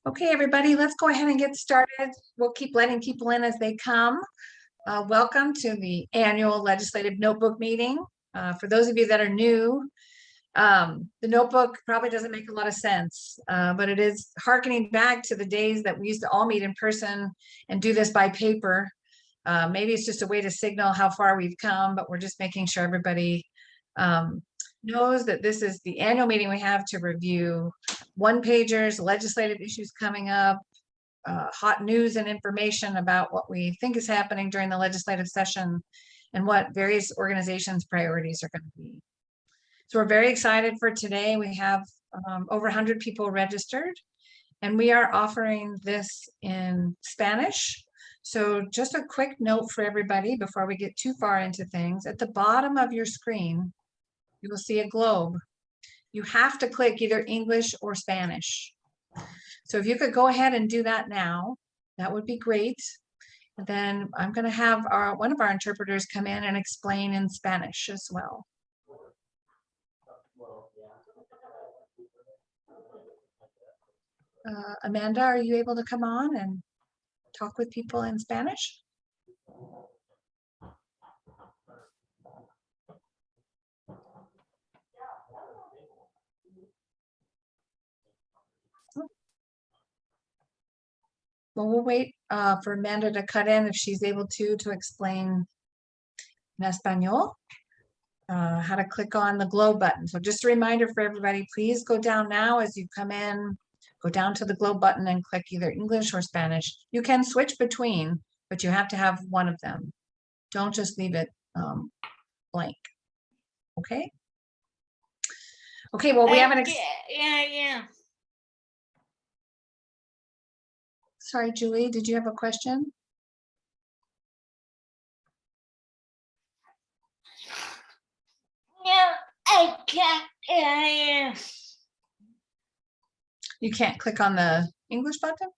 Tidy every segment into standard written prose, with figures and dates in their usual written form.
Okay, everybody, let's go ahead and get started. We'll keep letting people in as they come. Welcome to the annual legislative notebook meeting. For those of you that are new, the notebook probably doesn't make a lot of sense, but it is hearkening back to the days that we used to all meet in person and do this by paper. Maybe it's just a way to signal how far we've come, but we're just making sure everybody knows that this is the annual meeting we have to review one-pagers, legislative issues coming up, hot news and information about what we think is happening during the legislative session and what various organizations' priorities are going to be. So we're very excited for today. We have over 100 people registered, and we are offering this in Spanish. So just a quick note for everybody before we get too far into things. At the bottom of your screen, you will see a globe. You have to click either English or Spanish. So if you could go ahead and do that now, that would be great. And then I'm going to have one of our interpreters come in and explain in Spanish as well. Amanda, are you able to come on and talk with people in Spanish? Well, we'll wait for Amanda to cut in if she's able to explain in Espanol, how to click on the globe button. So just a reminder for everybody, please go down now as you come in, go down to the globe button and click either English or Spanish. You can switch between, but you have to have one of them. Don't just leave it blank. Okay? Okay, well, we have an... Yeah. Sorry, Julie, did you have a question? Yeah, I can't. You can't click on the English button?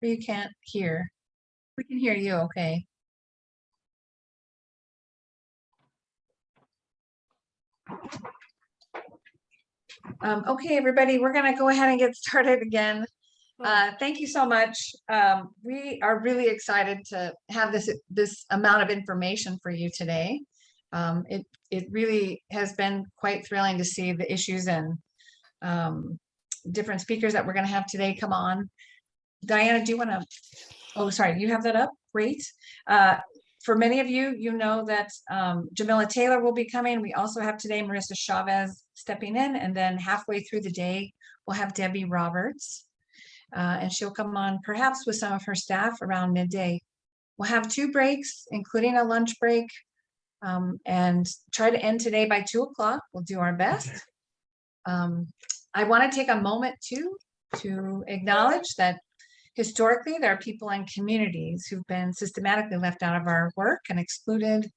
Or you can't hear? We can hear you, okay. Okay, everybody, we're gonna go ahead and get started again. Thank you so much. We are really excited to have this amount of information for you today. It really has been quite thrilling to see the issues and different speakers that we're going to have today come on. Diana, do you want to? Oh, sorry, you have that up? Great. For many of you, you know that Jamila Taylor will be coming. We also have today Reparissa Chavez stepping in, and then halfway through the day, we'll have Debbie Roberts. And she'll come on perhaps with some of her staff around midday. We'll have 2 breaks, including a lunch break, and try to end today by 2 o'clock. We'll do our best. I want to take a moment to acknowledge that historically there are people and communities who've been systematically left out of our work and excluded,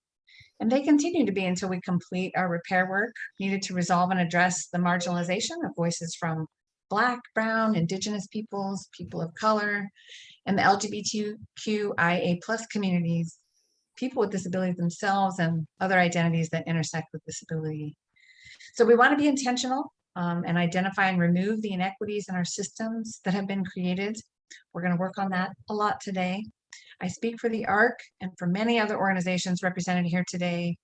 and they continue to be until we complete our repair work needed to resolve and address the marginalization of voices from Black, Brown, Indigenous peoples, people of color, and the LGBTQIA+ communities, people with disabilities themselves, and other identities that intersect with disability. So we want to be intentional and identify and remove the inequities in our systems that have been created. We're going to work on that a lot today. I speak for the ARC and for many other organizations represented here today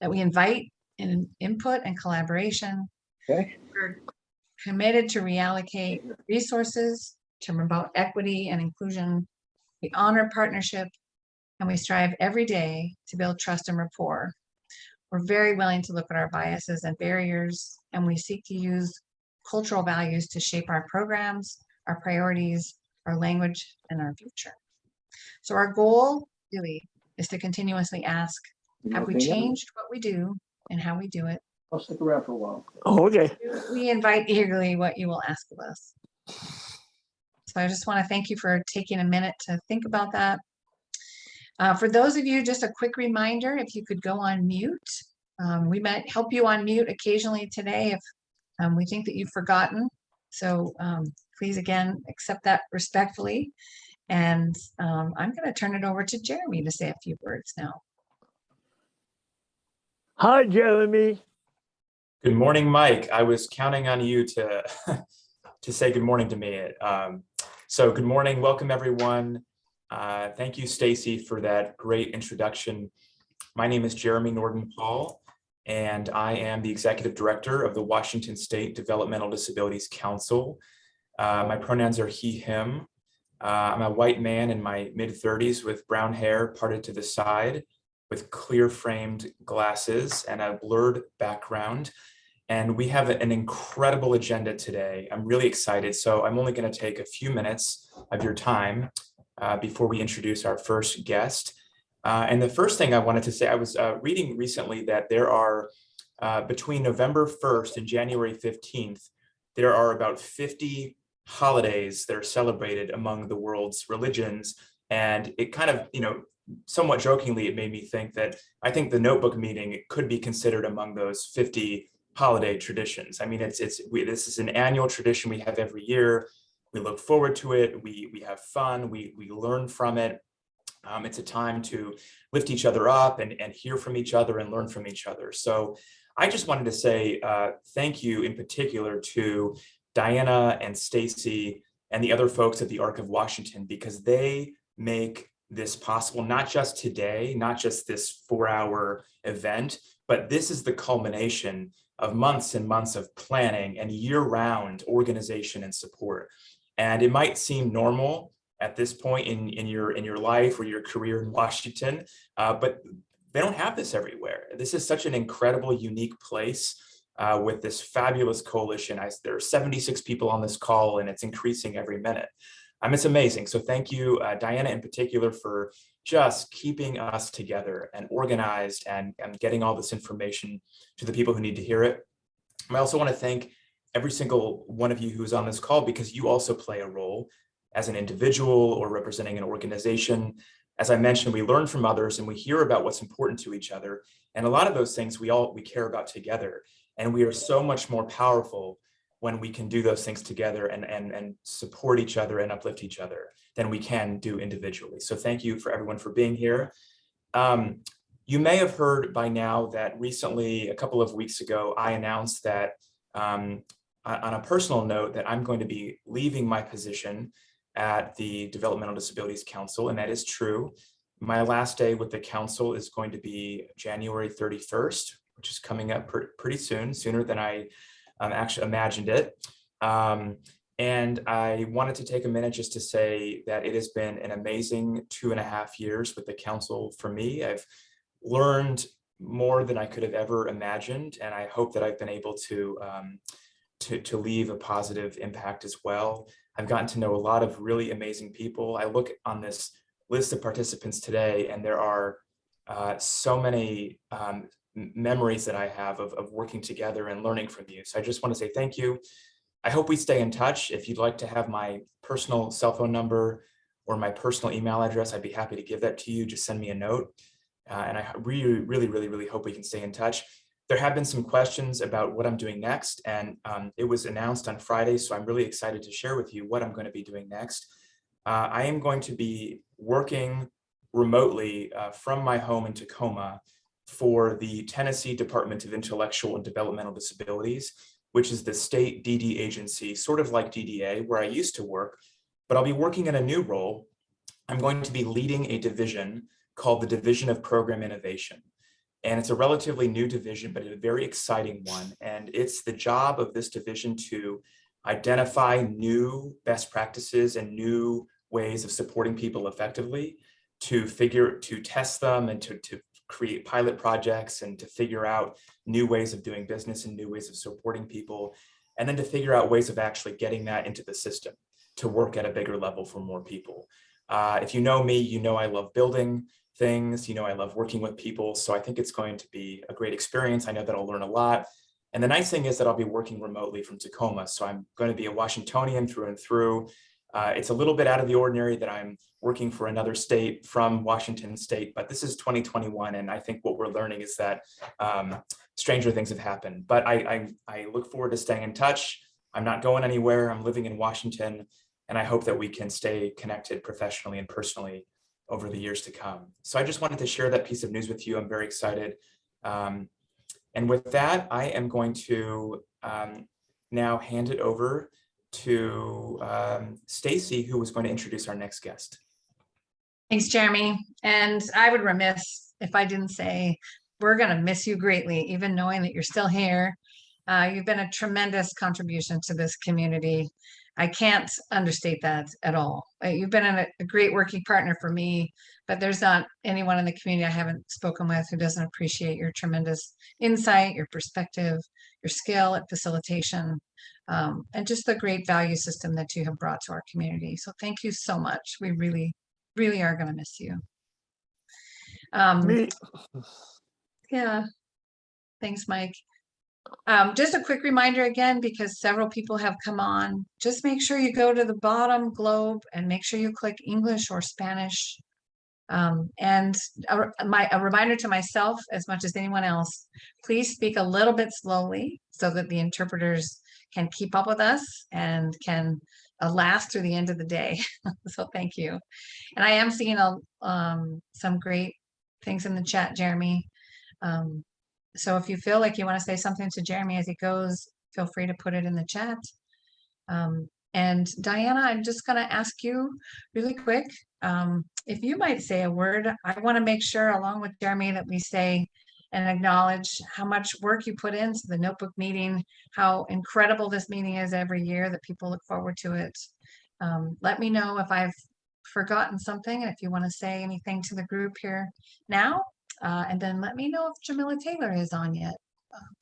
that we invite in input and collaboration. Okay. We're committed to reallocate resources to promote equity and inclusion. We honor partnership, and we strive every day to build trust and rapport. We're very willing to look at our biases and barriers, and we seek to use cultural values to shape our programs, our priorities, our language, and our future. So our goal really is to continuously ask, have we changed what we do and how we do it? I'll stick around for a while. Oh, okay. We invite eagerly what you will ask of us. So I just want to thank you for taking a minute to think about that. For those of you, just a quick reminder, if you could go on mute. We might help you on mute occasionally today if we think that you've forgotten. So please, again, accept that respectfully. And I'm going to turn it over to Jeremy to say a few words now. Hi, Jeremy. Good morning, Mike. I was counting on you to say good morning to me. So good morning, welcome everyone. Thank you, Stacey, for that great introduction. My name is Jeremy Norton Paul, and I am the Executive Director of the Washington State Developmental Disabilities Council. My pronouns are he, him. I'm a white man in my mid-30s with brown hair parted to the side, with clear framed glasses and a blurred background. And we have an incredible agenda today. I'm really excited. So I'm only going to take a few minutes of your time before we introduce our first guest. And the first thing I wanted to say, I was reading recently that there are, between November 1st and January 15th, there are about 50 holidays that are celebrated among the world's religions. And it kind of, somewhat jokingly, it made me think that I think the Notebook meeting could be considered among those 50 holiday traditions. I mean, this is an annual tradition we have every year. We look forward to it. We have fun. We learn from it. It's a time to lift each other up and hear from each other and learn from each other. So I just wanted to say thank you in particular to Diana and Stacey and the other folks at the Arc of Washington, because they make this possible, not just today, not just this 4-hour event, but this is the culmination of months and months of planning and year-round organization and support. And it might seem normal at this point in your life or your career in Washington, but they don't have this everywhere. This is such an incredible, unique place with this fabulous coalition. There are 76 people on this call, and it's increasing every minute. It's amazing. So thank you, Diana in particular, for just keeping us together and organized and getting all this information to the people who need to hear it. I also want to thank every single one of you who's on this call, because you also play a role as an individual or representing an organization. As I mentioned, we learn from others and we hear about what's important to each other. And a lot of those things we care about together. And we are so much more powerful when we can do those things together and support each other and uplift each other than we can do individually. So thank you for everyone for being here. You may have heard by now that recently, a couple of weeks ago, I announced that on a personal note that I'm going to be leaving my position at the Developmental Disabilities Council, and that is true. My last day with the council is going to be January 31st, which is coming up pretty soon, sooner than I actually imagined it. And I wanted to take a minute just to say that it has been an amazing 2.5 years with the council for me. I've learned more than I could have ever imagined, and I hope that I've been able to leave a positive impact as well. I've gotten to know a lot of really amazing people. I look on this list of participants today, and there are so many memories that I have of working together and learning from you. So I just want to say thank you. I hope we stay in touch. If you'd like to have my personal cell phone number or my personal email address, I'd be happy to give that to you. Just send me a note. And I really hope we can stay in touch. There have been some questions about what I'm doing next, and it was announced on Friday, so I'm really excited to share with you what I'm going to be doing next. I am going to be working remotely from my home in Tacoma for the Tennessee Department of Intellectual and Developmental Disabilities, which is the state DD agency, sort of like DDA, where I used to work, but I'll be working in a new role. I'm going to be leading a division called the Division of Program Innovation. And it's a relatively new division, but a very exciting one. And it's the job of this division to identify new best practices and new ways of supporting people effectively, to test them and to create pilot projects and to figure out new ways of doing business and new ways of supporting people, and then to figure out ways of actually getting that into the system to work at a bigger level for more people. If you know me, you know I love building things, I love working with people. So I think it's going to be a great experience. I know that I'll learn a lot. And the nice thing is that I'll be working remotely from Tacoma. So I'm going to be a Washingtonian through and through. It's a little bit out of the ordinary that I'm working for another state from Washington State, but this is 2021. And I think what we're learning is that stranger things have happened. But I look forward to staying in touch. I'm not going anywhere. I'm living in Washington. And I hope that we can stay connected professionally and personally over the years to come. So I just wanted to share that piece of news with you. I'm very excited. And with that, I am going to now hand it over to Stacey, who was going to introduce our next guest. Thanks, Jeremy. And I would remiss if I didn't say, we're going to miss you greatly, even knowing that you're still here. You've been a tremendous contribution to this community. I can't understate that at all. You've been a great working partner for me, but there's not anyone in the community I haven't spoken with who doesn't appreciate your tremendous insight, your perspective, your skill at facilitation, and just the great value system that you have brought to our community. So thank you so much. We really, really are going to miss you. Me. Yeah. Thanks, Mike. Just a quick reminder again, because several people have come on, just make sure you go to the bottom globe and make sure you click English or Spanish. And a reminder to myself, as much as anyone else, please speak a little bit slowly so that the interpreters can keep up with us and can last through the end of the day. So thank you. And I am seeing some great things in the chat, Jeremy. So if you feel like you want to say something to Jeremy as he goes, feel free to put it in the chat. And Diana, I'm just going to ask you really quick, if you might say a word. I want to make sure, along with Jeremy, that we say and acknowledge how much work you put into the notebook meeting, how incredible this meeting is every year, that people look forward to it. Let me know if I've forgotten something, and if you want to say anything to the group here now. And then let me know if Jamila Taylor is on yet,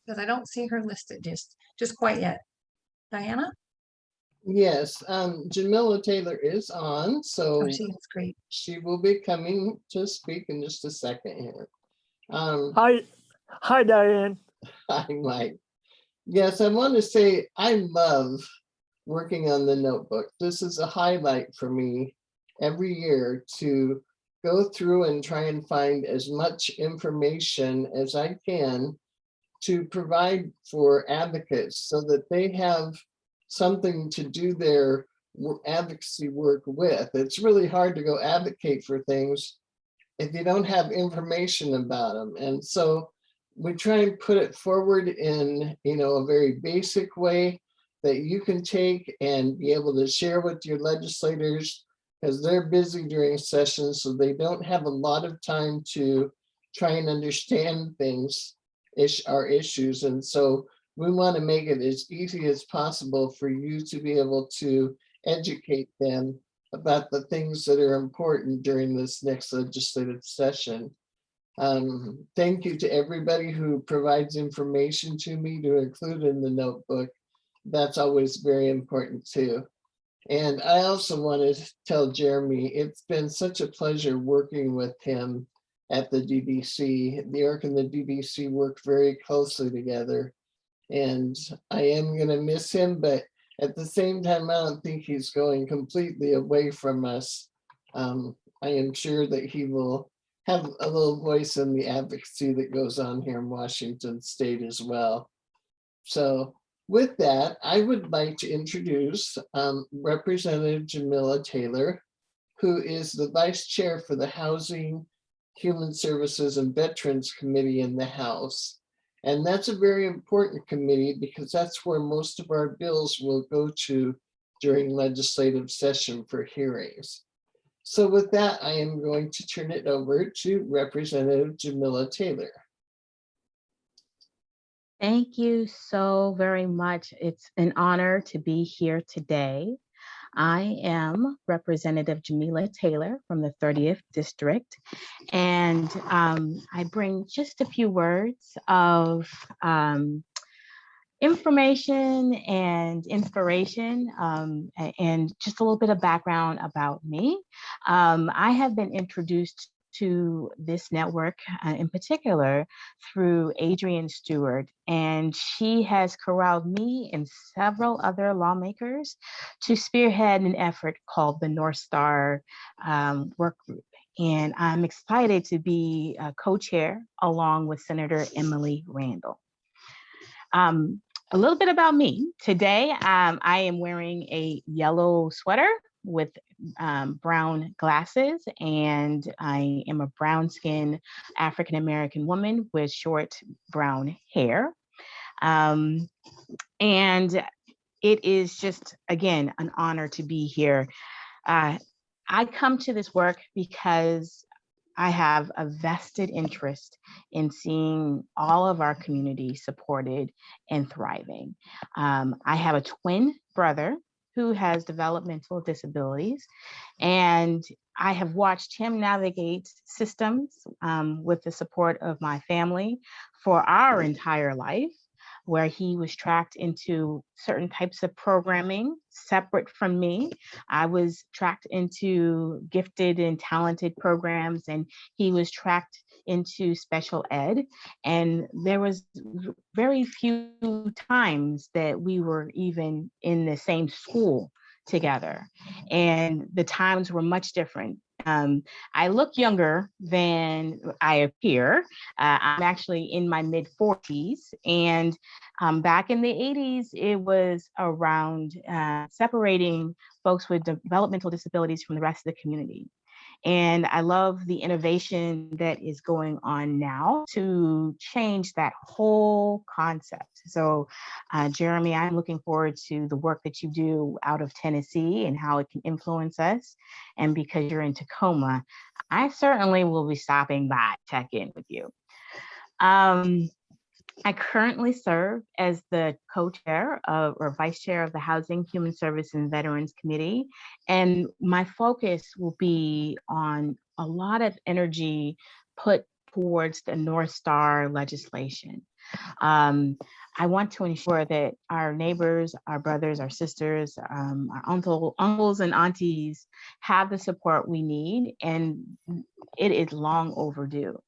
because I don't see her listed just quite yet. Diana? Yes, Jamila Taylor is on, so Oh, she is great. she will be coming to speak in just a second here. Hi, Diane. Hi, Mike. Yes, I want to say I love working on the notebook. This is a highlight for me every year, to go through and try and find as much information as I can to provide for advocates so that they have something to do their advocacy work with. It's really hard to go advocate for things if you don't have information about them. And so we try and put it forward in, a very basic way that you can take and be able to share with your legislators, because they're busy during sessions, so they don't have a lot of time to try and understand things, our issues. And so we want to make it as easy as possible for you to be able to educate them about the things that are important during this next legislative session. Thank you to everybody who provides information to me to include in the notebook. That's always very important too. And I also want to tell Jeremy, it's been such a pleasure working with him at the DDC. The ORC and the DDC work very closely together. And I am going to miss him, but at the same time, I don't think he's going completely away from us. I am sure that he will have a little voice in the advocacy that goes on here in Washington State as well. So with that, I would like to introduce Representative Jamila Taylor, who is the Vice Chair for the Housing, Human Services, and Veterans Committee in the House. And that's a very important committee because that's where most of our bills will go to during legislative session for hearings. So with that, I am going to turn it over to Representative Jamila Taylor. Thank you so very much. It's an honor to be here today. I am Representative Jamila Taylor from the 30th District, and I bring just a few words of information and inspiration, and just a little bit of background about me. I have been introduced to this network in particular through Adrienne Stewart, and she has corralled me and several other lawmakers to spearhead an effort called the North Star Work Group. And I'm excited to be a co-chair along with Senator Emily Randall. A little bit about me. Today, I am wearing a yellow sweater with brown glasses, and I am a brown-skinned African-American woman with short brown hair. And it is just, again, an honor to be here. I come to this work because I have a vested interest in seeing all of our community supported and thriving. I have a twin brother who has developmental disabilities, and I have watched him navigate systems with the support of my family for our entire life, where he was tracked into certain types of programming separate from me. I was tracked into gifted and talented programs, and he was tracked into special ed. And there was very few times that we were even in the same school together. And the times were much different. I look younger than I appear. I'm actually in my mid 40s, and back in the 80s, it was around separating folks with developmental disabilities from the rest of the community. And I love the innovation that is going on now to change that whole concept. So, Jeremy, I'm looking forward to the work that you do out of Tennessee and how it can influence us. And because you're in Tacoma, I certainly will be stopping by, check in with you. I currently serve as the co-chair or vice chair of the Housing, Human Service, and Veterans Committee. And my focus will be on a lot of energy put towards the North Star legislation. I want to ensure that our neighbors, our brothers, our sisters, our uncles and aunties have the support we need, and it is long overdue.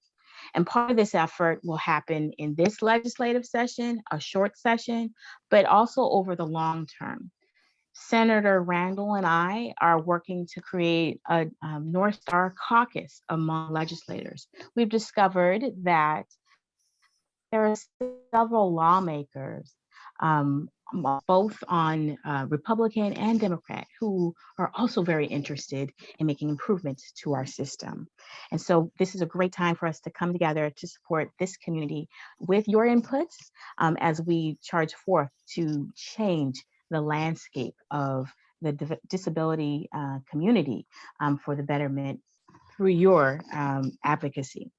And part of this effort will happen in this legislative session, a short session, but also over the long term. Senator Randall and I are working to create a North Star caucus among legislators. We've discovered that there are several lawmakers, both on Republican and Democrat, who are also very interested in making improvements to our system. And so this is a great time for us to come together to support this community with your inputs as we charge forth to change the landscape of the disability community for the betterment through your advocacy.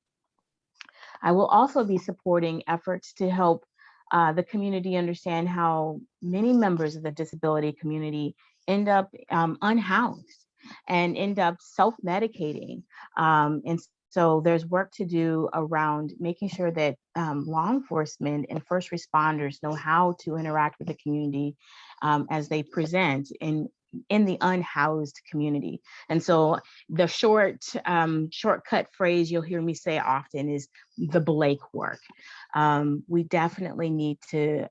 I will also be supporting efforts to help the community understand how many members of the disability community end up unhoused and end up self-medicating. And so there's work to do around making sure that law enforcement and first responders know how to interact with the community as they present in the unhoused community. And so the shortcut phrase you'll hear me say often is the Blake work. We definitely need to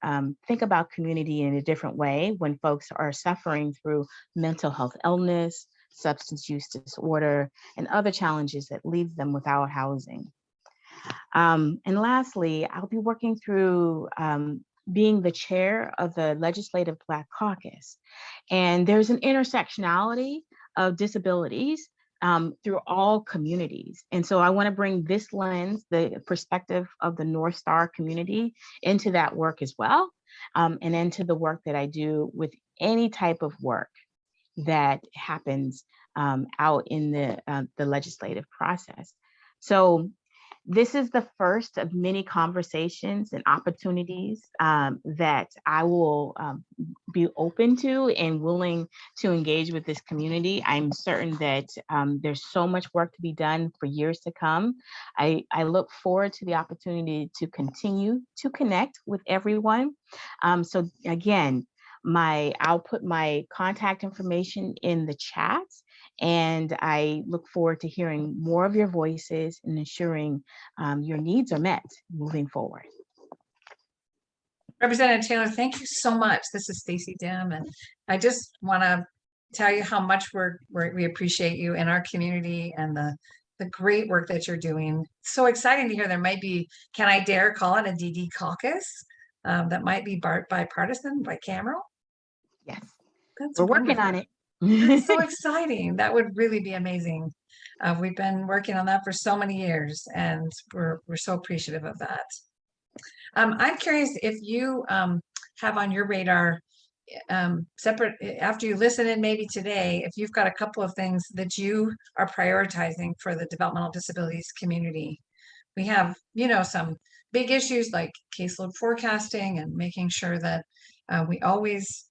think about community in a different way when folks are suffering through mental health illness, substance use disorder, and other challenges that leave them without housing. And lastly, I'll be working through being the chair of the Legislative Black Caucus. And there's an intersectionality of disabilities through all communities. And so I want to bring this lens, the perspective of the North Star community, into that work as well, and into the work that I do with any type of work that happens out in the legislative process. So this is the first of many conversations and opportunities that I will be open to and willing to engage with this community. I'm certain that there's so much work to be done for years to come. I look forward to the opportunity to continue to connect with everyone. So again, I'll put my contact information in the chat, and I look forward to hearing more of your voices and ensuring your needs are met moving forward. Representative Taylor, thank you so much. This is Stacey Dim, and I just want to tell you how much we appreciate you in our community and the great work that you're doing. So exciting to hear there might be, can I dare call it a DD caucus that might be bipartisan, bicameral? Yes, That's we're working on it. That's so exciting. That would really be amazing. We've been working on that for so many years, and we're so appreciative of that. I'm curious if you have on your radar separate, after you listen in maybe today, if you've got a couple of things that you are prioritizing for the developmental disabilities community. We have, some big issues like caseload forecasting and making sure that we always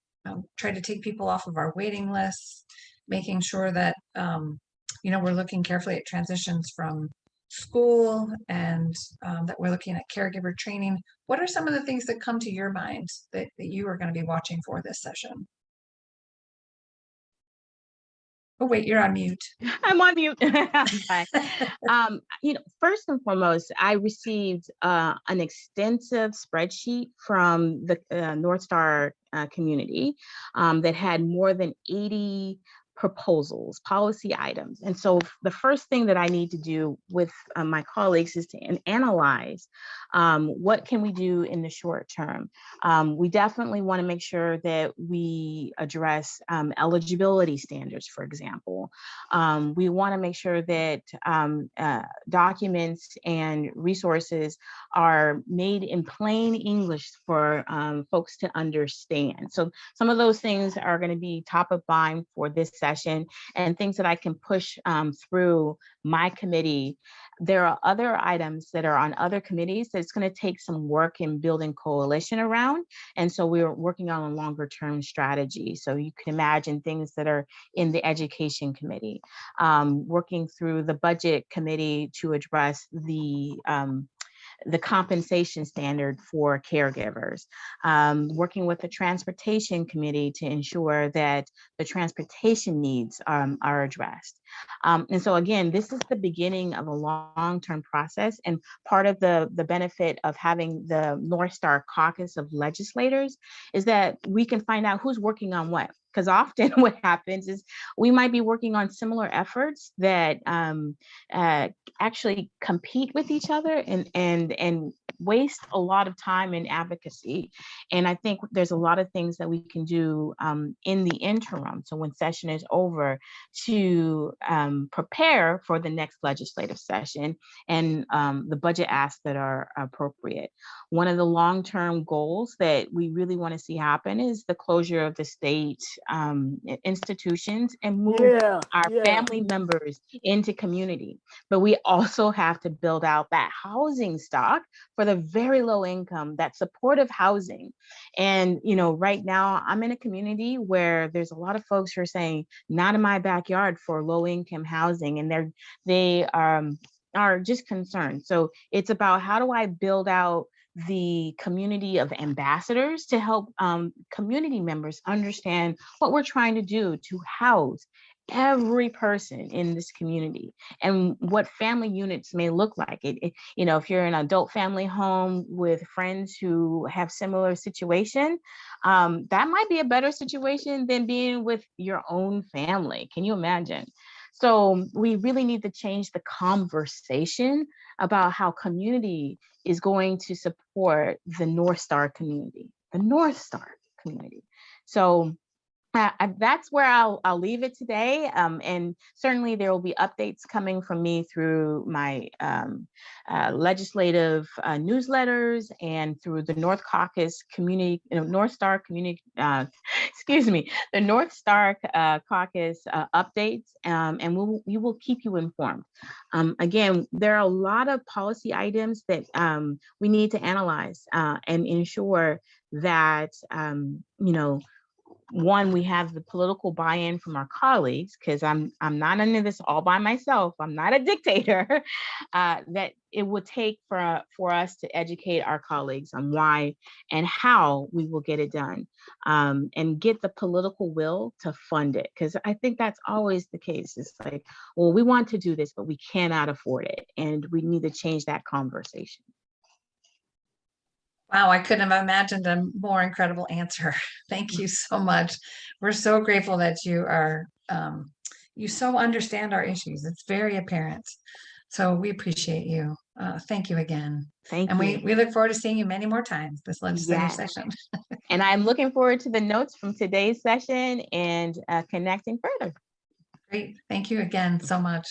try to take people off of our waiting lists, making sure that, we're looking carefully at transitions from school and that we're looking at caregiver training. What are some of the things that come to your mind that you are going to be watching for this session? Oh, wait, you're on mute. I'm on mute. I'm fine. First and foremost, I received an extensive spreadsheet from the North Star community that had more than 80 proposals, policy items. And so the first thing that I need to do with my colleagues is to analyze what can we do in the short term. We definitely want to make sure that we address eligibility standards, for example. We want to make sure that documents and resources are made in plain English for folks to understand. So some of those things are going to be top of mind for this session and things that I can push through my committee. There are other items that are on other committees that's going to take some work in building coalition around. And so we're working on a longer term strategy. So you can imagine things that are in the education committee, working through the budget committee to address the compensation standard for caregivers, working with the transportation committee to ensure that the transportation needs are addressed. And so again, this is the beginning of a long-term process, and part of the benefit of having the North Star caucus of legislators is that we can find out who's working on what. Because often what happens is we might be working on similar efforts that actually compete with each other and waste a lot of time in advocacy. And I think there's a lot of things that we can do in the interim. So when session is over, to prepare for the next legislative session and the budget asks that are appropriate. One of the long-term goals that we really want to see happen is the closure of the state institutions and move our family members into community. But we also have to build out that housing stock for the very low income, that supportive housing. And, right now I'm in a community where there's a lot of folks who are saying, not in my backyard for low income housing. And they are just concerned. So it's about, how do I build out the community of ambassadors to help community members understand what we're trying to do to house every person in this community and what family units may look like. If you're an adult family home with friends who have similar situation, that might be a better situation than being with your own family. Can you imagine? So we really need to change the conversation about how community is going to support the North Star community, So that's where I'll leave it today. And certainly there will be updates coming from me through my legislative newsletters and through the North Caucus community, North Star community, the North Star Caucus updates, and we will keep you informed. Again, there are a lot of policy items that we need to analyze and ensure that, one, we have the political buy-in from our colleagues, because I'm not into this all by myself. I'm not a dictator. That it would take for us to educate our colleagues on why and how we will get it done, and get the political will to fund it. Because I think that's always the case. It's like, well, we want to do this, but we cannot afford it, and we need to change that conversation. Wow, I couldn't have imagined a more incredible answer. Thank you so much. We're so grateful that you are, you so understand our issues. It's very apparent. So we appreciate you. Thank you again. Thank you. And we look forward to seeing you many more times this legislative session. And I'm looking forward to the notes from today's session and connecting further. Great. Thank you again so much.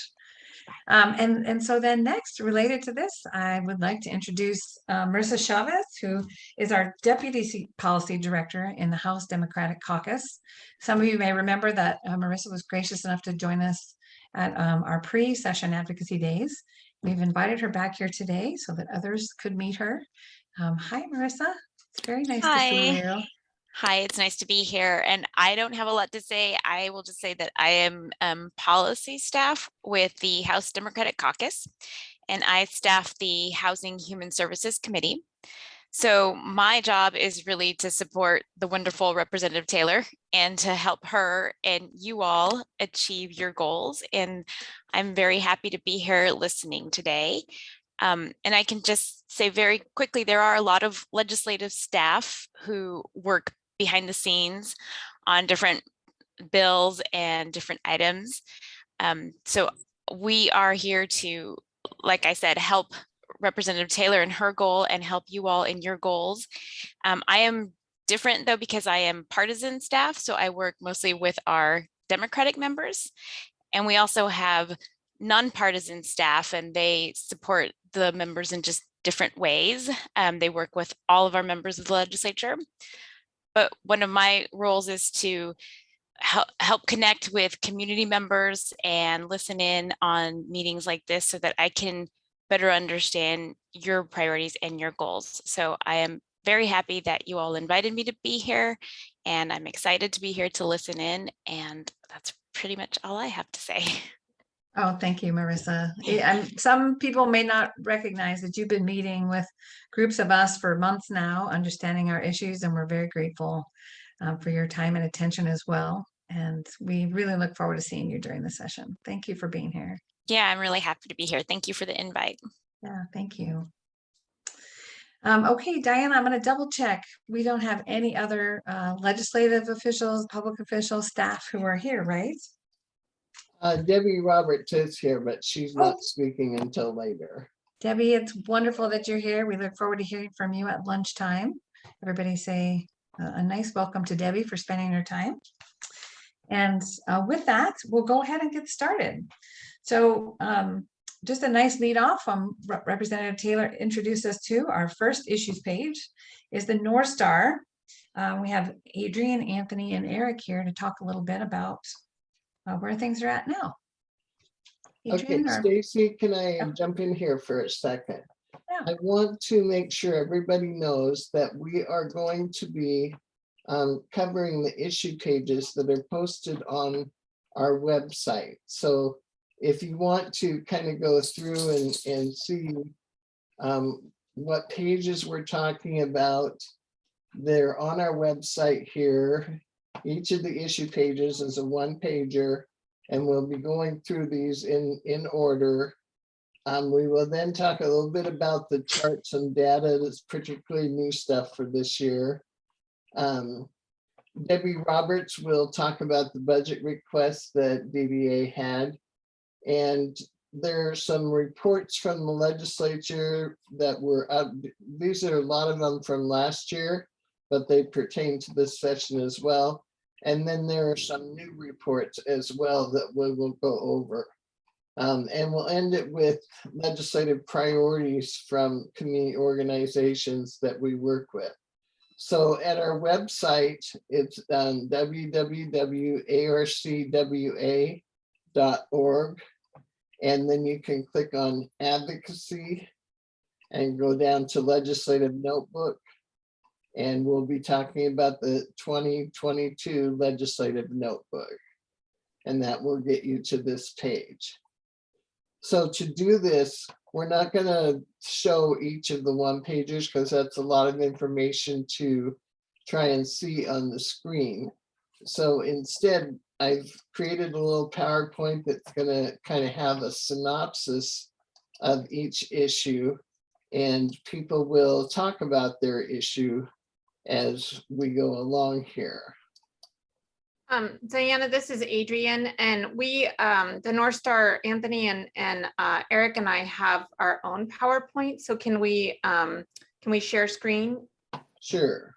And so then next, related to this, I would like to introduce Reparissa Chavez, who is our Deputy Policy Director in the House Democratic Caucus. Some of you may remember that Reparissa was gracious enough to join us at our pre-session advocacy days. We've invited her back here today so that others could meet her. Hi, Reparissa. It's very nice to see you. Hi, it's nice to be here. And I don't have a lot to say. I will just say that I am policy staff with the House Democratic Caucus, and I staff the Housing Human Services Committee. So my job is really to support the wonderful Representative Taylor and to help her and you all achieve your goals. And I'm very happy to be here listening today. And I can just say very quickly, there are a lot of legislative staff who work behind the scenes on different bills and different items. So we are here to, like I said, help Representative Taylor in her goal and help you all in your goals. I am different though, because I am partisan staff. So I work mostly with our Democratic members. And we also have nonpartisan staff, and they support the members in just different ways. They work with all of our members of the legislature. But one of my roles is to help connect with community members and listen in on meetings like this so that I can better understand your priorities and your goals. So I am very happy that you all invited me to be here, and I'm excited to be here to listen in. And that's pretty much all I have to say. Oh, thank you, Reparissa. Some people may not recognize that you've been meeting with groups of us for months now, understanding our issues, and we're very grateful for your time and attention as well. And we really look forward to seeing you during the session. Thank you for being here. Yeah, I'm really happy to be here. Thank you for the invite. Yeah, thank you. Okay, Diana, I'm going to double check. We don't have any other legislative officials, public officials, staff who are here, right? Debbie Roberts is here, but she's not speaking until later. Debbie, it's wonderful that you're here. We look forward to hearing from you at lunchtime. Everybody say a nice welcome to Debbie for spending her time. And with that, we'll go ahead and get started. So just a nice lead off from Representative Taylor introduced us to our first issues page is the North Star. We have Adrian, Anthony, and Eric here to talk a little bit about where things are at now. Adrian, Okay, Stacey, can I jump in here for a second? Yeah. I want to make sure everybody knows that we are going to be covering the issue pages that are posted on our website. So if you want to kind of go through and see what pages we're talking about, they're on our website here. Each of the issue pages is a one-pager, and we'll be going through these in order. We will then talk a little bit about the charts and data that's particularly new stuff for this year. Debbie Roberts will talk about the budget requests that DDA had. And there are some reports from the legislature that were up. These are a lot of them from last year, but they pertain to this session as well. And then there are some new reports as well that we will go over. And we'll end it with legislative priorities from community organizations that we work with. So at our website, it's www.arcwa.org. And then you can click on advocacy and go down to legislative notebook. And we'll be talking about the 2022 legislative notebook. And that will get you to this page. So to do this, we're not going to show each of the one-pagers because that's a lot of information to try and see on the screen. So instead, I've created a little PowerPoint that's going to kind of have a synopsis of each issue, and people will talk about their issue as we go along here. Diana, this is Adrian, and we, the North Star, Anthony and Eric and I have our own PowerPoint. So can we share screen? Sure.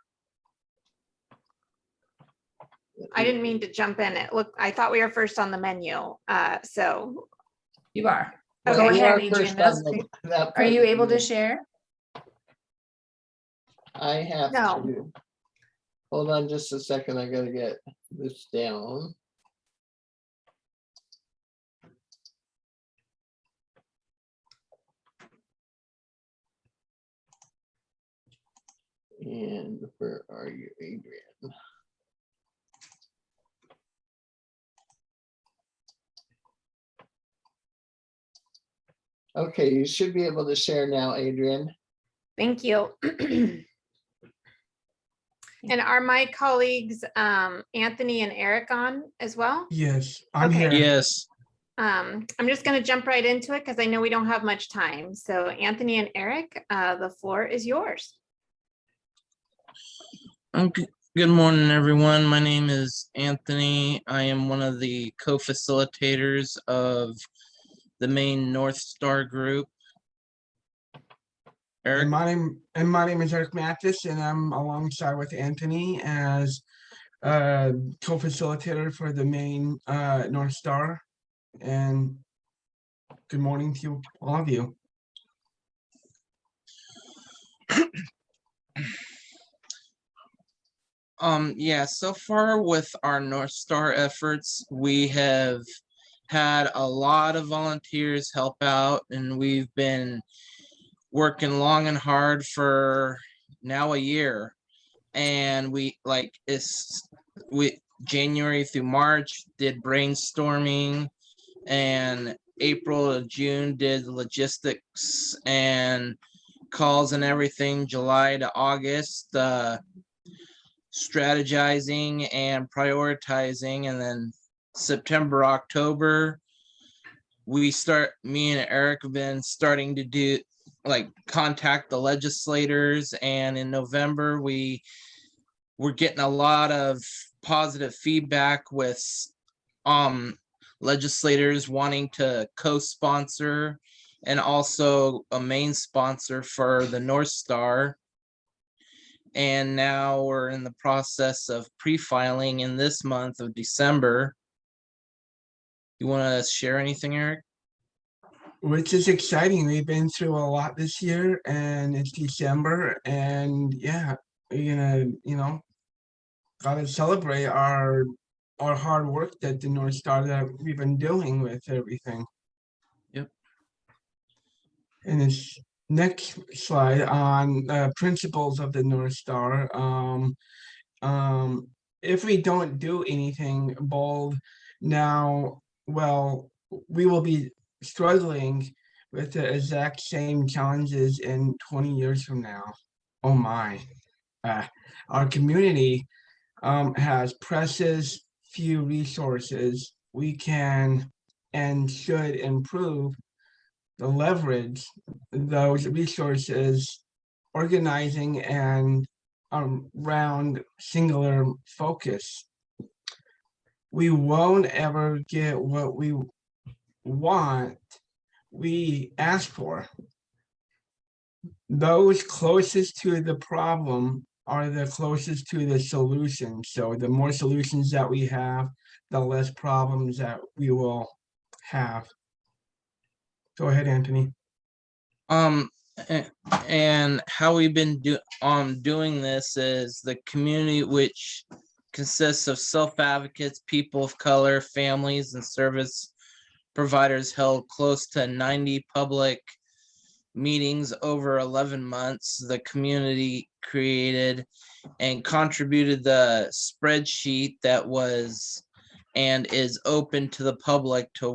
I didn't mean to jump in. I thought we were first on the menu. So You are. Okay. Go You ahead, are Adrian. first That's on great. that Are part you of able to the- share? I have No. to. Hold on just a second. I gotta get this down. And where are you, Adrian? Okay, you should be able to share now, Adrian. Thank you. And are my colleagues Anthony and Eric on as well? Yes, I'm Okay. here. Yes, I'm just going to jump right into it because I know we don't have much time. So Anthony and Eric, the floor is yours. good morning, everyone. My name is Anthony. I am one of the co-facilitators of the main North Star group. Eric, And my name is Eric Mathis, and I'm alongside with Anthony as co-facilitator for the main North Star. And good morning to you, all of you. yeah, so far with our North Star efforts, we have had a lot of volunteers help out, and we've been working long and hard for now a year. And we January through March did brainstorming, and April to June did logistics and calls and everything. July to August, strategizing and prioritizing, and then September, October, me and Eric have been starting to do contact the legislators, and in November we're getting a lot of positive feedback with legislators wanting to co-sponsor and also a main sponsor for the North Star. And now we're in the process of pre-filing in this month of December. You want to share anything, Eric? Which is exciting. We've been through a lot this year, and it's December, and yeah, we're gonna, gotta celebrate our hard work that the North Star that we've been doing with everything. Yep. And this next slide on principles of the North Star. If we don't do anything bold now, well, we will be struggling with the exact same challenges in 20 years from now. Oh my. Our community has precious few resources. We can and should improve the leverage those resources, organizing and around singular focus. We won't ever get what we want, we ask for. Those closest to the problem are the closest to the solution. So the more solutions that we have, the less problems that we will have. Go ahead, Anthony. And how we've been doing this is the community, which consists of self-advocates, people of color, families, and service providers, held close to 90 public meetings over 11 months. The community created and contributed the spreadsheet that was and is open to the public to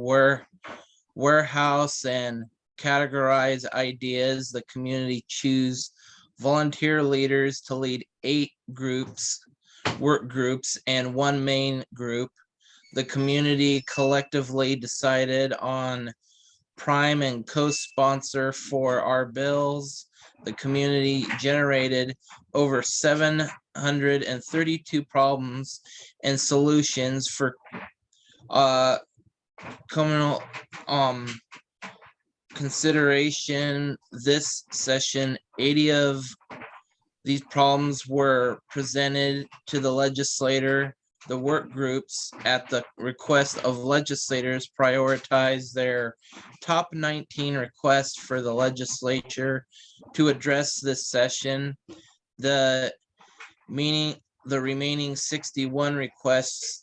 warehouse and categorize ideas. The community choose volunteer leaders to lead 8 work groups, and 1 main group. The community collectively decided on prime and co-sponsor for our bills. The community generated over 732 problems and solutions for communal consideration this session. 80 of these problems were presented to the legislator the work groups at the request of legislators prioritize their top 19 requests for the legislature to address this session. The remaining 61 requests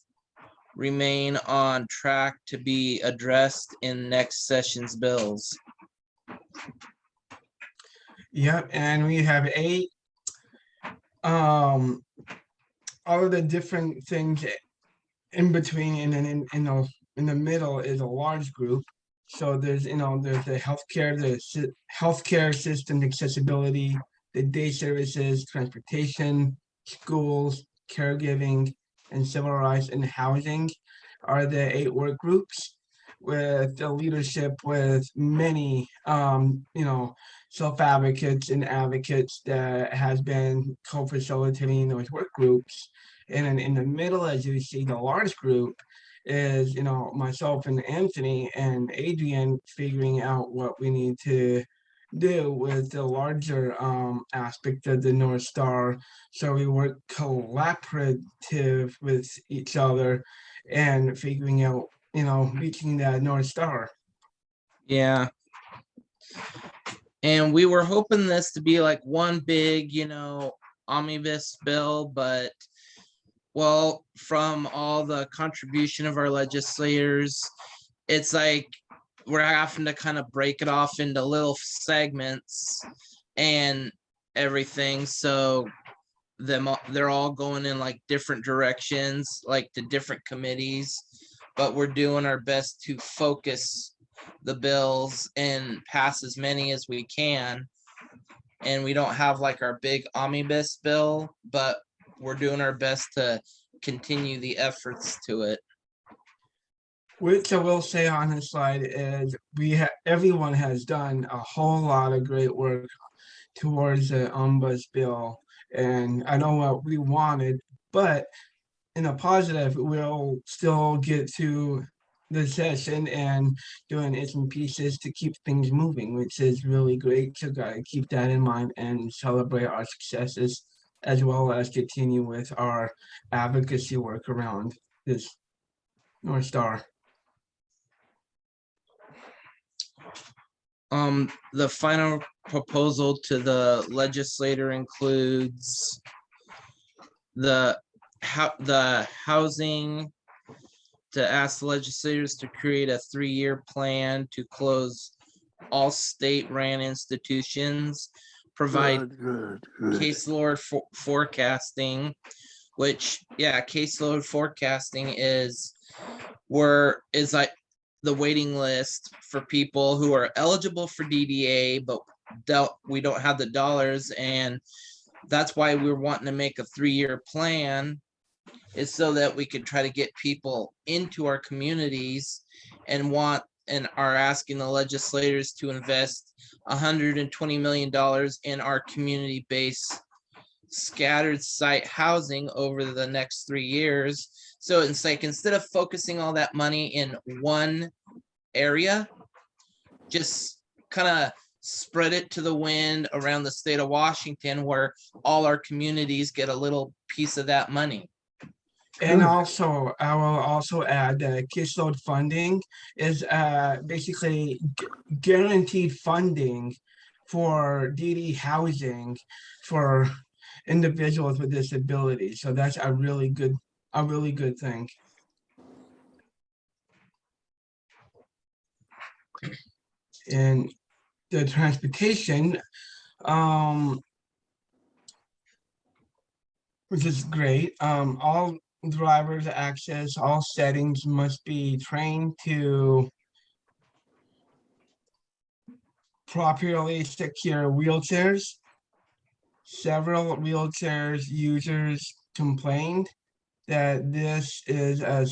remain on track to be addressed in next session's bills. Yep, and we have 8. All of the different things in between, and then in the middle is a large group. So there's there's the healthcare system accessibility, the day services, transportation, schools, caregiving, and civil rights and housing are the 8 work groups, with the leadership with many self-advocates and advocates that has been co-facilitating those work groups. And then in the middle, as you see, the large group is myself and Anthony and Adrian figuring out what we need to do with the larger aspect of the North Star. So we work collaborative with each other and figuring out reaching that North Star. Yeah. And we were hoping this to be like one big, omnibus bill, but well, from all the contribution of our legislators, it's like we're having to kind of break it off into little segments and everything. So they're all going in like different directions, like the different committees, but we're doing our best to focus the bills and pass as many as we can. And we don't have like our big omnibus bill, but we're doing our best to continue the efforts to it. Which I will say on this slide is everyone has done a whole lot of great work towards the ombuds bill, and I know what we wanted, but in a positive, we'll still get to the session and doing bits and pieces to keep things moving, which is really great. So gotta keep that in mind and celebrate our successes, as well as continue with our advocacy work around this North Star. The final proposal to the legislator includes the housing, to ask the legislators to create a 3-year plan to close all state-ran institutions, provide caseload forecasting, which, caseload forecasting is like the waiting list for people who are eligible for DDA, but we don't have the dollars, and that's why we're wanting to make a 3-year plan, is so that we could try to get people into our communities, and are asking the legislators to invest $120 million in our community-based scattered site housing over the next 3 years. So it's like, instead of focusing all that money in one area, just kind of spread it to the wind around the state of Washington, where all our communities get a little piece of that money. And also, I will also add that caseload funding is basically guaranteed funding for DD housing for individuals with disabilities. So that's a really good thing. And the transportation, which is great. All drivers access all settings must be trained to properly secure wheelchairs. Several wheelchairs users complained that this is a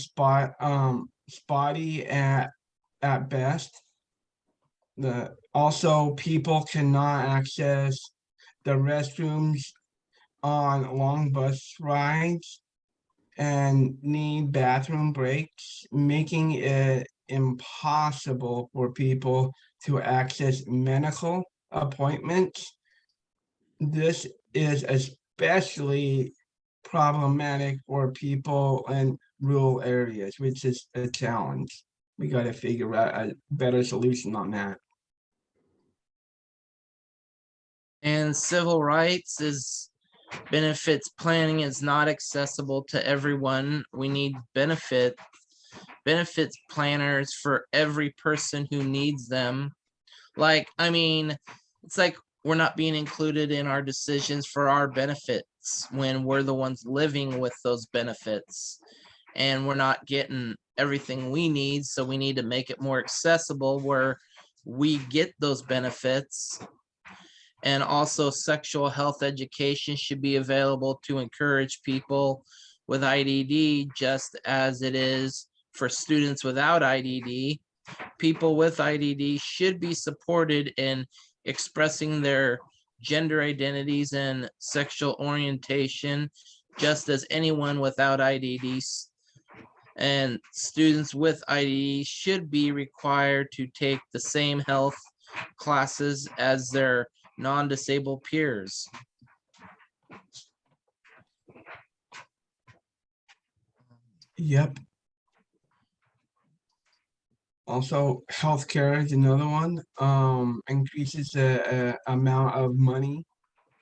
spotty at best. Also, people cannot access the restrooms on long bus rides and need bathroom breaks, making it impossible for people to access medical appointments. This is especially problematic for people in rural areas, which is a challenge. We got to figure out a better solution on that. And civil rights benefits planning is not accessible to everyone. We need benefits planners for every person who needs them. Like, I mean, it's like we're not being included in our decisions for our benefits when we're the ones living with those benefits, and we're not getting everything we need. So we need to make it more accessible where we get those benefits. And also sexual health education should be available to encourage people with IDD, just as it is for students without IDD. People with IDD should be supported in expressing their gender identities and sexual orientation, just as anyone without IDDs. And students with IDD should be required to take the same health classes as their non-disabled peers. Yep. Also, healthcare is another one. Increases the amount of money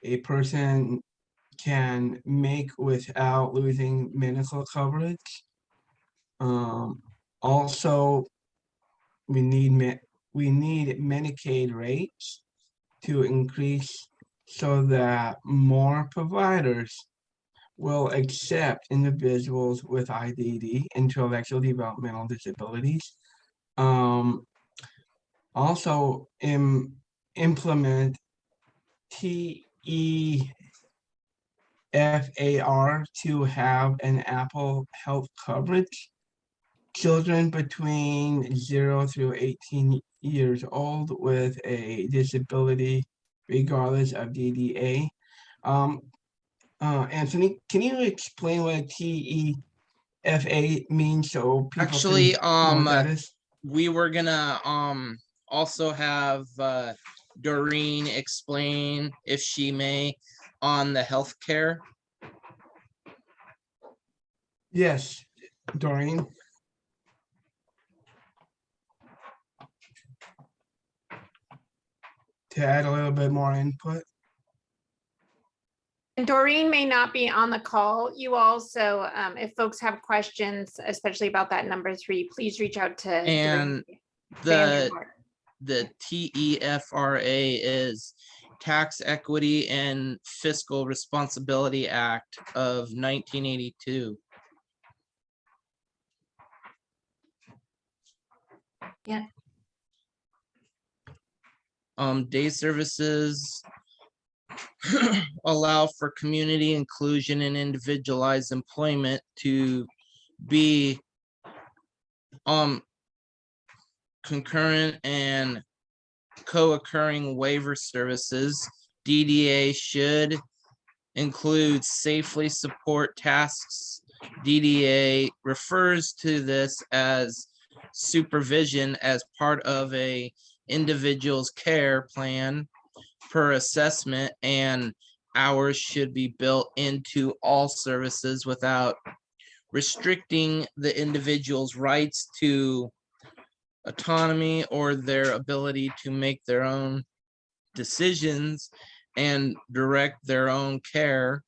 a person can make without losing medical coverage. Also, we need Medicaid rates to increase so that more providers will accept individuals with IDD, intellectual developmental disabilities. Also implement TEFAR to have an Apple Health coverage. Children between 0 through 18 years old with a disability, regardless of DDA. Anthony, can you explain what TEFA means so people Actually, can know what that is? we were gonna also have Doreen explain, if she may, on the healthcare. Yes, Doreen. To add a little bit more input. And Doreen may not be on the call. You also, if folks have questions, especially about that number 3, please reach out to And Doreen. the TEFRA is Tax Equity and Fiscal Responsibility Act of 1982. Yeah. Day services allow for community inclusion and individualized employment to be concurrent and co-occurring waiver services. DDA should include safely support tasks. DDA refers to this as supervision as part of a individual's care plan per assessment, and hours should be built into all services without restricting the individual's rights to autonomy or their ability to make their own decisions and direct their own care.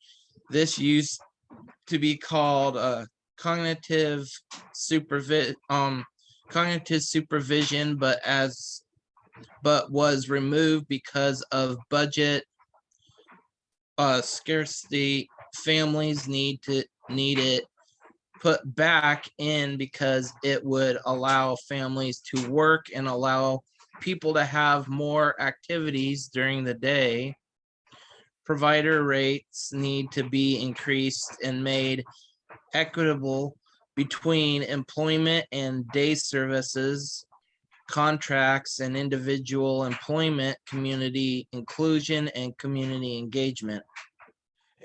This used to be called cognitive supervision, but was removed because of budget scarcity. Families need it put back in because it would allow families to work and allow people to have more activities during the day. Provider rates need to be increased and made equitable between employment and day services, contracts, and individual employment, community inclusion, and community engagement.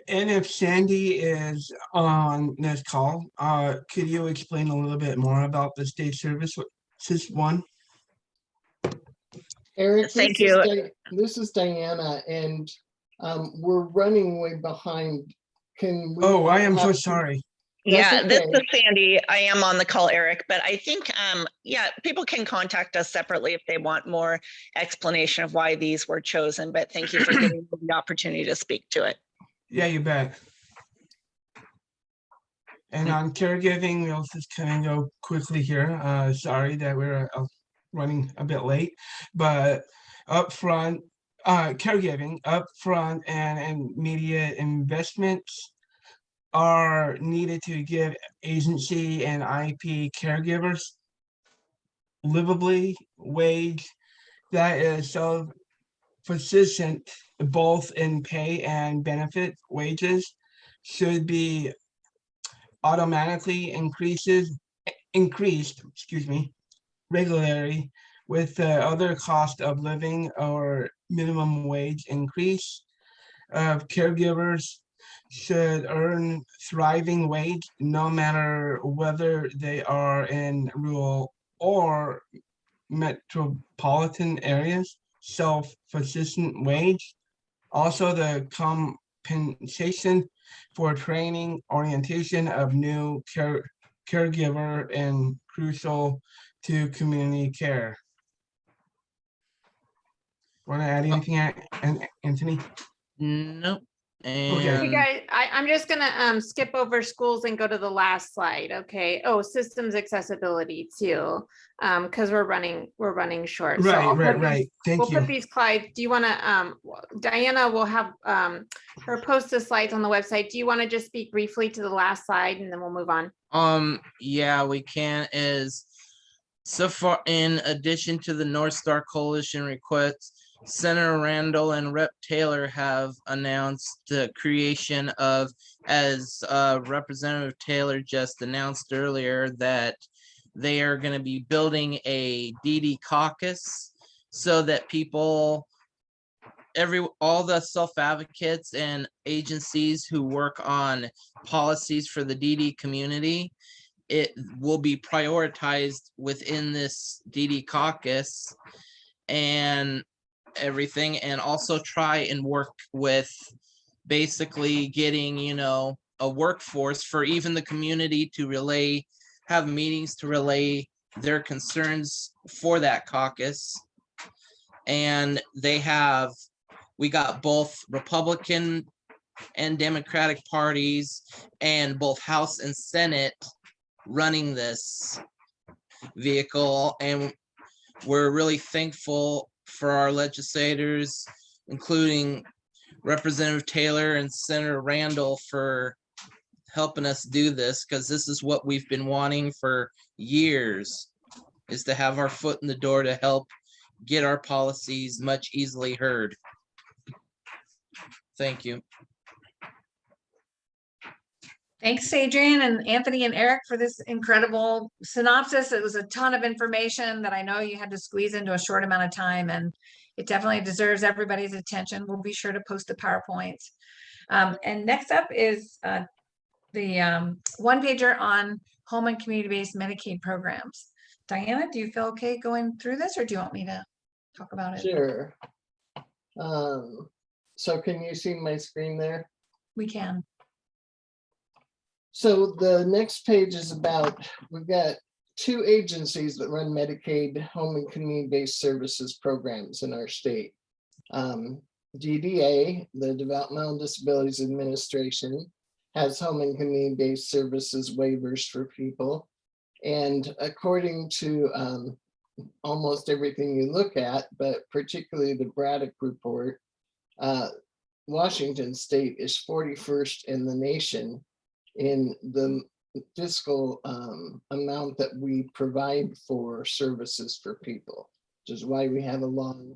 And if Sandy is on this call, could you explain a little bit more about the state services one? Eric, Thank you. this is Diana, and we're running way behind can we? Oh, I am so have- sorry. That's Yeah, this okay. is Sandy. I am on the call, Eric, but I think, yeah, people can contact us separately if they want more explanation of why these were chosen, but thank you for giving me the opportunity to speak to it. Yeah, you bet. And on caregiving, we'll just kind of go quickly here. Sorry that we're running a bit late, but upfront, caregiving, upfront and immediate investments are needed to give agency and IP caregivers livably wage that is self-sufficient both in pay and benefit. Wages should be automatically increased, excuse me, regularly with the other cost of living or minimum wage increase. Caregivers should earn thriving wage no matter whether they are in rural or metropolitan areas. Self-sufficient wage. Also, the compensation for training, orientation of new caregiver and crucial to community care. Want to add anything, Anthony? Nope. Okay. Hey And guys, I'm just gonna skip over schools and go to the last slide, okay? Oh, systems accessibility too, because we're running short. So I'll put these- Right. Thank We'll put you. these slides. Do you wanna, Diana will have her post the slides on the website. Do you wanna just speak briefly to the last slide and then we'll move on? yeah, we can. Is so far, in addition to the North Star Coalition requests, Senator Randall and Rep Taylor have announced the creation of, as Representative Taylor just announced earlier, that they are going to be building a DD caucus so that people, all the self-advocates and agencies who work on policies for the DD community, it will be prioritized within this DD caucus and everything, and also try and work with basically getting, a workforce for even the community to have meetings to relay their concerns for that caucus. And we got both Republican and Democratic parties and both House and Senate running this vehicle, and we're really thankful for our legislators, including Representative Taylor and Senator Randall, for helping us do this, because this is what we've been wanting for years, is to have our foot in the door to help get our policies much easily heard. Thank you. Thanks, Adrian and Anthony and Eric, for this incredible synopsis. It was a ton of information that I know you had to squeeze into a short amount of time, and it definitely deserves everybody's attention. We'll be sure to post the PowerPoint. And next up is the one pager on home and community-based Medicaid programs. Diana, do you feel okay going through this, or do you want me to talk about it? Sure. So can you see my screen there? We can. So the next page is about, we've got two agencies that run Medicaid home and community-based services programs in our state. DDA, the Developmental Disabilities Administration, has home and community-based services waivers for people. And according to almost everything you look at, but particularly the Braddock report, Washington State is 41st in the nation in the fiscal amount that we provide for services for people, which is why we have a long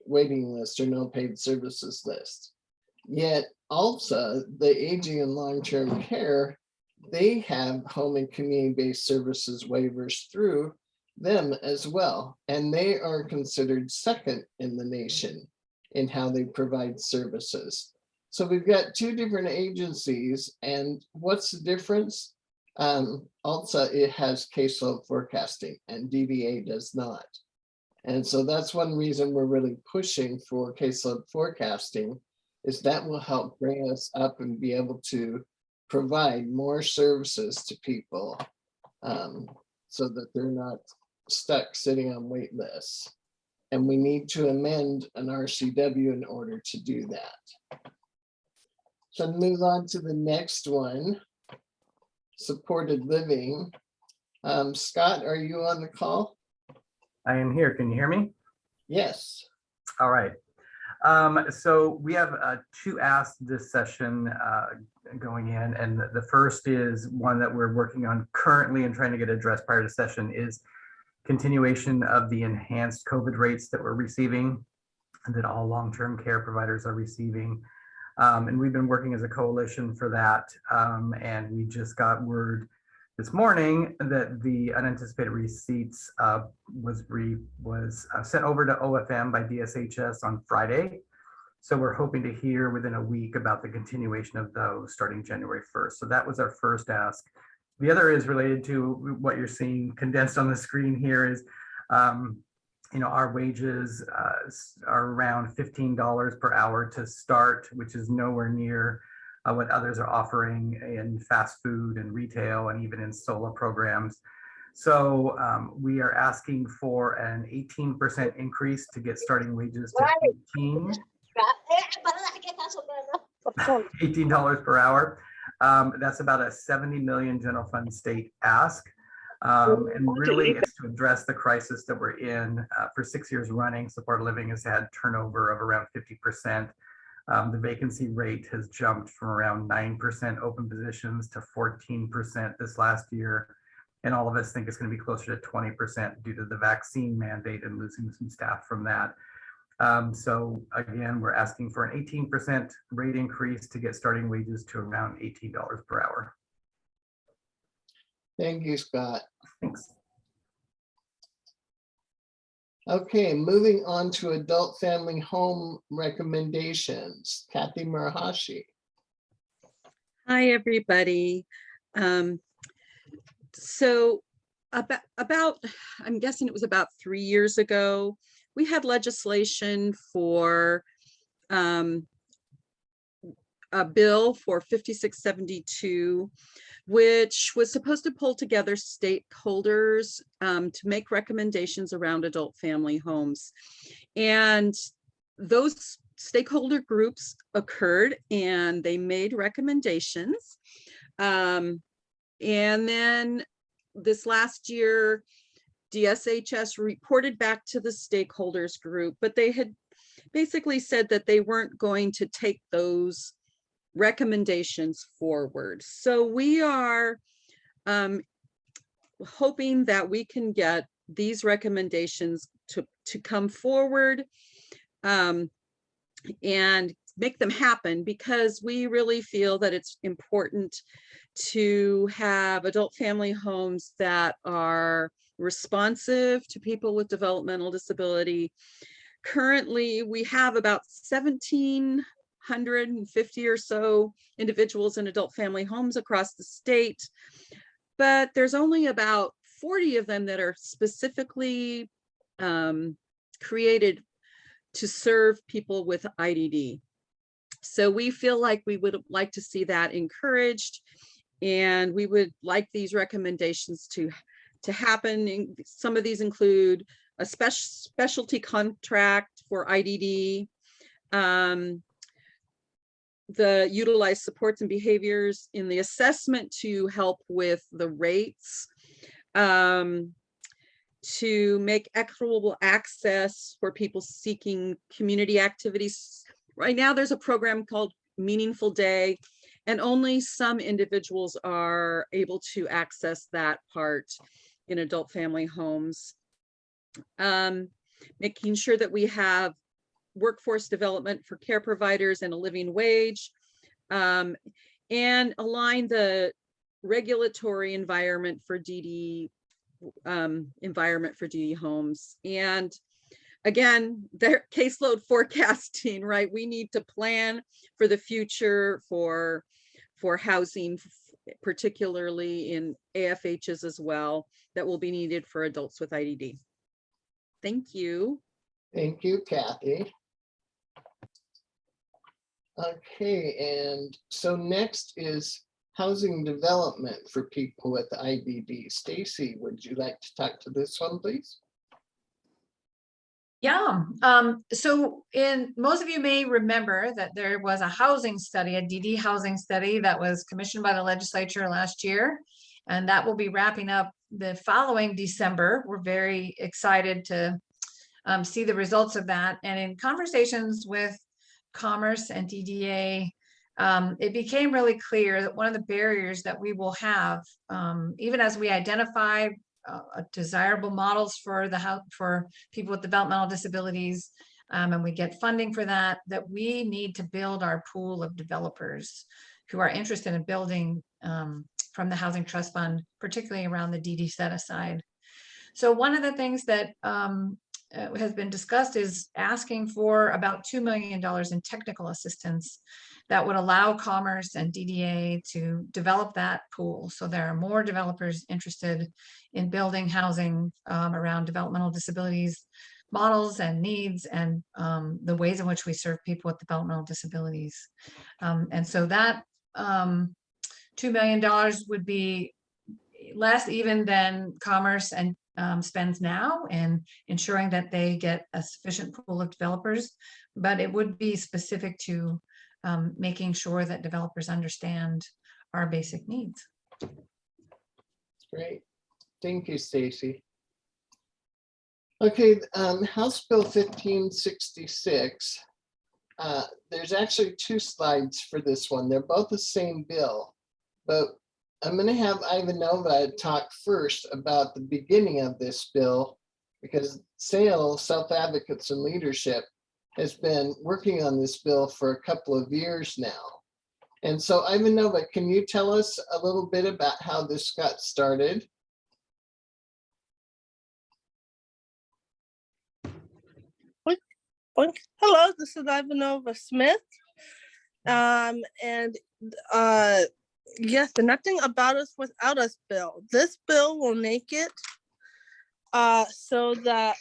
waiting list or no paid services list. Yet also the aging and long-term care, they have home and community-based services waivers through them as well. And they are considered second in the nation in how they provide services. So we've got two different agencies, and what's the difference? ALTSA, it has caseload forecasting and DVA does not. And so that's one reason we're really pushing for caseload forecasting, is that will help bring us up and be able to provide more services to people so that they're not stuck sitting on wait lists. And we need to amend an RCW in order to do that. So move on to the next one, supported living. Scott, are you on the call? I am here. Can you hear me? Yes. All right. So we have two asks this session going in, and the first is one that we're working on currently and trying to get addressed prior to session is continuation of the enhanced COVID rates that we're receiving and that all long-term care providers are receiving. And we've been working as a coalition for that. And we just got word this morning that the unanticipated receipts was sent over to OFM by DSHS on Friday. So we're hoping to hear within a week about the continuation of those starting January 1st. So that was our first ask. The other is related to what you're seeing condensed on the screen here is, our wages are around $15 per hour to start, which is nowhere near what others are offering in fast food and retail and even in SOLA programs. So we are asking for an 18% increase to get starting wages to $18 per hour. That's about a 70 million general fund state ask. And really it's to address the crisis that we're in. For 6 years running, supported living has had turnover of around 50%. The vacancy rate has jumped from around 9% open positions to 14% this last year. And all of us think it's going to be closer to 20% due to the vaccine mandate and losing some staff from that. So again, we're asking for an 18% rate increase to get starting wages to around $18 per hour. Thank you, Scott. Thanks. Okay, moving on to adult family home recommendations. Kathy Murahashi. Hi, everybody. So about, I'm guessing it was about 3 years ago, we had legislation for a bill for 5672, which was supposed to pull together stakeholders to make recommendations around adult family homes. And those stakeholder groups occurred and they made recommendations. And then this last year, DSHS reported back to the stakeholders group, but they had basically said that they weren't going to take those recommendations forward. So we are hoping that we can get these recommendations to come forward and make them happen, because we really feel that it's important to have adult family homes that are responsive to people with developmental disability. Currently, we have about 1,750 or so individuals in adult family homes across the state, but there's only about 40 of them that are specifically created to serve people with IDD. So we feel like we would like to see that encouraged, and we would like these recommendations to happen. Some of these include a specialty contract for IDD, the utilized supports and behaviors in the assessment to help with the rates, to make equitable access for people seeking community activities. Right now, there's a program called Meaningful Day, and only some individuals are able to access that part in adult family homes. Making sure that we have workforce development for care providers and a living wage, and align the regulatory environment for DD homes. And again, their caseload forecasting, right? We need to plan for the future for housing, particularly in AFHs as well, that will be needed for adults with IDD. Thank you. Thank you, Kathy. Okay, and so next is housing development for people with IBD. Stacey, would you like to talk to this one, please? Yeah, so most of you may remember that there was a housing study, a DD housing study that was commissioned by the legislature last year. And that will be wrapping up the following December. We're very excited to see the results of that. And in conversations with Commerce and DDA, it became really clear that one of the barriers that we will have, even as we identify desirable models for for people with developmental disabilities, and we get funding for that, that we need to build our pool of developers who are interested in building from the Housing Trust Fund, particularly around the DD set aside. So one of the things that has been discussed is asking for about $2 million in technical assistance that would allow Commerce and DDA to develop that pool. So there are more developers interested in building housing around developmental disabilities models and needs, and the ways in which we serve people with developmental disabilities. And so that $2 million would be less even than Commerce and spends now in ensuring that they get a sufficient pool of developers, but it would be specific to making sure that developers understand our basic needs. Great. Thank you, Stacey. Okay, House Bill 1566. There's actually two slides for this one. They're both the same bill, but I'm going to have Ivanova talk first about the beginning of this bill, because SAIL, Self-Advocates and Leadership, has been working on this bill for a couple of years now. And so Ivanova, can you tell us a little bit about how this got started? Hello, this is Ivanova Smith. Yes, the Nothing About Us Without Us bill. This bill will make it so that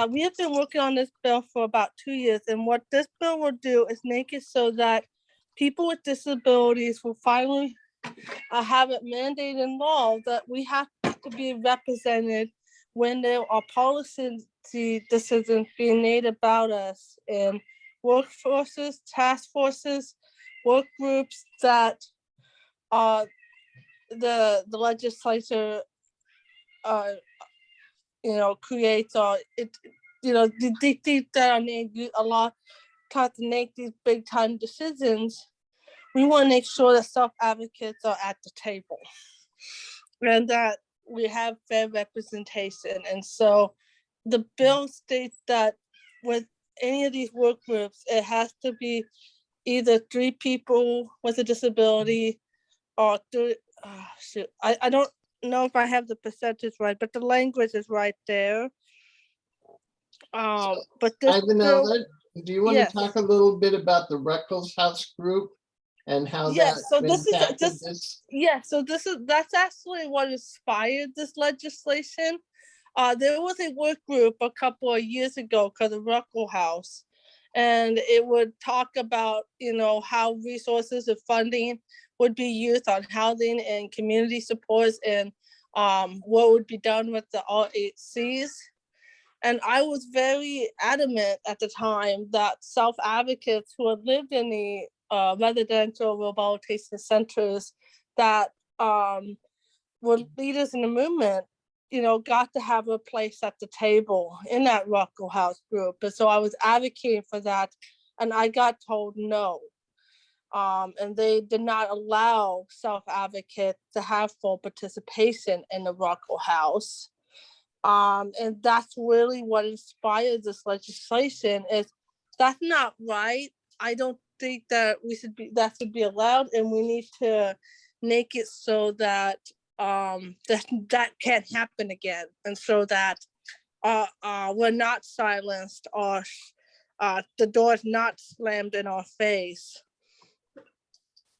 we have been working on this bill for about 2 years. And what this bill will do is make it so that people with disabilities will finally have it mandated in law that we have to be represented when there are policy decisions being made about us in workforces, task forces, work groups that the legislature creates, or they think that a lot to make these big time decisions. We want to make sure that self-advocates are at the table and that we have fair representation. And so the bill states that with any of these work groups, it has to be either 3 people with a disability or 3, I don't know if I have the percentage right, but the language is right there. But this Ivanova, do you want yes. to talk a little bit about the Reckles House group and how Yes, so that's that's actually what inspired this legislation. There was a work group a couple of years ago called the Reckles House, and it would talk about how resources and funding would be used on housing and community supports, and what would be done with the all 8 Cs. And I was very adamant at the time that self-advocates who had lived in the residential rehabilitation centers that were leaders in the movement, got to have a place at the table in that Reckles House group. And so I was advocating for that, and I got told no. And they did not allow self-advocates to have full participation in the Reckles House. And that's really what inspired this legislation. Is that's not right. I don't think that that should be allowed, and we need to make it so that that can't happen again, and so that we're not silenced or the door is not slammed in our face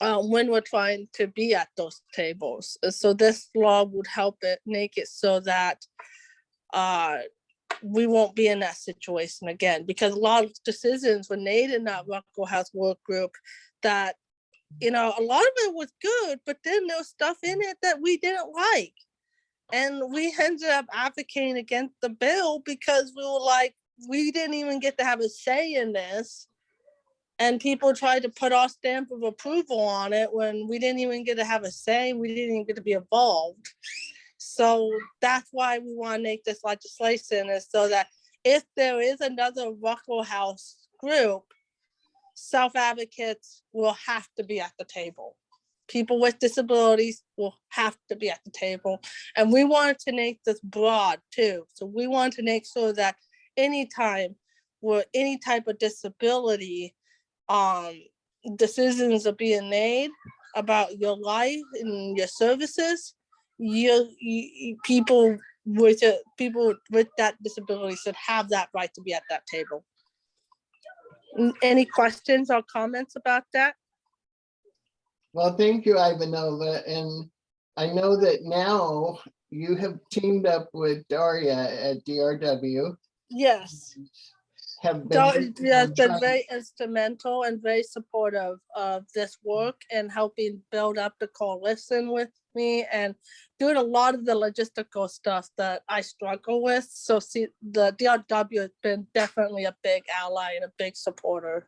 when we're trying to be at those tables. So this law would help it make it so that we won't be in that situation again, because a lot of decisions were made in that Reckles House work group that, you know, a lot of it was good, but then there was stuff in it that we didn't like. And we ended up advocating against the bill because we were like, we didn't even get to have a say in this. And people tried to put our stamp of approval on it when we didn't even get to have a say. We didn't even get to be involved. So that's why we want to make this legislation, is so that if there is another Ruckle House group, self-advocates will have to be at the table. People with disabilities will have to be at the table. And we wanted to make this broad too. So we want to make sure that anytime where any type of disability decisions are being made about your life and your services, people with that disability should have that right to be at that table. Any questions or comments about that? Well, thank you, Ivanova. And I know that now you have teamed up with Daria at DRW. Yes. Been has been very instrumental and very supportive of this work and helping build up the coalition with me and doing a lot of the logistical stuff that I struggle with. So the DRW has been definitely a big ally and a big supporter.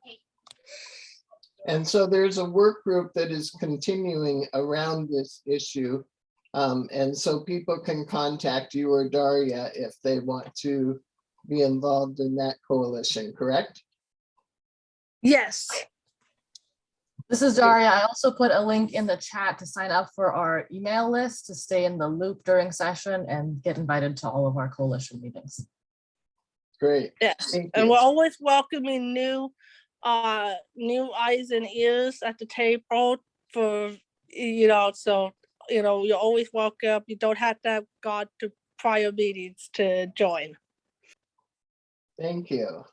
And so there's a work group that is continuing around this issue. And so people can contact you or Daria if they want to be involved in that coalition, correct? Yes. This is Daria. I also put a link in the chat to sign up for our email list to stay in the loop during session and get invited to all of our coalition meetings. Great. Yes, and we're always welcoming new eyes and ears at the table for, you know, so, you know, you're always welcome. You don't have to have gone to prior meetings to join. Thank you.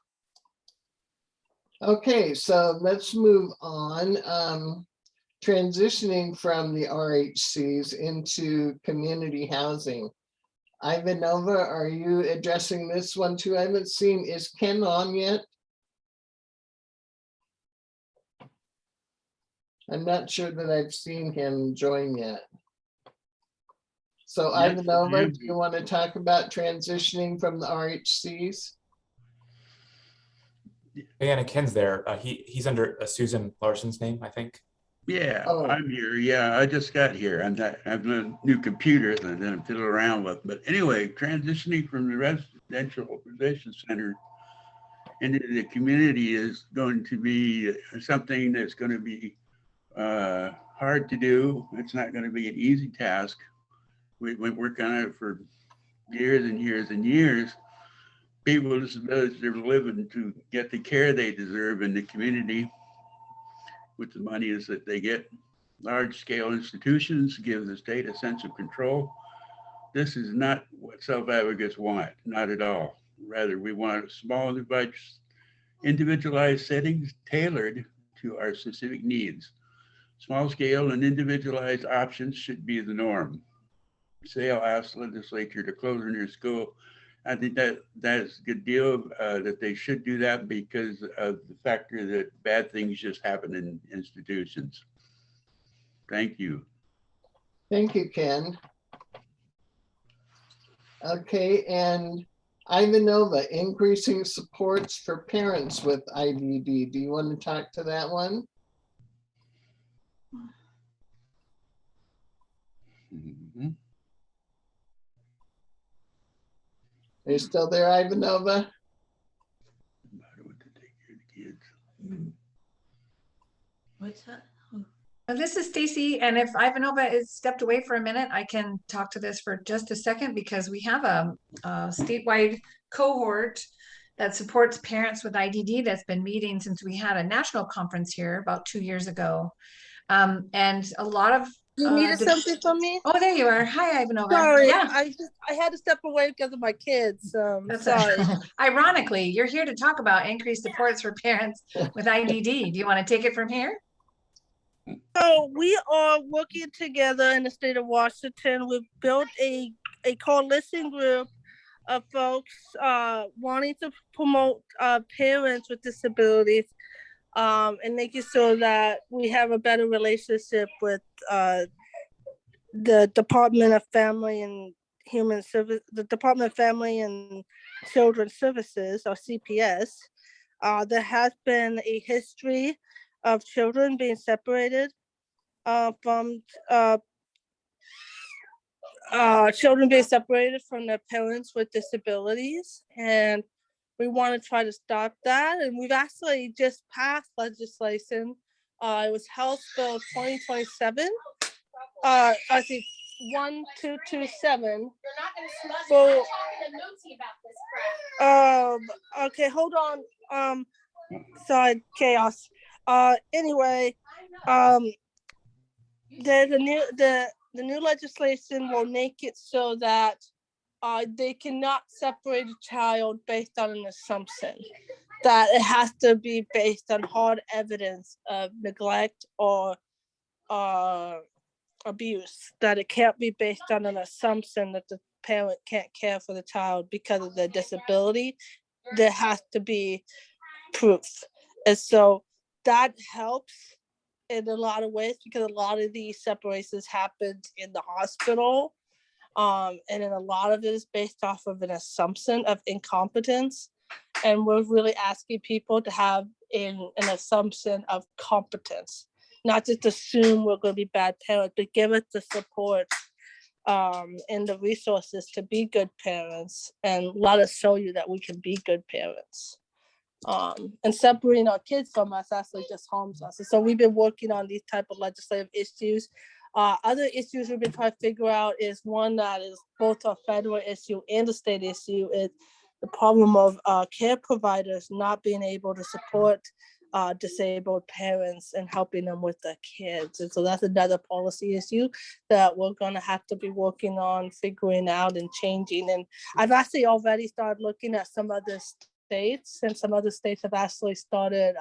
Okay, so let's move on. Transitioning from the RHCs into community housing. Ivanova, are you addressing this one too? I haven't seen, is Ken on yet? I'm not sure that I've seen him join yet. So Yes, Ivanova, do you want to talk about transitioning from the RHCs? Diana, Ken's there. He's under Susan Larson's name, I think. Yeah, I'm here. Yeah, I just got here. I have a new computer that I'm fiddling around with. But anyway, transitioning from the residential opposition center into the community is going to be something that's going to be hard to do. It's not going to be an easy task. We've been working on it for years and years and years. People with disabilities are living to get the care they deserve in the community with the money is that they get. Large scale institutions give the state a sense of control. This is not what self-advocates want, not at all. Rather, we want small, individualized settings tailored to our specific needs. Small scale and individualized options should be the norm. Say I'll ask the legislature to close their school. I think that is a good deal, that they should do that because of the factor that bad things just happen in institutions. Thank you. Thank you, Ken. Okay, and Ivanova, increasing supports for parents with IDD. Do you want to talk to that one? Mm-hmm. Are you still there, Ivanova? What's that? This is Stacey, and if Ivanova is stepped away for a minute, I can talk to this for just a second because we have a statewide cohort that supports parents with IDD that's been meeting since we had a national conference here about 2 years ago. And a lot of you needed something from me? Oh, there you are. Hi, Ivanova. Sorry, yeah. I had to step away because of my kids. That's sorry. Ironically, you're here to talk about increased supports for parents with IDD. Do you want to take it from here? So we are working together in the state of Washington. We've built a coalition group of folks wanting to promote parents with disabilities and making sure that we have a better relationship with the Department of Family and Human Service, the Department of Family and Children Services, or CPS. There has been a history of children being separated from their parents with disabilities, and we want to try to stop that. And we've actually just passed legislation. It was House Bill 2027. I think 1227. So, okay, hold on. Sorry, chaos. Anyway, the new legislation will make it so that they cannot separate a child based on an assumption, that it has to be based on hard evidence of neglect or abuse, that it can't be based on an assumption that the parent can't care for the child because of their disability. There has to be proof. And so that helps in a lot of ways, because a lot of these separations happened in the hospital. And then a lot of it is based off of an assumption of incompetence. And we're really asking people to have an assumption of competence, not just assume we're going to be bad parents, but give us the support and the resources to be good parents, and let us show you that we can be good parents. And separating our kids from us actually just harms us. And so we've been working on these type of legislative issues. Other issues we've been trying to figure out is one that is both a federal issue and a state issue, is the problem of care providers not being able to support disabled parents and helping them with their kids. And so that's another policy issue that we're going to have to be working on figuring out and changing. And I've actually already started looking at some other states, and some other states have actually started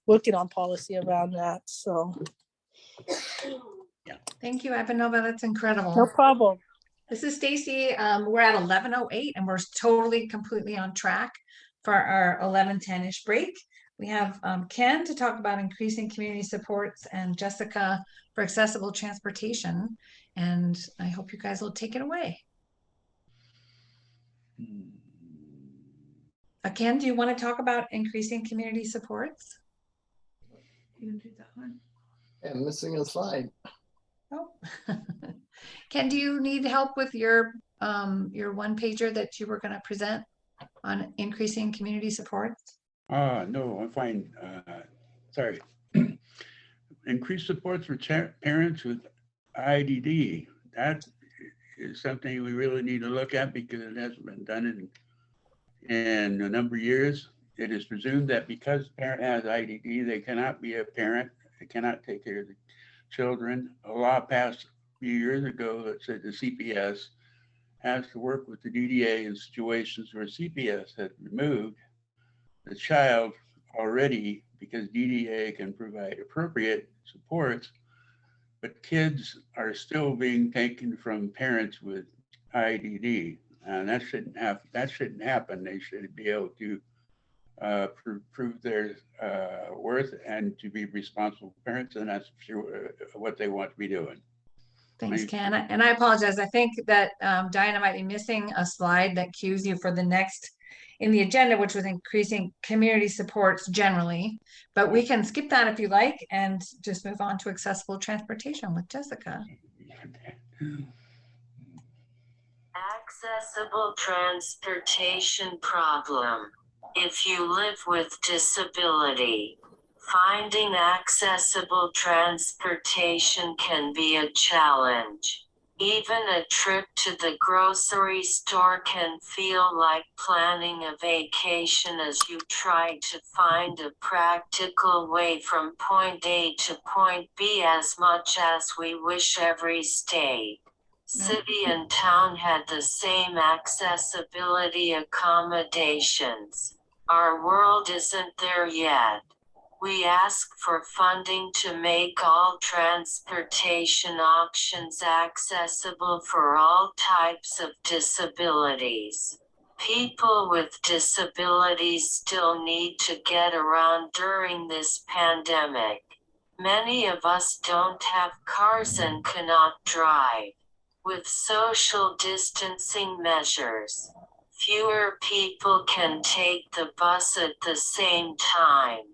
working on policy around that. So Thank you, Ivanova. That's incredible. no problem. This is Stacey. We're at 11:08 and we're totally, completely on track for our 11:10-ish break. We have Ken to talk about increasing community supports and Jessica for accessible transportation. And I hope you guys will take it away. Ken, do you want to talk about increasing community supports? You can do that one. I'm missing a slide. Oh. Ken, do you need help with your one pager that you were going to present on increasing community supports? No, I'm fine. Sorry. Increased supports for parents with IDD. That is something we really need to look at, because it hasn't been done in a number of years. It is presumed that because the parent has IDD, they cannot be a parent. They cannot take care of the children. A law passed a few years ago that said the CPS has to work with the DDA in situations where CPS had removed the child already, because DDA can provide appropriate supports, but kids are still being taken from parents with IDD, and that shouldn't happen. They should be able to prove their worth and to be responsible parents, and that's sure what they want to be doing. Thanks, Ken. And I apologize. I think that Diana might be missing a slide that cues you for the next in the agenda, which was increasing community supports generally, but we can skip that if you like and just move on to accessible transportation with Jessica. Accessible transportation problem. If you live with disability, finding accessible transportation can be a challenge. Even a trip to the grocery store can feel like planning a vacation as you try to find a practical way from point A to point B, as much as we wish every state, city and town had the same accessibility accommodations. Our world isn't there yet. We ask for funding to make all transportation options accessible for all types of disabilities. People with disabilities still need to get around during this pandemic. Many of us don't have cars and cannot drive. With social distancing measures, fewer people can take the bus at the same time.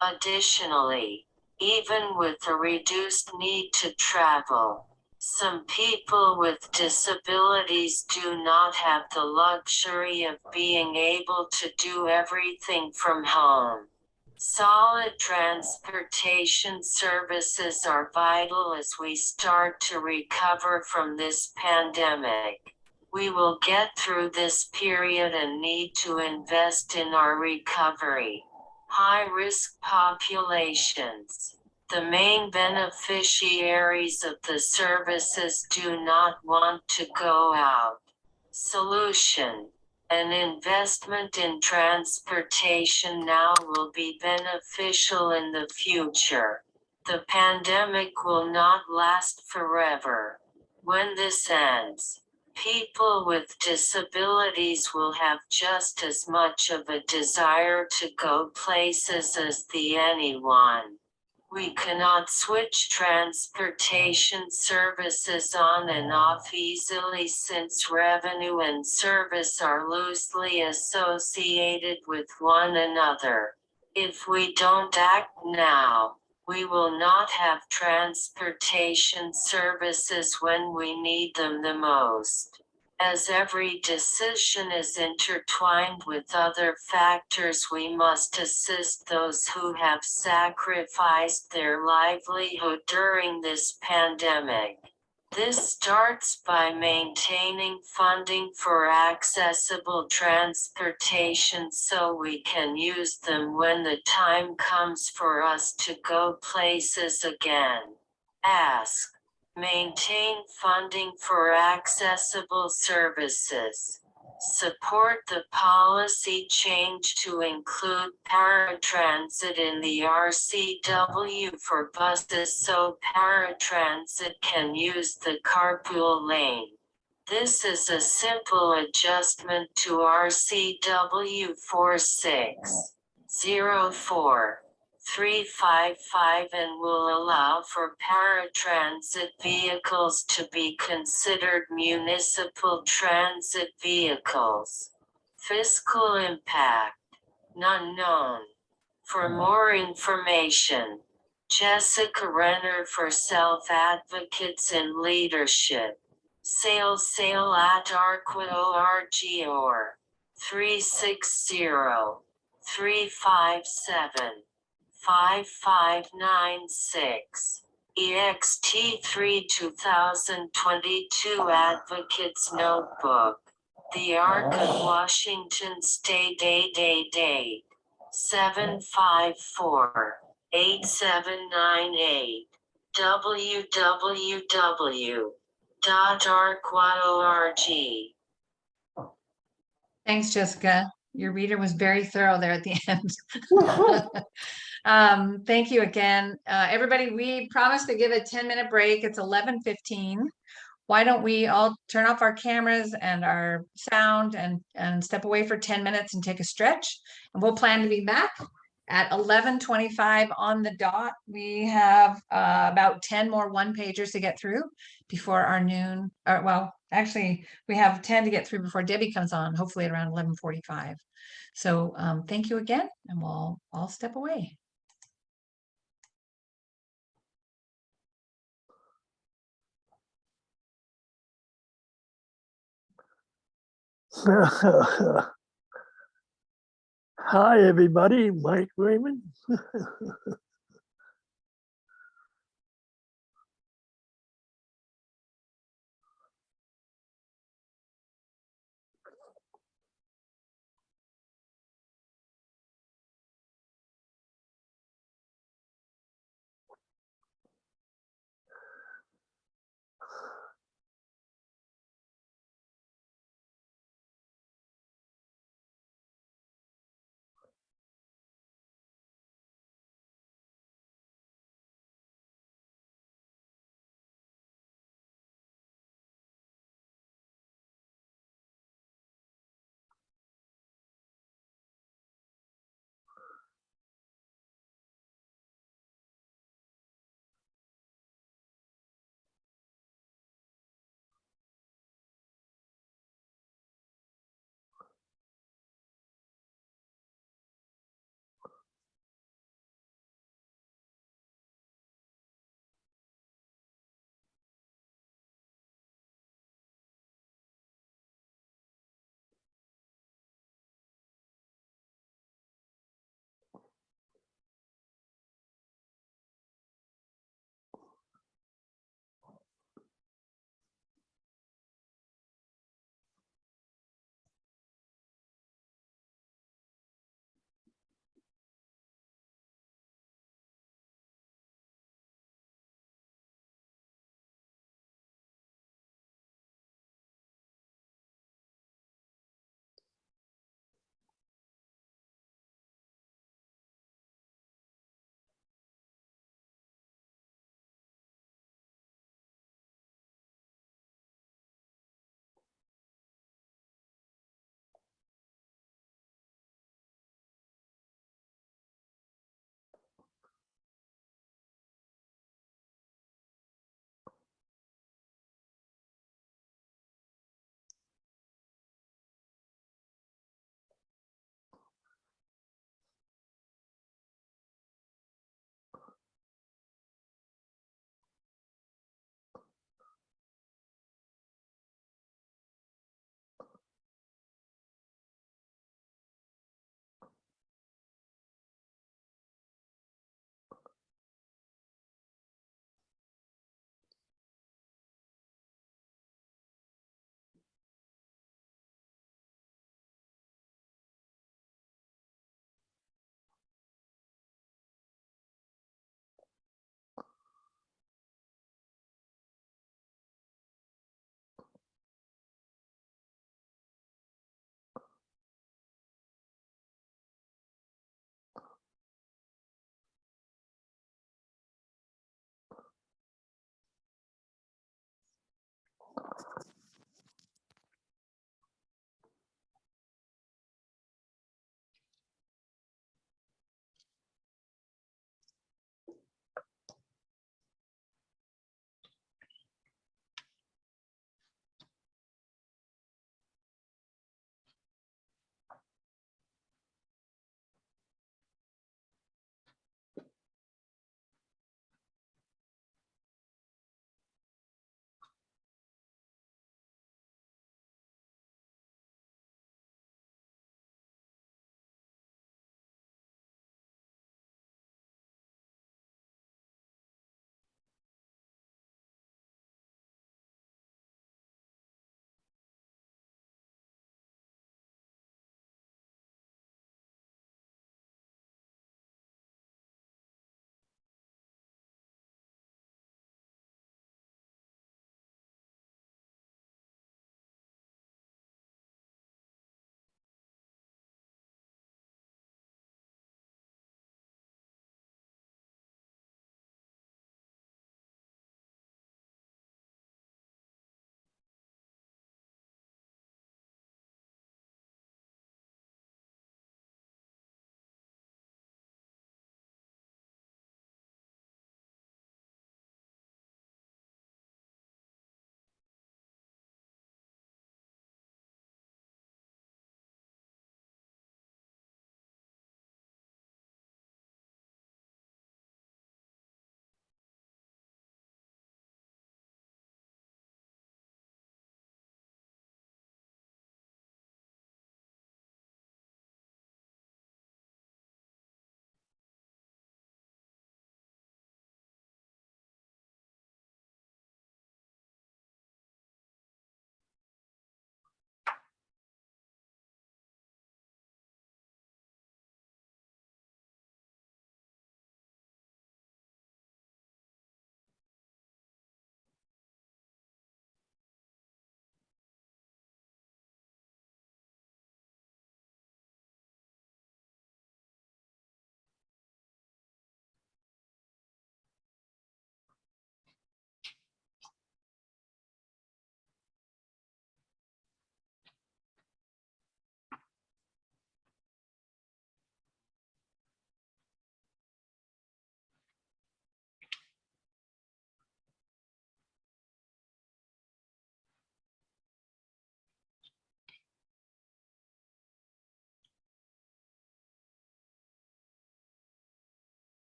Additionally, even with a reduced need to travel, some people with disabilities do not have the luxury of being able to do everything from home. Solid transportation services are vital as we start to recover from this pandemic. We will get through this period and need to invest in our recovery. High-risk populations. The main beneficiaries of the services do not want to go out. Solution. An investment in transportation now will be beneficial in the future. The pandemic will not last forever. When this ends, people with disabilities will have just as much of a desire to go places as the anyone. We cannot switch transportation services on and off easily since revenue and service are loosely associated with one another. If we don't act now, we will not have transportation services when we need them the most. As every decision is intertwined with other factors, we must assist those who have sacrificed their livelihood during this pandemic. This starts by maintaining funding for accessible transportation so we can use them when the time comes for us to go places again. Ask. Maintain funding for accessible services. Support the policy change to include paratransit in the RCW for buses so paratransit can use the carpool lane. This is a simple adjustment to RCW 4604-355 and will allow for paratransit vehicles to be considered municipal transit vehicles. Fiscal impact, unknown. For more information, Jessica Renner for Self Advocates in Leadership. sale@arquid.org or 360-357-5596. EXT3 2022 Advocates Notebook. The Arc of Washington State date 754-8798. www.arc.org. Thanks, Jessica. Your reader was very thorough there at the end. Thank you again. Everybody, we promised to give a 10-minute break. It's 11:15. Why don't we all turn off our cameras and our sound and step away for 10 minutes and take a stretch? And we'll plan to be back at 11:25 on the dot. We have about 10 more one-pagers to get through before our noon, or well, actually, we have 10 to get through before Debbie comes on, hopefully around 11:45. So thank you again, and we'll all step away. Hi, everybody. Mike Raymond.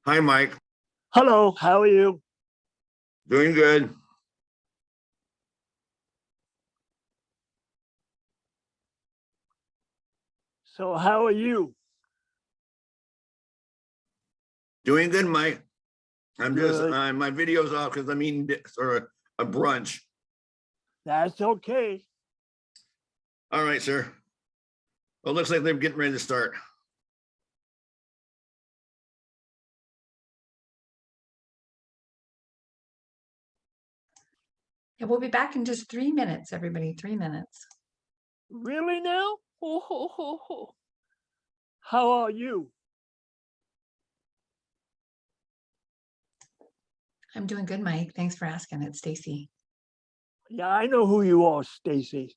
Hi, Mike. Hello, how are you? Doing good. So how are you? Doing good, Mike. I'm just, Good. my video's off because I'm eating sort of a brunch. That's okay. All right, sir. Well, it looks like they're getting ready to start. Yeah, we'll be back in just 3 minutes, everybody, 3 minutes. Really now? Ho, ho, ho, ho. How are you? I'm doing good, Mike. Thanks for asking. It's Stacey. Yeah, I know who you are, Stacey.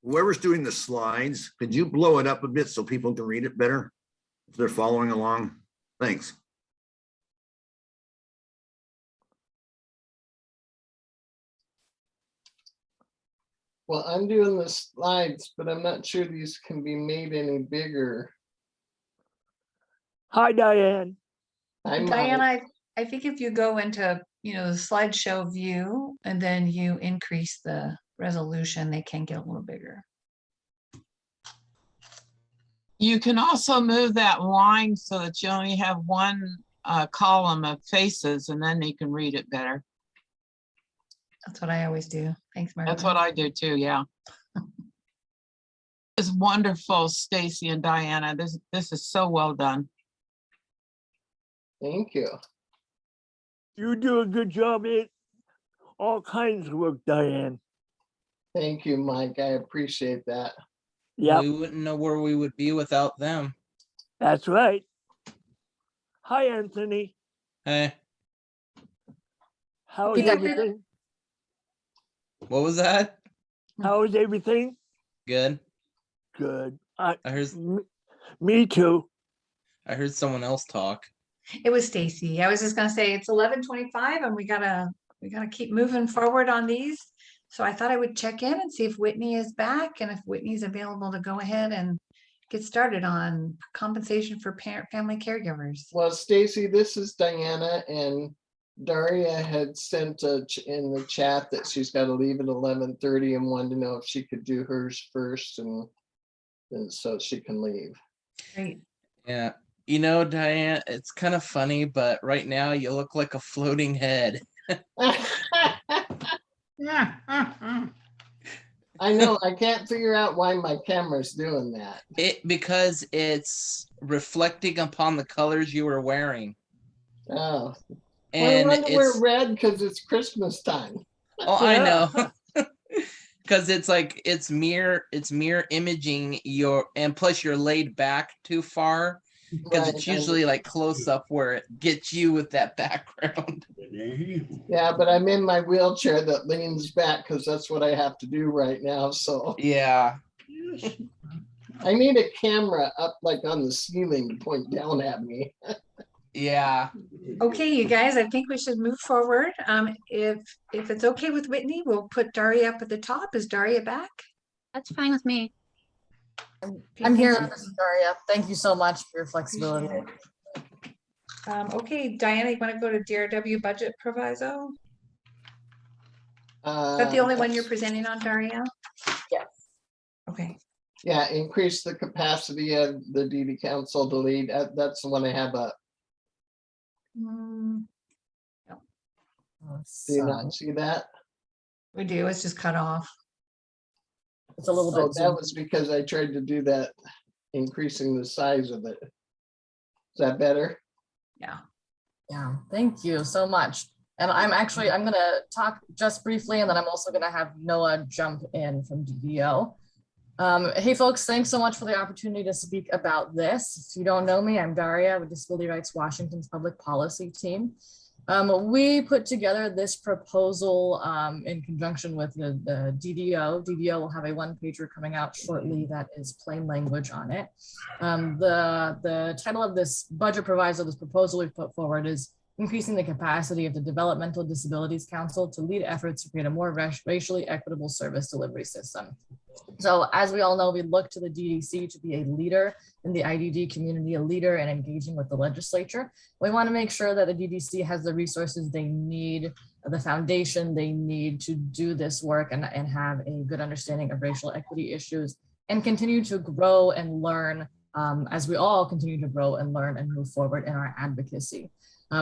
Whoever's doing the slides, could you blow it up a bit so people can read it better? If they're following along, thanks. Well, I'm doing the slides, but I'm not sure these can be made any bigger. Hi, Diane. I'm Diana, I think if you go into, the slideshow view and then you increase the resolution, they can get a little bigger. You can also move that line so that you only have one column of faces, and then you can read it better. That's what I always do. Thanks, Margaret. That's what I do too, yeah. It's wonderful, Stacey and Diana. This is so well done. Thank you. You do a good job at all kinds of work, Diane. Thank you, Mike. I appreciate that. Yeah, We wouldn't know where we would be without them. that's right. Hi, Anthony. Hey, How's You got everything? what was that? How is everything? Good. Good. I heard Me too. I heard someone else talk. It was Stacy. I was just gonna say it's 11:25 and we gotta keep moving forward on these. So I thought I would check in and see if Whitney is back and if Whitney's available to go ahead and get started on compensation for family caregivers. Well, Stacy, this is Diana, and Daria had sent in the chat that she's got to leave at 11:30 and wanted to know if she could do hers first and so she can leave. Great. Yeah. You know, Diane, it's kind of funny, but right now you look like a floating head. I know, I can't figure out why my camera's doing that. Because it's reflecting upon the colors you were wearing. Oh. And well, I want to wear red because it's Christmas time. Oh, I know. Because it's like it's mirror imaging your, and plus you're laid back too far because Right, it's usually like close up where it gets you with that background. eh? Yeah, but I'm in my wheelchair that leans back because that's what I have to do right now. So Yeah. I need a camera up like on the ceiling to point down at me. Yeah. Okay, you guys, I think we should move forward. If it's okay with Whitney, we'll put Daria up at the top. Is Daria back? That's fine with me. I'm here, Ms. Daria. Thank you so much for your flexibility. Okay, Diana, you want to go to DRW budget proviso? Is Uh, that the only one you're presenting on, Daria? Yes. Okay. Yeah, increase the capacity of the DD council to lead. That's the one I have up. Mm, Do you not see that? we do. It's just cut off. It's a little Oh, bit. that was because I tried to do that, increasing the size of it. Is that better? Yeah. Yeah, thank you so much. And I'm gonna talk just briefly, and then I'm also gonna have Noah jump in from DDO. Hey folks, thanks so much for the opportunity to speak about this. If you don't know me, I'm Daria with Disability Rights Washington's public policy team. We put together this proposal in conjunction with the DDO. DDO will have a one-pager coming out shortly that is plain language on it. The title of this budget proviso, this proposal we put forward, is increasing the capacity of the Developmental Disabilities Council to lead efforts to create a more racially equitable service delivery system. So as we all know, we look to the DDC to be a leader in the IDD community, a leader in engaging with the legislature. We want to make sure that the DDC has the resources they need, the foundation they need to do this work and have a good understanding of racial equity issues and continue to grow and learn as we all continue to grow and learn and move forward in our advocacy.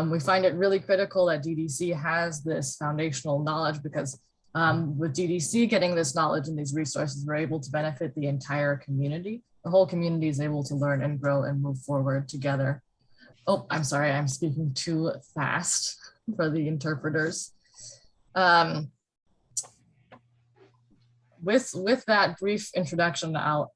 We find it really critical that DDC has this foundational knowledge because with DDC getting this knowledge and these resources, we're able to benefit the entire community. The whole community is able to learn and grow and move forward together. Oh, I'm sorry, I'm speaking too fast for the interpreters. With that brief introduction, I'll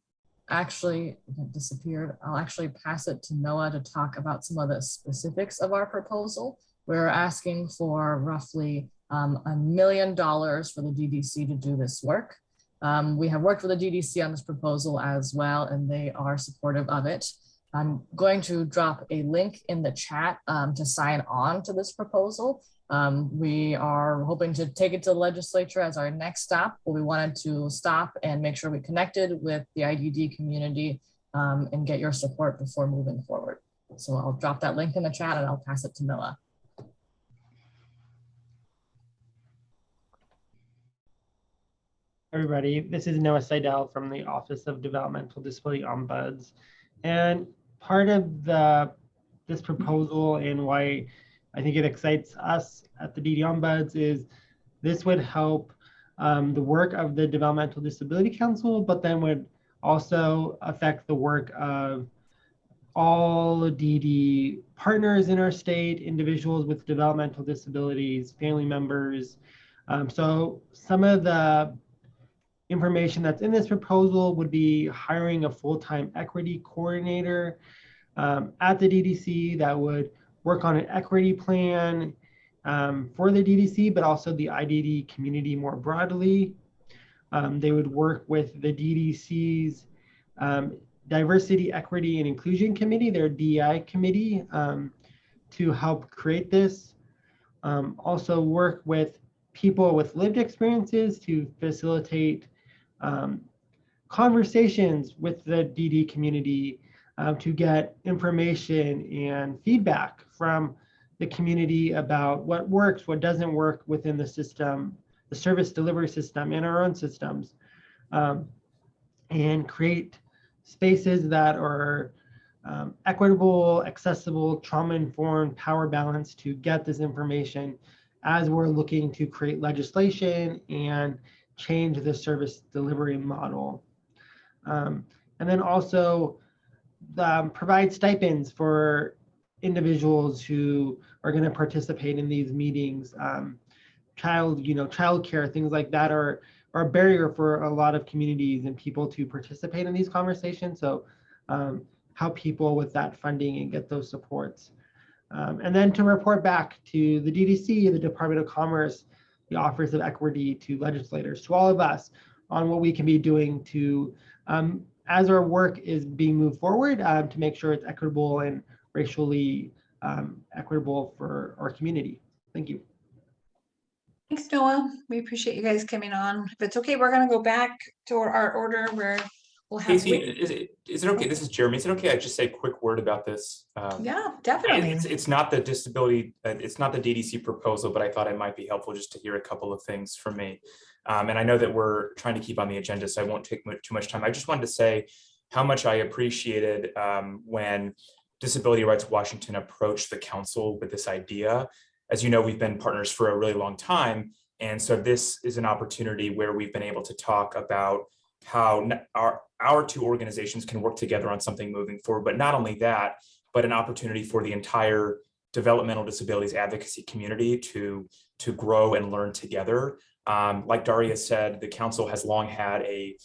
actually, it disappeared. I'll actually pass it to Noah to talk about some of the specifics of our proposal. We're asking for roughly $1 million for the DDC to do this work. We have worked with the DDC on this proposal as well, and they are supportive of it. I'm going to drop a link in the chat to sign on to this proposal. We are hoping to take it to the legislature as our next stop, but we wanted to stop and make sure we connected with the IDD community and get your support before moving forward. So I'll drop that link in the chat and I'll pass it to Noah. Everybody, this is Noah Seidel from the Office of Developmental Disability Ombuds. And part of this proposal and why I think it excites us at the DD Ombuds is this would help the work of the Developmental Disability Council, but then would also affect the work of all DD partners in our state, individuals with developmental disabilities, family members. So some of the information that's in this proposal would be hiring a full-time equity coordinator at the DDC that would work on an equity plan for the DDC, but also the IDD community more broadly. They would work with the DDC's Diversity, Equity, and Inclusion Committee, their DEI committee, to help create this. Also work with people with lived experiences to facilitate conversations with the DD community to get information and feedback from the community about what works, what doesn't work within the system, the service delivery system, and our own systems, and create spaces that are equitable, accessible, trauma-informed, power balanced to get this information as we're looking to create legislation and change the service delivery model. And then also provide stipends for individuals who are going to participate in these meetings. Childcare, things like that are a barrier for a lot of communities and people to participate in these conversations. So help people with that funding and get those supports. And then to report back to the DDC, the Department of Commerce, the Office of Equity, to legislators, to all of us on what we can be doing to, as our work is being moved forward, to make sure it's equitable and racially equitable for our community. Thank you. Thanks, Noah. We appreciate you guys coming on. If it's okay, we're gonna go back to our order where we'll have. Casey, is it okay? This is Jeremy. Is it okay I just say a quick word about this? Yeah, definitely. It's not the disability, it's not the DDC proposal, but I thought it might be helpful just to hear a couple of things from me. And I know that we're trying to keep on the agenda, so I won't take too much time. I just wanted to say how much I appreciated when Disability Rights Washington approached the council with this idea. As you know, we've been partners for a really long time. And so this is an opportunity where we've been able to talk about how our two organizations can work together on something moving forward. But not only that, but an opportunity for the entire developmental disabilities advocacy community to grow and learn together. Like Daria said, the council has long had a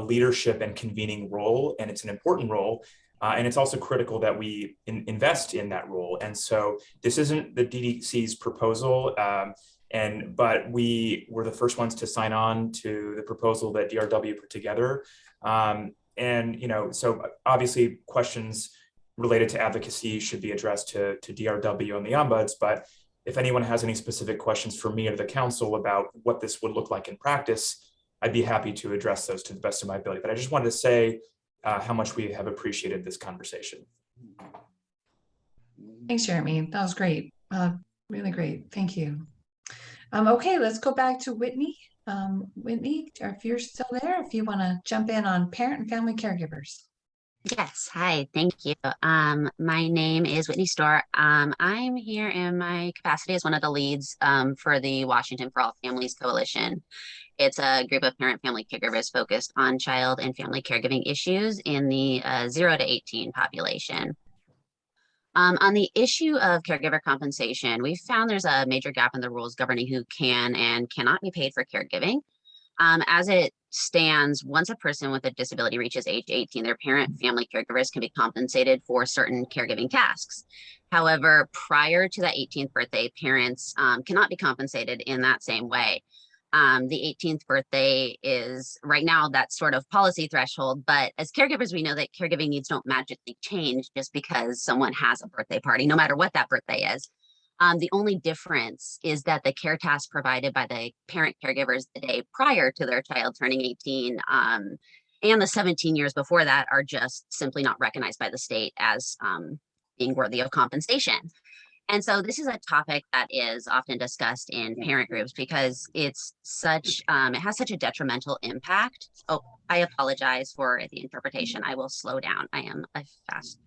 leadership and convening role, and it's an important role. And it's also critical that we invest in that role. And so this isn't the DDC's proposal, but we were the first ones to sign on to the proposal that DRW put together. And, you know, so obviously questions related to advocacy should be addressed to DRW and the ombuds. But if anyone has any specific questions for me or the council about what this would look like in practice, I'd be happy to address those to the best of my ability. But I just wanted to say how much we have appreciated this conversation. Thanks, Jeremy. That was great. Really great. Thank you. Okay, let's go back to Whitney. Whitney, if you're still there, if you want to jump in on parent and family caregivers. Yes, hi, thank you. My name is Whitney Storr. I'm here in my capacity as one of the leads for the Washington for All Families Coalition. It's a group of parent family caregivers focused on child and family caregiving issues in the 0 to 18 population. On the issue of caregiver compensation, we found there's a major gap in the rules governing who can and cannot be paid for caregiving. As it stands, once a person with a disability reaches age 18, their parent family caregivers can be compensated for certain caregiving tasks. However, prior to that 18th birthday, parents cannot be compensated in that same way. The 18th birthday is right now that sort of policy threshold, but as caregivers, we know that caregiving needs don't magically change just because someone has a birthday party, no matter what that birthday is. The only difference is that the care tasks provided by the parent caregivers the day prior to their child turning 18 and the 17 years before that are just simply not recognized by the state as being worthy of compensation. And so this is a topic that is often discussed in parent groups because it's such, it has such a detrimental impact. Oh, I apologize for the interpretation. I will slow down. I am a fast.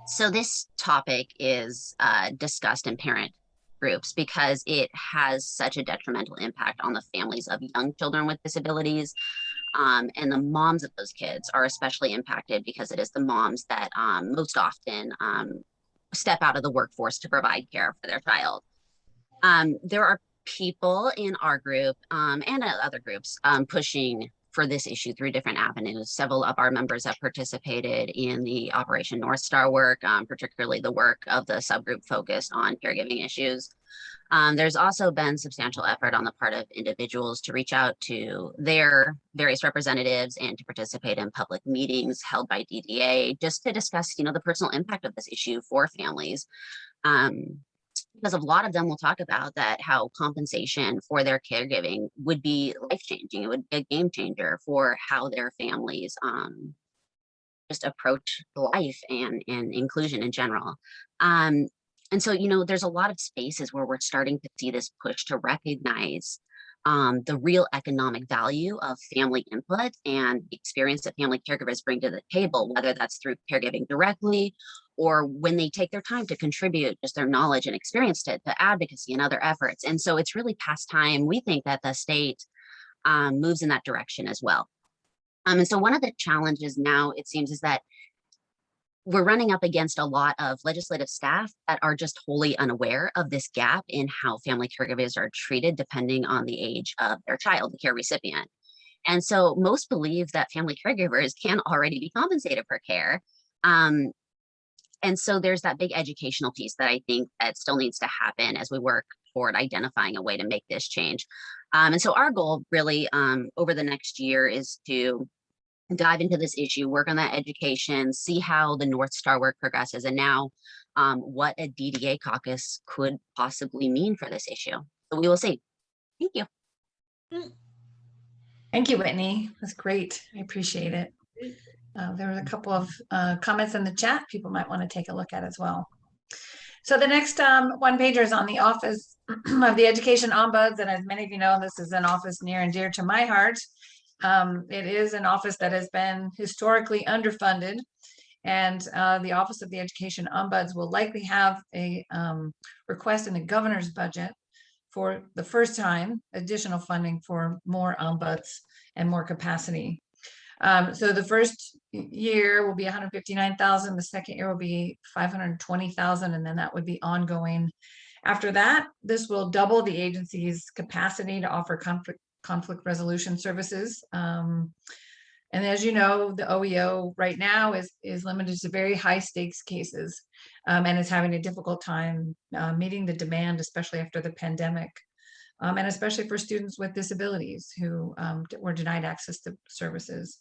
So this topic is discussed in parent groups because it has such a detrimental impact on the families of young children with disabilities. And the moms of those kids are especially impacted because it is the moms that most often step out of the workforce to provide care for their child. There are people in our group and other groups pushing for this issue through different avenues. Several of our members have participated in the Operation North Star work, particularly the work of the subgroup focused on caregiving issues. There's also been substantial effort on the part of individuals to reach out to their various representatives and to participate in public meetings held by DDA just to discuss, the personal impact of this issue for families. Because a lot of them will talk about that, how compensation for their caregiving would be life-changing. It would be a game changer for how their families just approach life and inclusion in general. And so, there's a lot of spaces where we're starting to see this push to recognize the real economic value of family input and the experience that family caregivers bring to the table, whether that's through caregiving directly or when they take their time to contribute just their knowledge and experience to advocacy and other efforts. And so it's really past time, we think, that the state moves in that direction as well. And so one of the challenges now, it seems, is that we're running up against a lot of legislative staff that are just wholly unaware of this gap in how family caregivers are treated depending on the age of their child, the care recipient. And so most believe that family caregivers can already be compensated for care. And so there's that big educational piece that I think that still needs to happen as we work toward identifying a way to make this change. And so our goal really over the next year is to dive into this issue, work on that education, see how the North Star work progresses, and now what a DDA caucus could possibly mean for this issue. So we will see. Thank you. Thank you, Whitney. That's great. I appreciate it. There were a couple of comments in the chat people might want to take a look at as well. So the next one pager is on the Office of the Education Ombuds. And as many of you know, this is an office near and dear to my heart. It is an office that has been historically underfunded. And the Office of the Education Ombuds will likely have a request in the governor's budget for the first time, additional funding for more ombuds and more capacity. So the first year will be 159,000. The second year will be 520,000, and then that would be ongoing. After that, this will double the agency's capacity to offer conflict resolution services. And as you know, the OEO right now is limited to very high stakes cases and is having a difficult time meeting the demand, especially after the pandemic, and especially for students with disabilities who were denied access to services.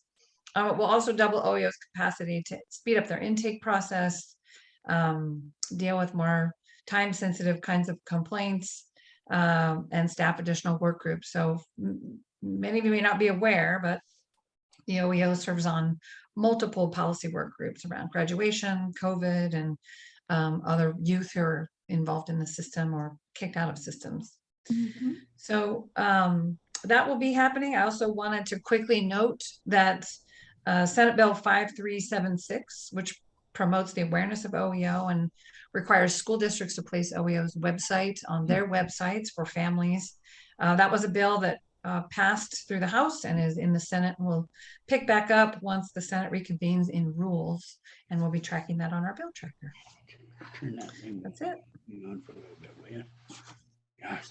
It will also double OEO's capacity to speed up their intake process, deal with more time-sensitive kinds of complaints, and staff additional work groups. So many of you may not be aware, but the OEO serves on multiple policy work groups around graduation, COVID, and other youth who are involved in the system or kicked out of systems. Mm-hmm. So that will be happening. I also wanted to quickly note that Senate Bill 5376, which promotes the awareness of OEO and requires school districts to place OEO's website on their websites for families. That was a bill that passed through the House and is in the Senate, and will pick back up once the Senate reconvenes in rules, and we'll be tracking that on our bill tracker. That's it.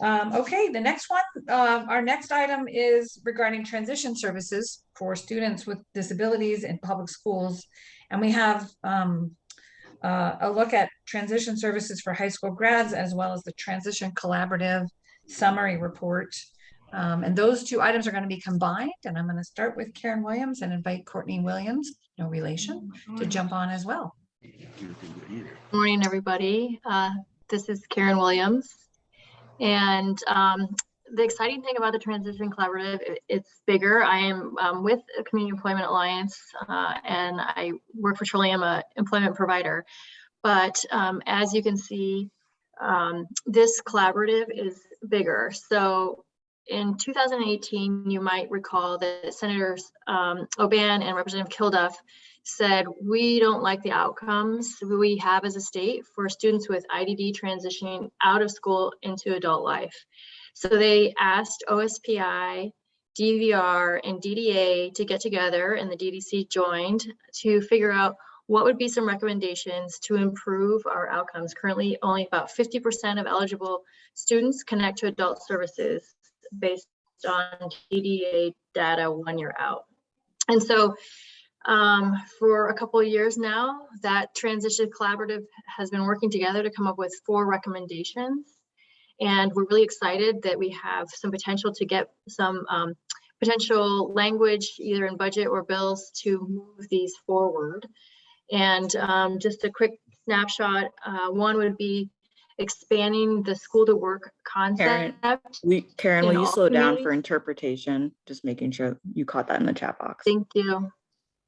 Okay, the next one, our next item is regarding transition services for students with disabilities in public schools. And we have a look at transition services for high school grads, as well as the Transition Collaborative Summary Report. And those two items are going to be combined. And I'm going to start with Karen Williams and invite Courtney Williams, no relation, to jump on as well. Good morning, everybody. This is Karen Williams. And the exciting thing about the Transition Collaborative, it's bigger. I am with a Community Employment Alliance, and I work for Trillium, an employment provider. But as you can see, this collaborative is bigger. So in 2018, you might recall that Senators Oban and Representative Kilduff said, we don't like the outcomes we have as a state for students with IDD transitioning out of school into adult life. So they asked OSPI, DVR, and DDA to get together, and the DDC joined to figure out what would be some recommendations to improve our outcomes. Currently, only about 50% of eligible students connect to adult services based on DDA data 1 year out. And so for a couple of years now, that Transition Collaborative has been working together to come up with 4 recommendations. And we're really excited that we have some potential to get some potential language, either in budget or bills, to move these forward. And just a quick snapshot, one would be expanding the school to work concept. Karen, will you slow down for interpretation? Just making sure you caught that in the chat box. Thank you.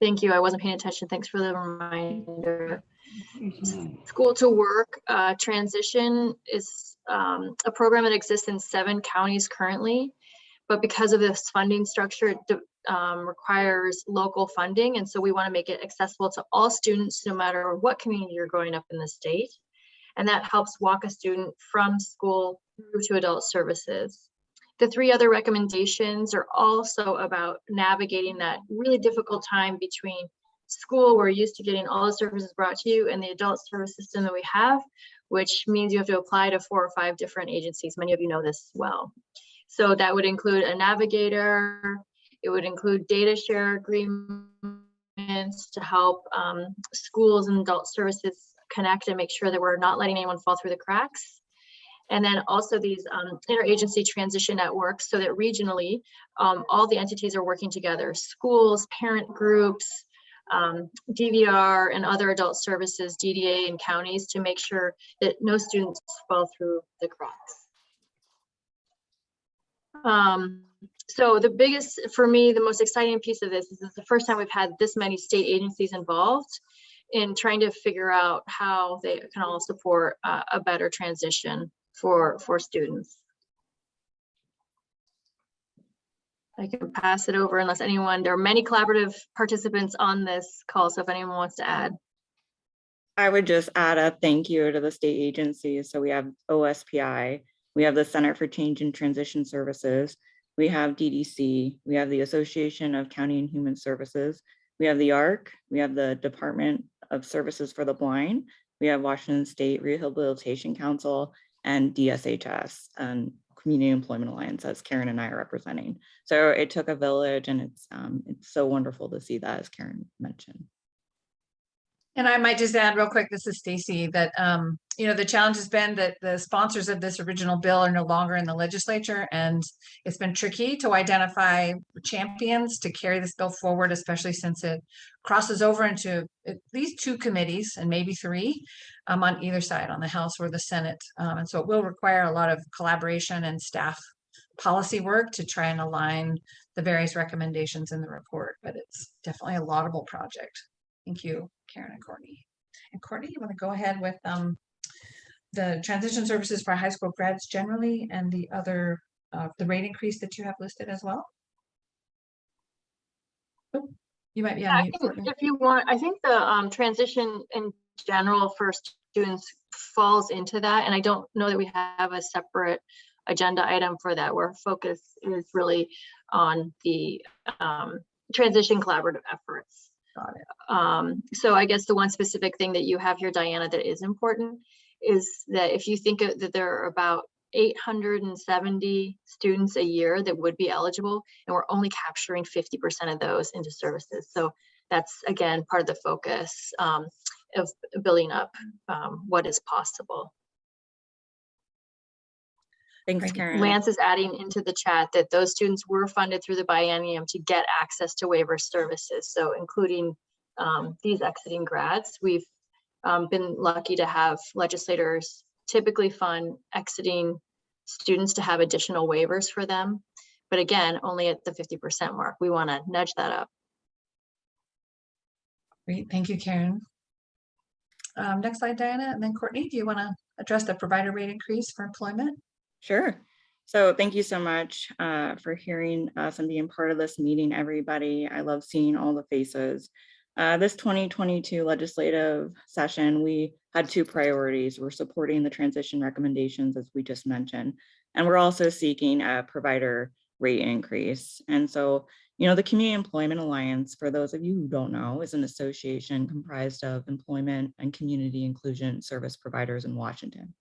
Thank you. I wasn't paying attention. Thanks for the reminder. School to work transition is a program that exists in 7 counties currently, but because of this funding structure, it requires local funding. And so we want to make it accessible to all students, no matter what community you're growing up in the state. And that helps walk a student from school through to adult services. The 3 other recommendations are also about navigating that really difficult time between school, where you're used to getting all the services brought to you, and the adult service system that we have, which means you have to apply to 4 or 5 different agencies. Many of you know this well. So that would include a navigator. It would include data share agreements to help schools and adult services connect and make sure that we're not letting anyone fall through the cracks. And then also these interagency transition networks, so that regionally, all the entities are working together, schools, parent groups, DVR and other adult services, DDA and counties, to make sure that no students fall through the cracks. So the biggest, for me, the most exciting piece of this is the first time we've had this many state agencies involved in trying to figure out how they can all support a better transition for students. I can pass it over unless anyone, there are many collaborative participants on this call, so if anyone wants to add. I would just add a thank you to the state agencies. So we have OSPI, we have the Center for Change and Transition Services, we have DDC, we have the Association of County and Human Services, we have the ARC, we have the Department of Services for the Blind, we have Washington State Rehabilitation Council, and DSHS, and Community Employment Alliance, as Karen and I are representing. So it took a village, and it's so wonderful to see that, as Karen mentioned. And I might just add real quick, this is Stacey, that, you know, the challenge has been that the sponsors of this original bill are no longer in the legislature, and it's been tricky to identify champions to carry this bill forward, especially since it crosses over into at least 2 committees and maybe 3 on either side, on the House or the Senate. And so it will require a lot of collaboration and staff policy work to try and align the various recommendations in the report, but it's definitely a laudable project. Thank you, Karen and Courtney. And Courtney, you want to go ahead with the transition services for high school grads generally, and the other, the rate increase that you have listed as well? Oh, you might be on mute, Courtney. If you want, I think the transition in general for students falls into that, and I don't know that we have a separate agenda item for that, where focus is really on the transition collaborative efforts. Got it. So I guess the one specific thing that you have here, Diana, that is important is that if you think that there are about 870 students a year that would be eligible, and we're only capturing 50% of those into services. So that's, again, part of the focus of building up what is possible. Thanks, Karen. Lance is adding into the chat that those students were funded through the biennium to get access to waiver services. So including these exiting grads, we've been lucky to have legislators typically fund exiting students to have additional waivers for them. But again, only at the 50% mark. We want to nudge that up. Great, thank you, Karen. Next slide, Diana, and then Courtney, do you want to address the provider rate increase for employment? Sure. So thank you so much for hearing us and being part of this meeting, everybody. I love seeing all the faces. This 2022 legislative session, we had 2 priorities. We're supporting the transition recommendations, as we just mentioned, and we're also seeking a provider rate increase. And so, you know, the Community Employment Alliance, for those of you who don't know, is an association comprised of employment and community inclusion service providers in Washington.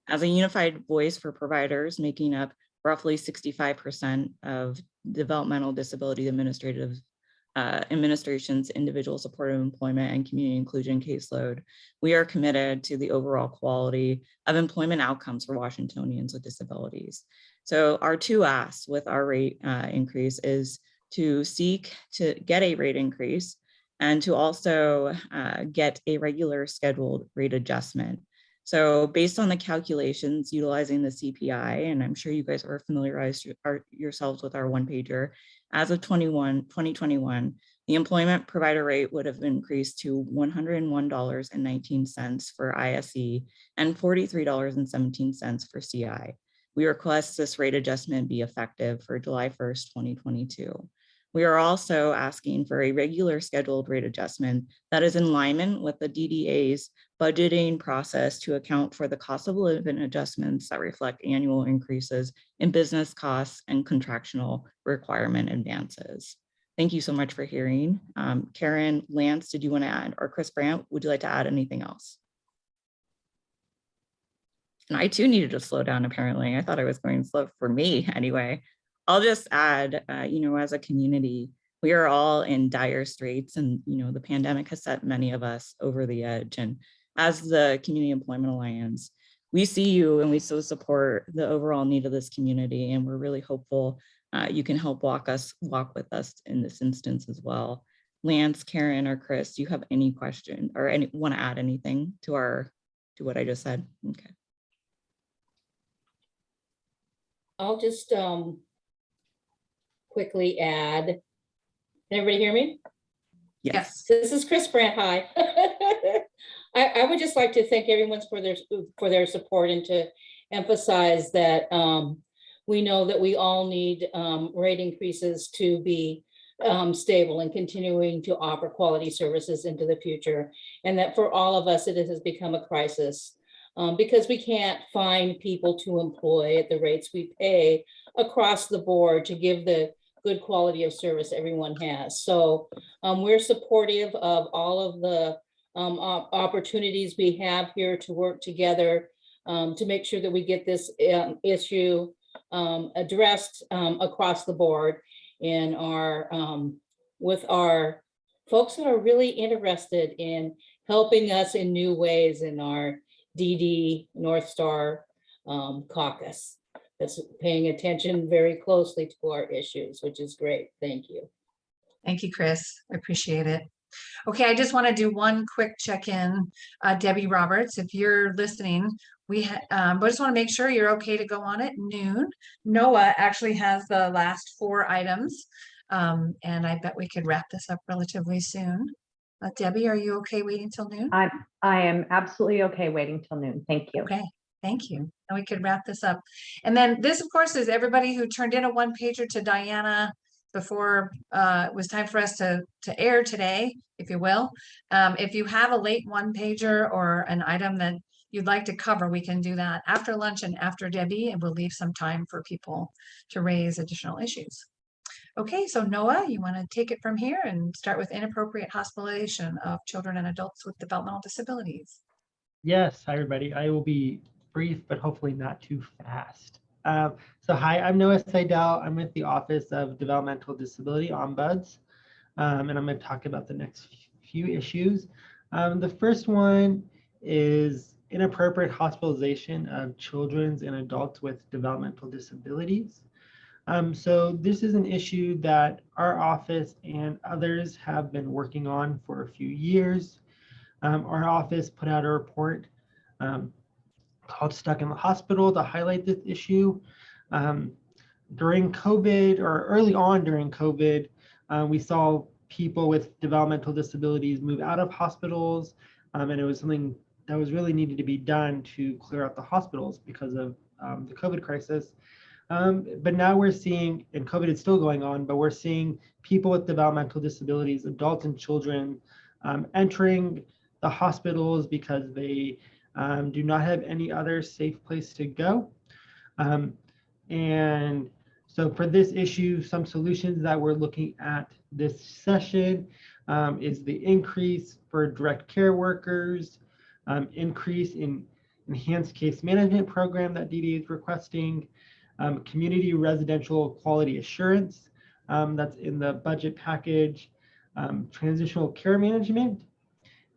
As a unified voice for providers, making up roughly 65% of developmental disability administration's individual supportive employment and community inclusion caseload, we are committed to the overall quality of employment outcomes for Washingtonians with disabilities. So our 2 asks with our rate increase is to seek to get a rate increase and to also get a regular scheduled rate adjustment. So based on the calculations utilizing the CPI, and I'm sure you guys are familiarized yourselves with our one-pager, as of 2021, the employment provider rate would have increased to $101.19 for ISE and $43.17 for CI. We request this rate adjustment be effective for July 1st, 2022. We are also asking for a regular scheduled rate adjustment that is in alignment with the DDA's budgeting process to account for the cost of living adjustments that reflect annual increases in business costs and contractual requirement advances. Thank you so much for hearing. Karen, Lance, did you want to add, or Chris Brandt, would you like to add anything else? And I too needed to slow down, apparently. I thought I was going slow for me anyway. I'll just add, you know, as a community, we are all in dire straits, and, you know, the pandemic has set many of us over the edge. And as the Community Employment Alliance, we see you and we so support the overall need of this community. And we're really hopeful you can help walk with us in this instance as well. Lance, Karen, or Chris, do you have any question or want to add anything to what I just said? Okay. I'll just quickly add. Can everybody hear me? Yes. This is Chris Brandt. Hi. I would just like to thank everyone for their support and to emphasize that we know that we all need rate increases to be stable and continuing to offer quality services into the future. And that for all of us, it has become a crisis because we can't find people to employ at the rates we pay across the board to give the good quality of service everyone has. So we're supportive of all of the opportunities we have here to work together to make sure that we get this issue addressed across the board in our with our folks that are really interested in helping us in new ways in our DD North Star caucus that's paying attention very closely to our issues, which is great. Thank you. Thank you, Chris. I appreciate it. Okay, I just want to do one quick check-in. Debbie Roberts, if you're listening, we just want to make sure you're okay to go on at noon. Noah actually has the last 4 items, and I bet we could wrap this up relatively soon. Debbie, are you okay waiting till noon? I am absolutely okay waiting till noon. Thank you. Okay, thank you. And we could wrap this up. And then this, of course, is everybody who turned in a one-pager to Diana before it was time for us to air today, if you will. If you have a late one-pager or an item that you'd like to cover, we can do that after lunch and after Debbie, and we'll leave some time for people to raise additional issues. Okay, so Noah, you want to take it from here and start with inappropriate hospitalization of children and adults with developmental disabilities. Yes, hi everybody. I will be brief, but hopefully not too fast. So hi, I'm Noah Seidel. I'm with the Office of Developmental Disability Ombuds, and I'm going to talk about the next few issues. The first one is inappropriate hospitalization of children and adults with developmental disabilities. So this is an issue that our office and others have been working on for a few years. Our office put out a report called Stuck in the Hospital to highlight this issue. During COVID, or early on during COVID, we saw people with developmental disabilities move out of hospitals, and it was something that was really needed to be done to clear out the hospitals because of the COVID crisis. But now we're seeing, and COVID is still going on, but we're seeing people with developmental disabilities, adults and children, entering the hospitals because they do not have any other safe place to go. And so for this issue, some solutions that we're looking at this session is the increase for direct care workers, increase in enhanced case management program that DDA is requesting, community residential quality assurance that's in the budget package, transitional care management,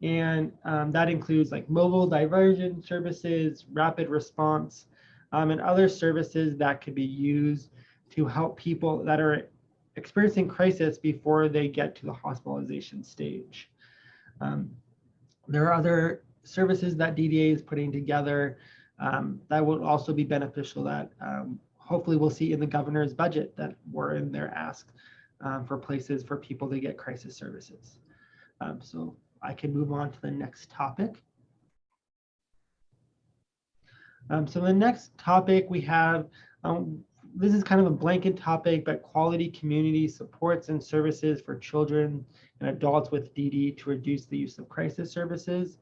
and that includes like mobile diversion services, rapid response, and other services that could be used to help people that are experiencing crisis before they get to the hospitalization stage. There are other services that DDA is putting together that will also be beneficial that hopefully we'll see in the governor's budget that were in their ask for places for people to get crisis services. So I can move on to the next topic. So the next topic we have, this is kind of a blanket topic, but quality community supports and services for children and adults with DD to reduce the use of crisis services.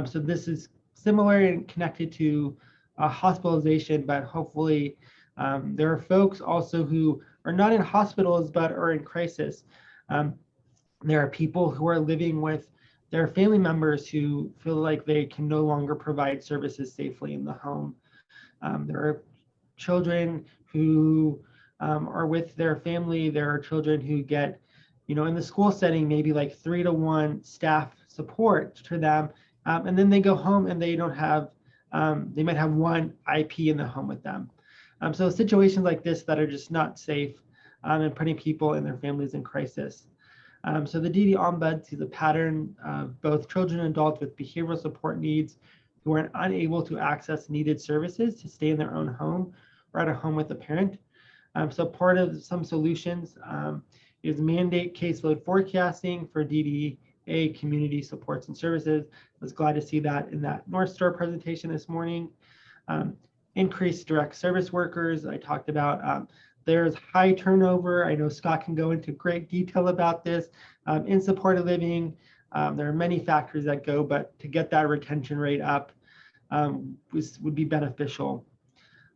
So this is similar and connected to hospitalization, but hopefully there are folks also who are not in hospitals, but are in crisis. There are people who are living with their family members who feel like they can no longer provide services safely in the home. There are children who are with their family. There are children who get, in the school setting, maybe like 3-to-1 staff support to them And then they go home and they don't have, they might have one IP in the home with them. So situations like this that are just not safe and putting people and their families in crisis. So the DD Ombuds sees a pattern of both children and adults with behavioral support needs who are unable to access needed services to stay in their own home or at a home with a parent. So part of some solutions is mandate caseload forecasting for DDA community supports and services. I was glad to see that in that North Star presentation this morning. Increased direct service workers, I talked about. There's high turnover. I know Scott can go into great detail about this. In supported living, there are many factors that go, but to get that retention rate up would be beneficial.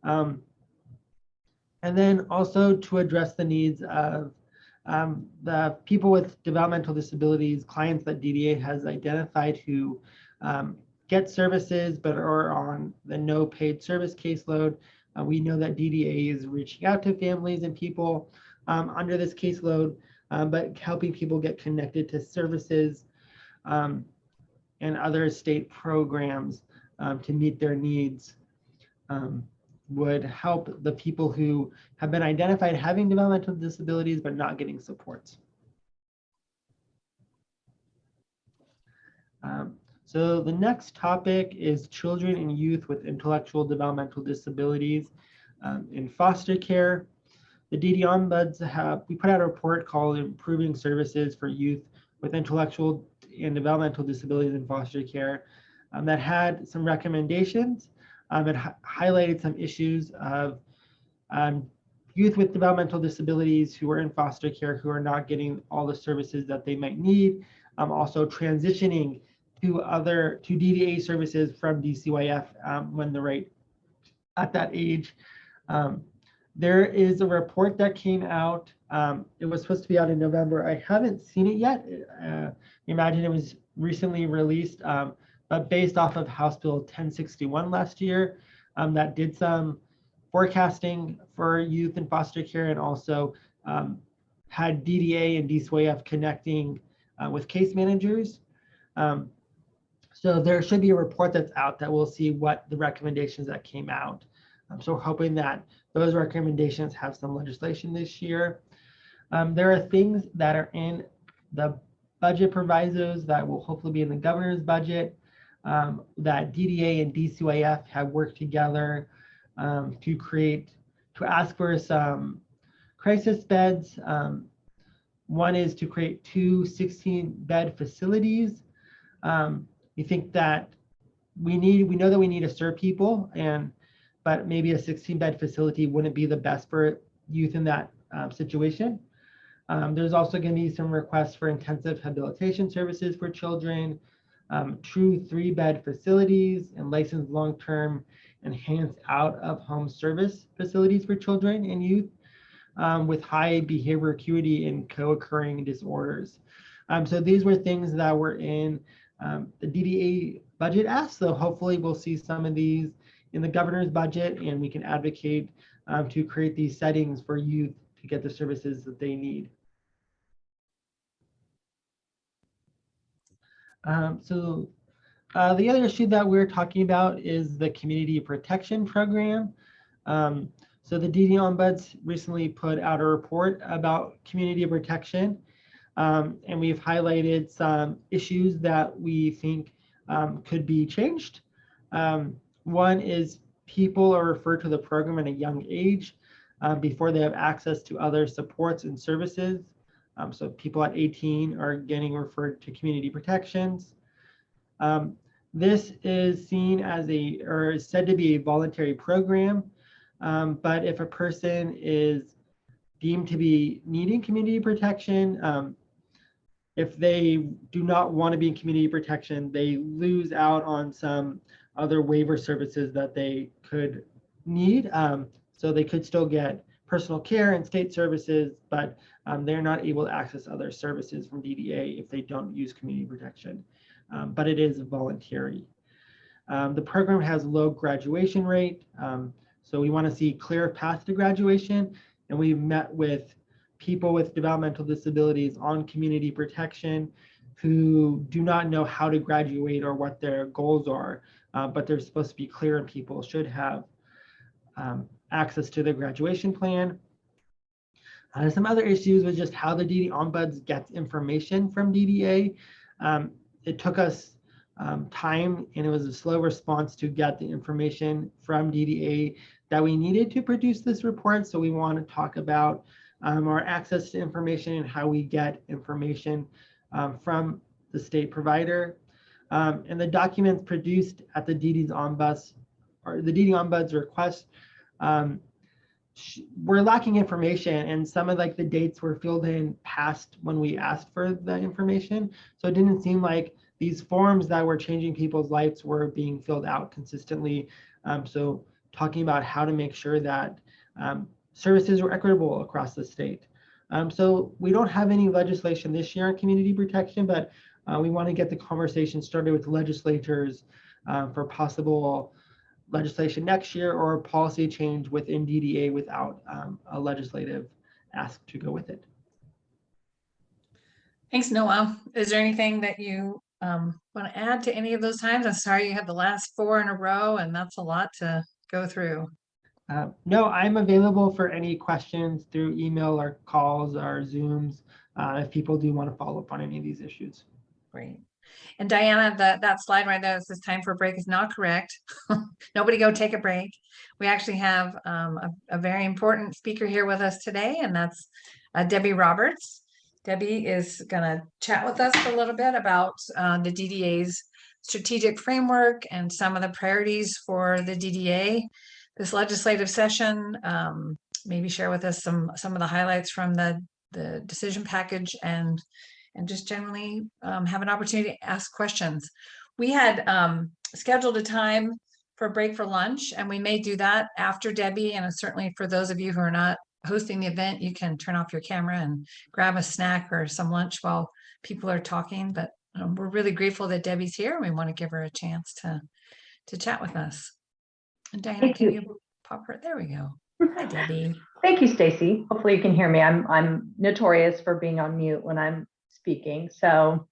And then also to address the needs of the people with developmental disabilities, clients that DDA has identified who get services but are on the no paid service caseload. We know that DDA is reaching out to families and people under this caseload, but helping people get connected to services and other state programs to meet their needs would help the people who have been identified having developmental disabilities but not getting supports. So the next topic is children and youth with intellectual developmental disabilities in foster care. The DD Ombuds we put out a report called Improving Services for Youth with Intellectual and Developmental Disabilities in Foster Care that had some recommendations. It highlighted some issues of youth with developmental disabilities who are in foster care who are not getting all the services that they might need. Also transitioning to DDA services from DCYF when they're right at that age. There is a report that came out. It was supposed to be out in November. I haven't seen it yet. Imagine it was recently released, but based off of House Bill 1061 last year, that did some forecasting for youth in foster care and also had DDA and DCYF connecting with case managers. So there should be a report that's out that will see what the recommendations that came out. So we're hoping that those recommendations have some legislation this year. There are things that are in the budget provisos that will hopefully be in the governor's budget that DDA and DCYF have worked together to ask for some crisis beds. One is to create 2 16-bed facilities. We think that we know that we need to serve people, but maybe a 16-bed facility wouldn't be the best for youth in that situation. There's also going to be some requests for intensive habilitation services for children, true 3-bed facilities, and licensed long-term enhanced out-of-home service facilities for children and youth with high behavior acuity and co-occurring disorders. So these were things that were in the DDA budget ask. So hopefully we'll see some of these in the governor's budget and we can advocate to create these settings for youth to get the services that they need. The other issue that we're talking about is the community protection program. So the DD Ombuds recently put out a report about community protection, and we've highlighted some issues that we think could be changed. One is people are referred to the program at a young age before they have access to other supports and services. So people at 18 are getting referred to community protections. This is seen as or is said to be a voluntary program, but if a person is deemed to be needing community protection, if they do not want to be in community protection, they lose out on some other waiver services that they could need. So they could still get personal care and state services, but they're not able to access other services from DDA if they don't use community protection. But it is voluntary. The program has low graduation rate. So we want to see clear path to graduation. And we've met with people with developmental disabilities on community protection who do not know how to graduate or what their goals are, but they're supposed to be clear and people should have access to the graduation plan. Some other issues with just how the DD Ombuds gets information from DDA. It took us time, and it was a slow response to get the information from DDA that we needed to produce this report. So we want to talk about our access to information and how we get information from the state provider. And the documents produced at the DD's Ombuds, or the DD Ombuds request, we're lacking information, and some of like the dates were filled in past when we asked for the information. So it didn't seem like these forms that were changing people's lives were being filled out consistently. So talking about how to make sure that services were equitable across the state. So we don't have any legislation this year on community protection, but we want to get the conversation started with legislators for possible legislation next year or policy change within DDA without a legislative ask to go with it. Thanks, Noah. Is there anything that you want to add to any of those times? I'm sorry you had the last 4 in a row, and that's a lot to go through. No, I'm available for any questions through email or calls or Zooms if people do want to follow up on any of these issues. Great. And Diana, that slide right there that says time for a break is not correct. Nobody go take a break. We actually have a very important speaker here with us today, and that's Debbie Roberts. Debbie is going to chat with us for a little bit about the DDA's strategic framework and some of the priorities for the DDA this legislative session. Maybe share with us some of the highlights from the decision package, and just generally have an opportunity to ask questions. We had scheduled a time for a break for lunch, and we may do that after Debbie. And certainly for those of you who are not hosting the event, you can turn off your camera and grab a snack or some lunch while people are talking. But we're really grateful that Debbie's here, and we want to give her a chance to chat with us. And Diana, can you pop her? There we go. Hi, Debbie. Thank you, Stacey. Hopefully you can hear me. I'm notorious for being on mute when I'm speaking. So,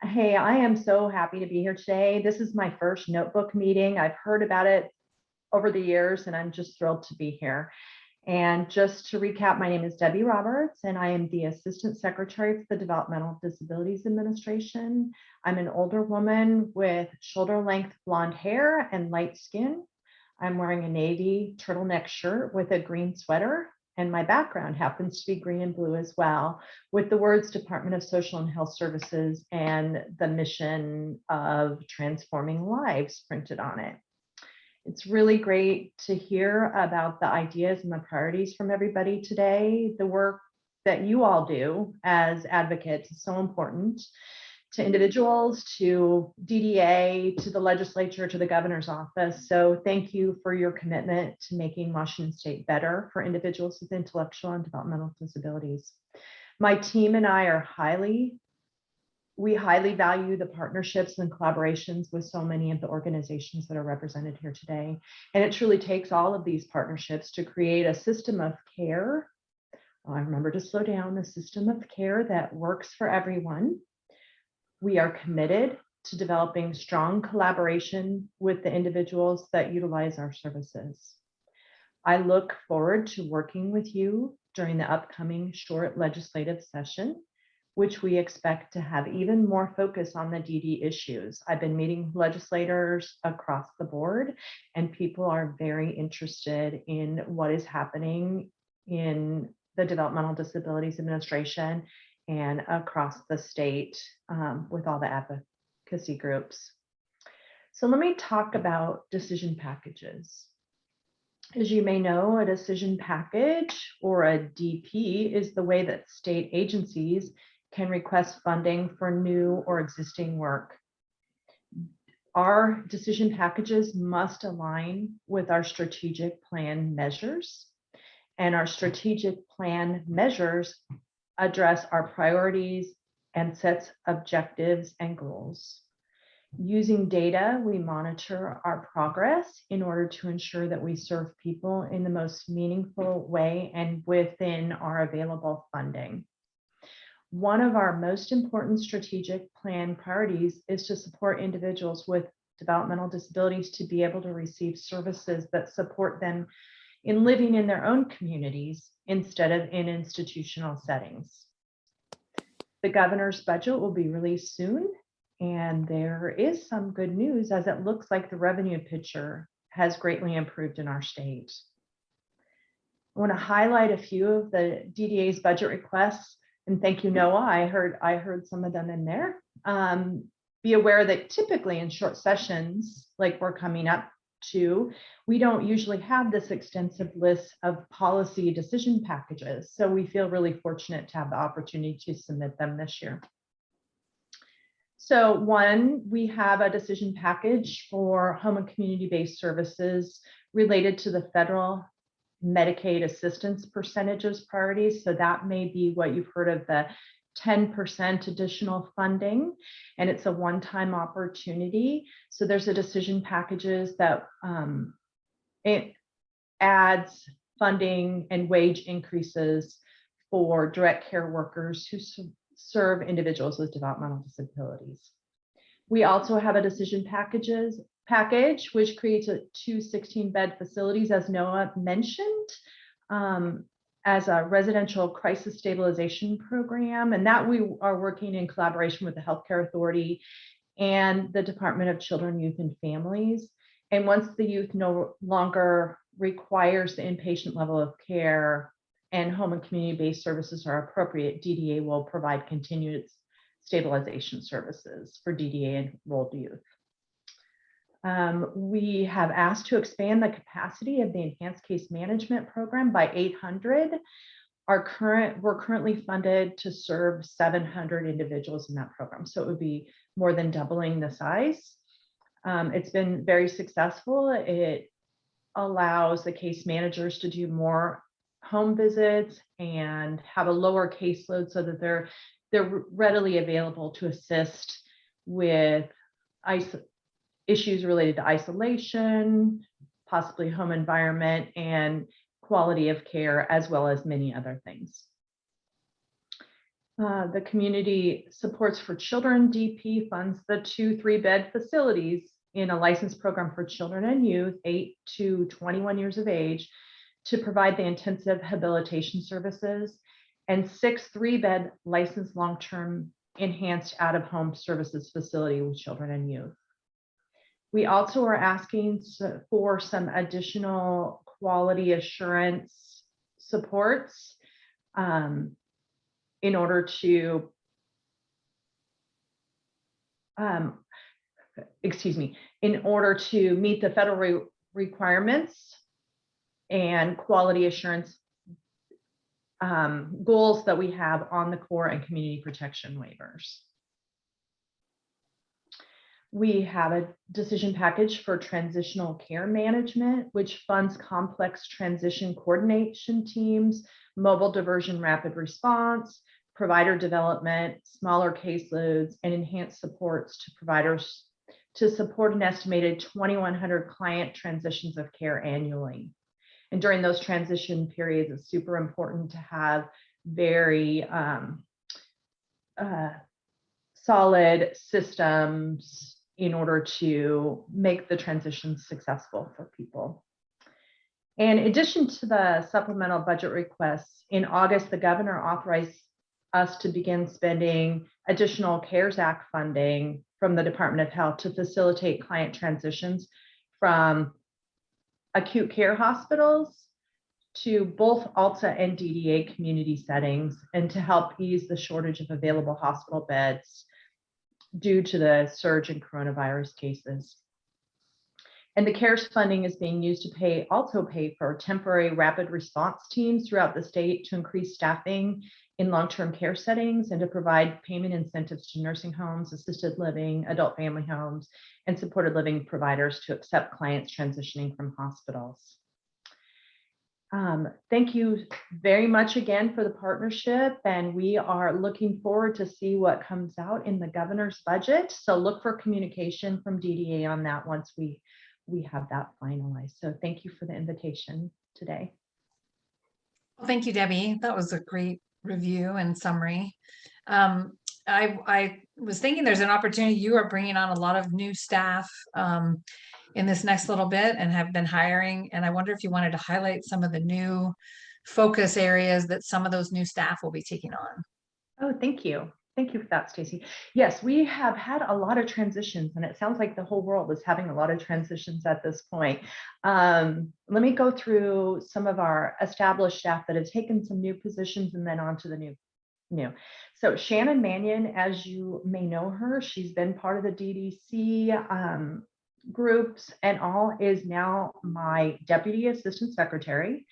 hey, I am so happy to be here today. This is my first notebook meeting. I've heard about it over the years, and I'm just thrilled to be here. And just to recap, my name is Debbie Roberts, and I am the Assistant Secretary for the Developmental Disabilities Administration. I'm an older woman with shoulder-length blonde hair and light skin. I'm wearing a navy turtleneck shirt with a green sweater, and my background happens to be green and blue as well, with the words Department of Social and Health Services and the mission of transforming lives printed on it. It's really great to hear about the ideas and the priorities from everybody today. The work that you all do as advocates is so important to individuals, to DDA, to the legislature, to the governor's office. So thank you for your commitment to making Washington State better for individuals with intellectual and developmental disabilities. My team and I are highly value the partnerships and collaborations with so many of the organizations that are represented here today. And it truly takes all of these partnerships to create a system of care. I remember to slow down, the system of care that works for everyone. We are committed to developing strong collaboration with the individuals that utilize our services. I look forward to working with you during the upcoming short legislative session, which we expect to have even more focus on the DD issues. I've been meeting legislators across the board, and people are very interested in what is happening in the Developmental Disabilities Administration and across the state with all the advocacy groups. So let me talk about decision packages. As you may know, a decision package, or a DP, is the way that state agencies can request funding for new or existing work. Our decision packages must align with our strategic plan measures, and our strategic plan measures address our priorities and sets objectives and goals. Using data, we monitor our progress in order to ensure that we serve people in the most meaningful way and within our available funding. One of our most important strategic plan priorities is to support individuals with developmental disabilities to be able to receive services that support them in living in their own communities instead of in institutional settings. The governor's budget will be released soon, and there is some good news as it looks like the revenue picture has greatly improved in our state. I want to highlight a few of the DDA's budget requests, and thank you, Noah. I heard some of them in there. Be aware that typically in short sessions, like we're coming up to, we don't usually have this extensive list of policy decision packages. So we feel really fortunate to have the opportunity to submit them this year. So one, we have a decision package for home and community-based services related to the federal Medicaid assistance percentages priorities. So that may be what you've heard of, the 10% additional funding, and it's a one-time opportunity. So there's a decision packages that it adds funding and wage increases for direct care workers who serve individuals with developmental disabilities. We also have a decision package which creates two 16-bed facilities, as Noah mentioned, as a residential crisis stabilization program, and that we are working in collaboration with the Healthcare Authority and the Department of Children, Youth, and Families. And once the youth no longer requires the inpatient level of care and home and community-based services are appropriate, DDA will provide continued stabilization services for DDA enrolled youth. We have asked to expand the capacity of the enhanced case management program by 800. We're currently funded to serve 700 individuals in that program. So it would be more than doubling the size. It's been very successful. It allows the case managers to do more home visits and have a lower caseload so that they're readily available to assist with issues related to isolation, possibly home environment, and quality of care, as well as many other things. The Community Supports for Children DP funds the 2 3-bed facilities in a licensed program for children and youth 8 to 21 years of age to provide the intensive habilitation services, and 6 3-bed licensed long-term enhanced out-of-home services facility with children and youth. We also are asking for some additional quality assurance supports in order to, in order to meet the federal requirements and quality assurance goals that we have on the core and community protection waivers. We have a decision package for transitional care management, which funds complex transition coordination teams, mobile diversion rapid response, provider development, smaller caseloads, and enhanced supports to providers to support an estimated 2,100 client transitions of care annually. And during those transition periods, it's super important to have very solid systems in order to make the transition successful for people. In addition to the supplemental budget requests, in August, the governor authorized us to begin spending additional CARES Act funding from the Department of Health to facilitate client transitions from acute care hospitals to both ALTA and DDA community settings, and to help ease the shortage of available hospital beds due to the surge in coronavirus cases. And the CARES funding is being used to also pay for temporary rapid response teams throughout the state to increase staffing in long-term care settings and to provide payment incentives to nursing homes, assisted living, adult family homes, and supported living providers to accept clients transitioning from hospitals. Thank you very much again for the partnership, and we are looking forward to see what comes out in the governor's budget. So look for communication from DDA on that once we have that finalized. So thank you for the invitation today. Well, thank you, Debbie. That was a great review and summary. I was thinking there's an opportunity. You are bringing on a lot of new staff in this next little bit and have been hiring. And I wonder if you wanted to highlight some of the new focus areas that some of those new staff will be taking on. Oh, thank you. Thank you for that, Stacey. Yes, we have had a lot of transitions, and it sounds like the whole world is having a lot of transitions at this point. Let me go through some of our established staff that have taken some new positions and then on to the new. So Shannon Mannion, as you may know her, she's been part of the DDC groups and all, is now my Deputy Assistant Secretary.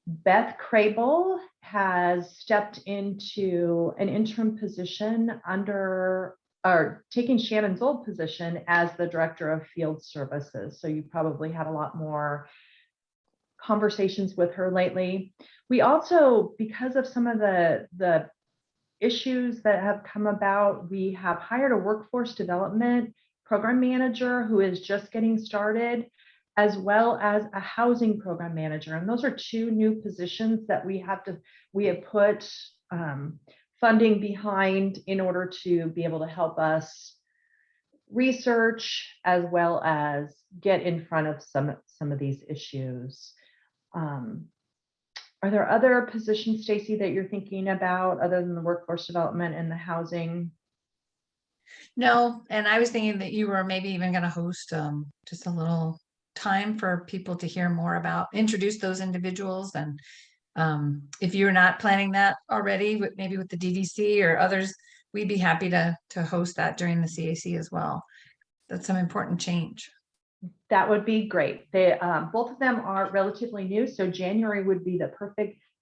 Beth Crable has stepped into an interim position under, or taking Shannon's old position as the Director of Field Services. So you probably had a lot more conversations with her lately. We also, because of some of the issues that have come about, we have hired a workforce development program manager who is just getting started, as well as a housing program manager. And those are two new positions that we have put funding behind in order to be able to help us research as well as get in front of some of these issues. Are there other positions, Stacey, that you're thinking about other than the workforce development and the housing? No, and I was thinking that you were maybe even going to host just a little time for people to hear more about, introduce those individuals. And if you're not planning that already, maybe with the DDC or others, we'd be happy to host that during the CAC as well. That's some important change. That would be great. They both of them are relatively new, so January would be the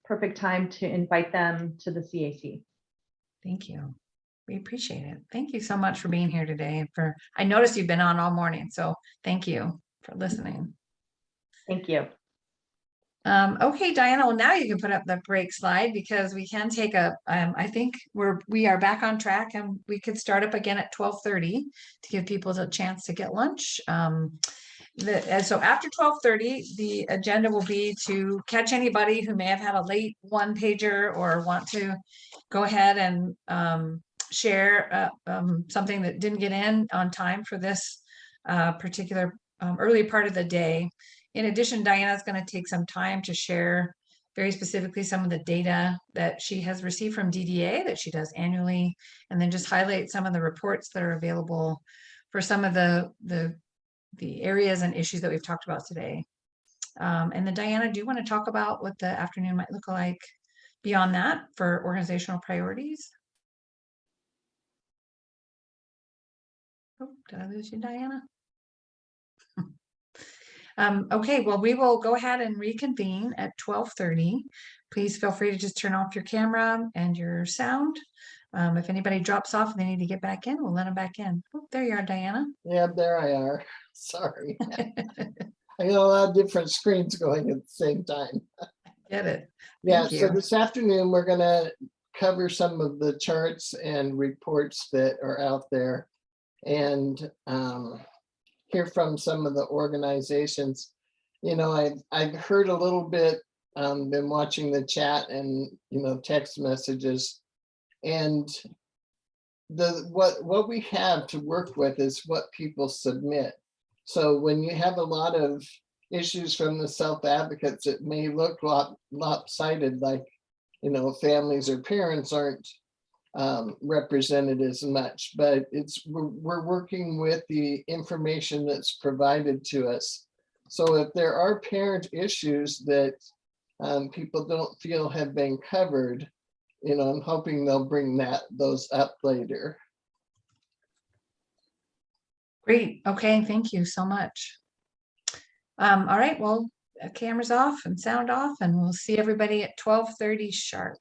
perfect time to invite them to the CAC. Thank you. We appreciate it. Thank you so much for being here today. And I noticed you've been on all morning, so thank you for listening. Thank you. Okay, Diana, well, now you can put up the break slide because we can take I think we are back on track and we could start up again at 12:30 to give people the chance to get lunch. And so after 12:30, the agenda will be to catch anybody who may have had a late one pager or want to go ahead and share something that didn't get in on time for this particular early part of the day. In addition, Diana's going to take some time to share very specifically some of the data that she has received from DDA that she does annually, and then just highlight some of the reports that are available for some of the areas and issues that we've talked about today. And then Diana, do you want to talk about what the afternoon might look like beyond that for organizational priorities? Oh, did I lose you, Diana? Okay, well, we will go ahead and reconvene at 12:30. Please feel free to just turn off your camera and your sound. If anybody drops off and they need to get back in, we'll let them back in. Oh, there you are, Diana. Yeah, there I are. Sorry. I got a lot of different screens going at the same time. Get it. Yeah, Thank so you. this afternoon, we're going to cover some of the charts and reports that are out there and hear from some of the organizations. You know, I've heard a little bit, been watching the chat and, you know, text messages, and what we have to work with is what people submit. So when you have a lot of issues from the self-advocates, it may look lopsided, like, you know, families or parents aren't represented as much, but we're working with the information that's provided to us. So if there are parent issues that people don't feel have been covered, you know, I'm hoping they'll bring those up later. Great. Okay, thank you so much. All right, well, cameras off and sound off, and we'll see everybody at 12:30 sharp.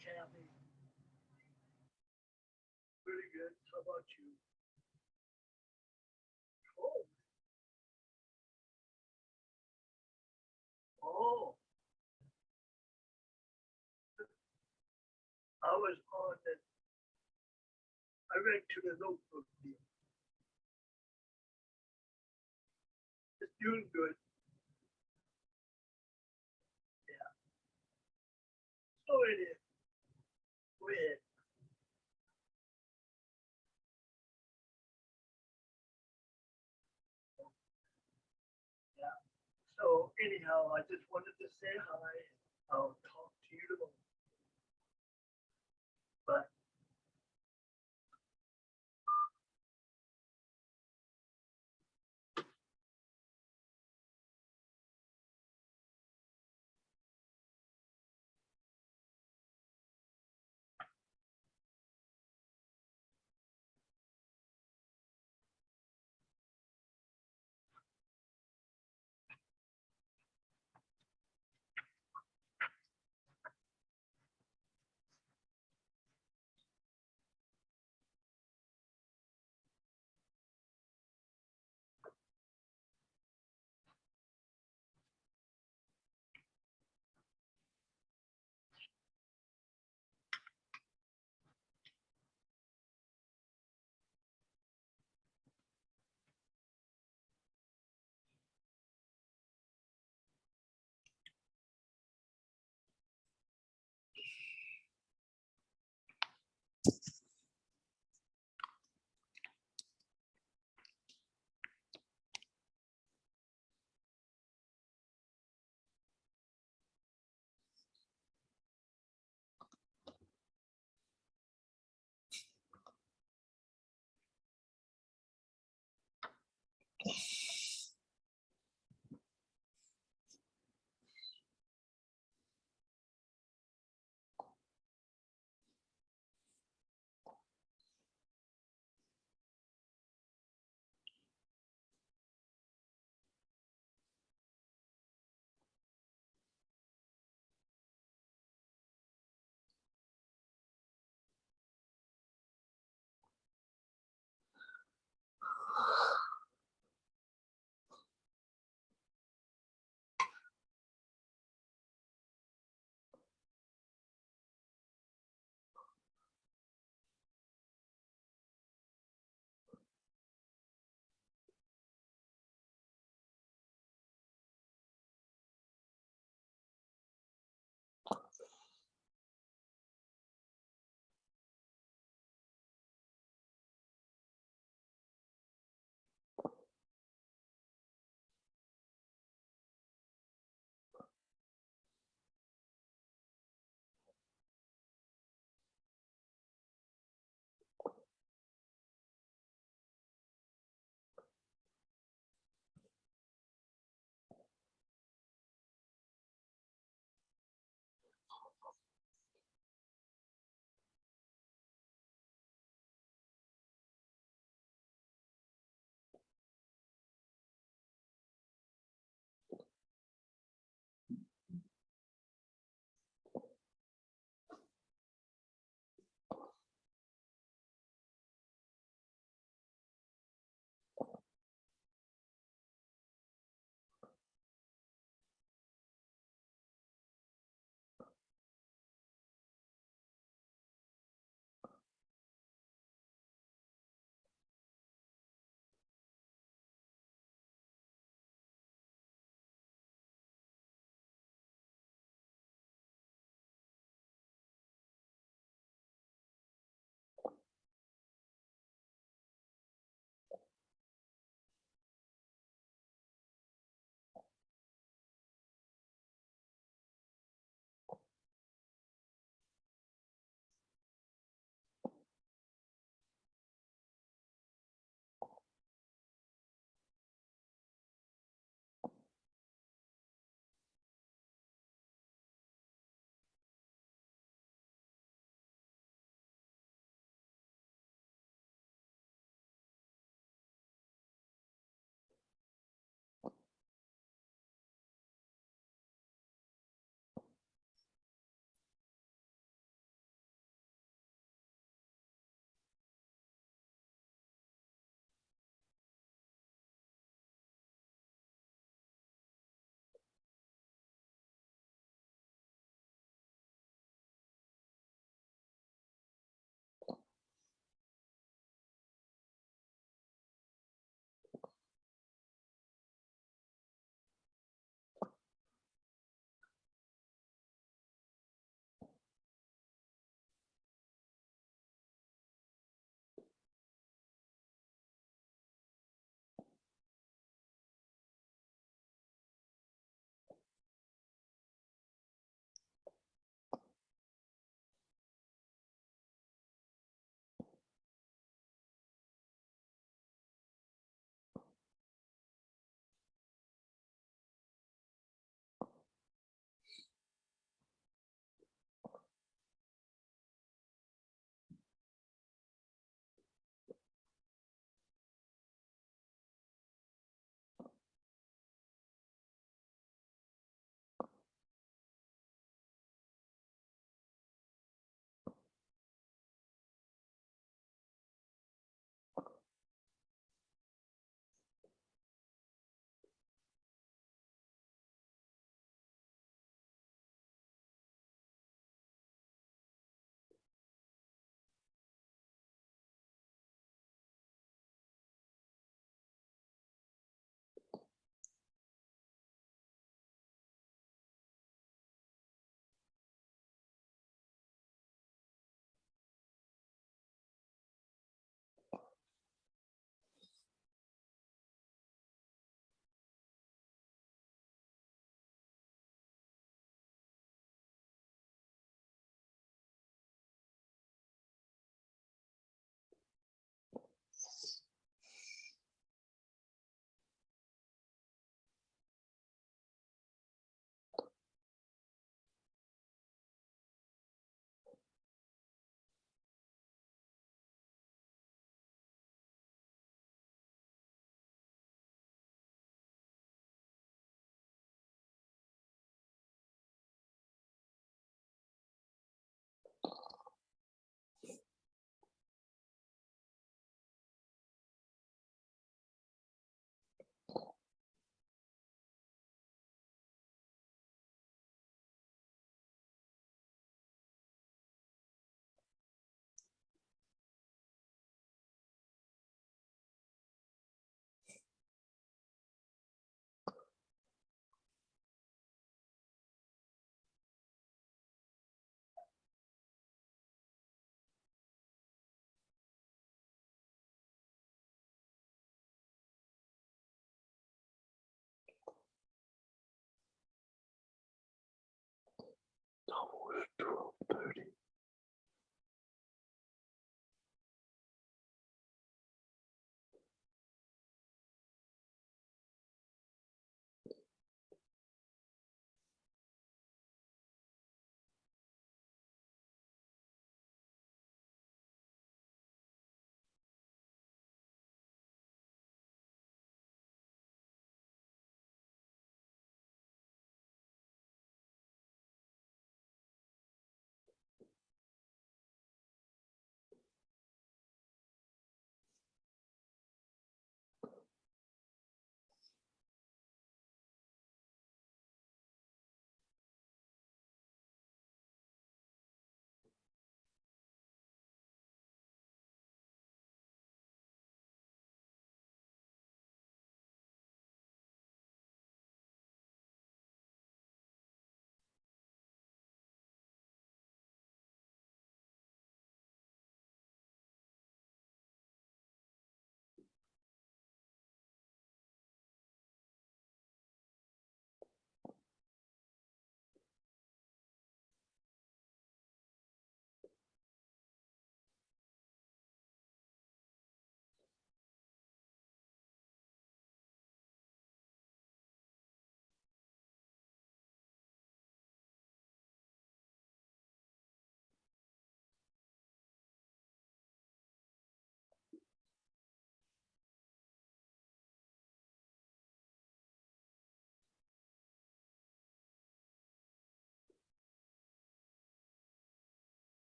Kathy. Pretty good. How about you? Oh. Oh. I was on it. I read to the notebook deal. It's doing good. Yeah. So it is. Go ahead. Yeah. So anyhow, I just wanted to say hi. I'll talk to you tomorrow. Bye.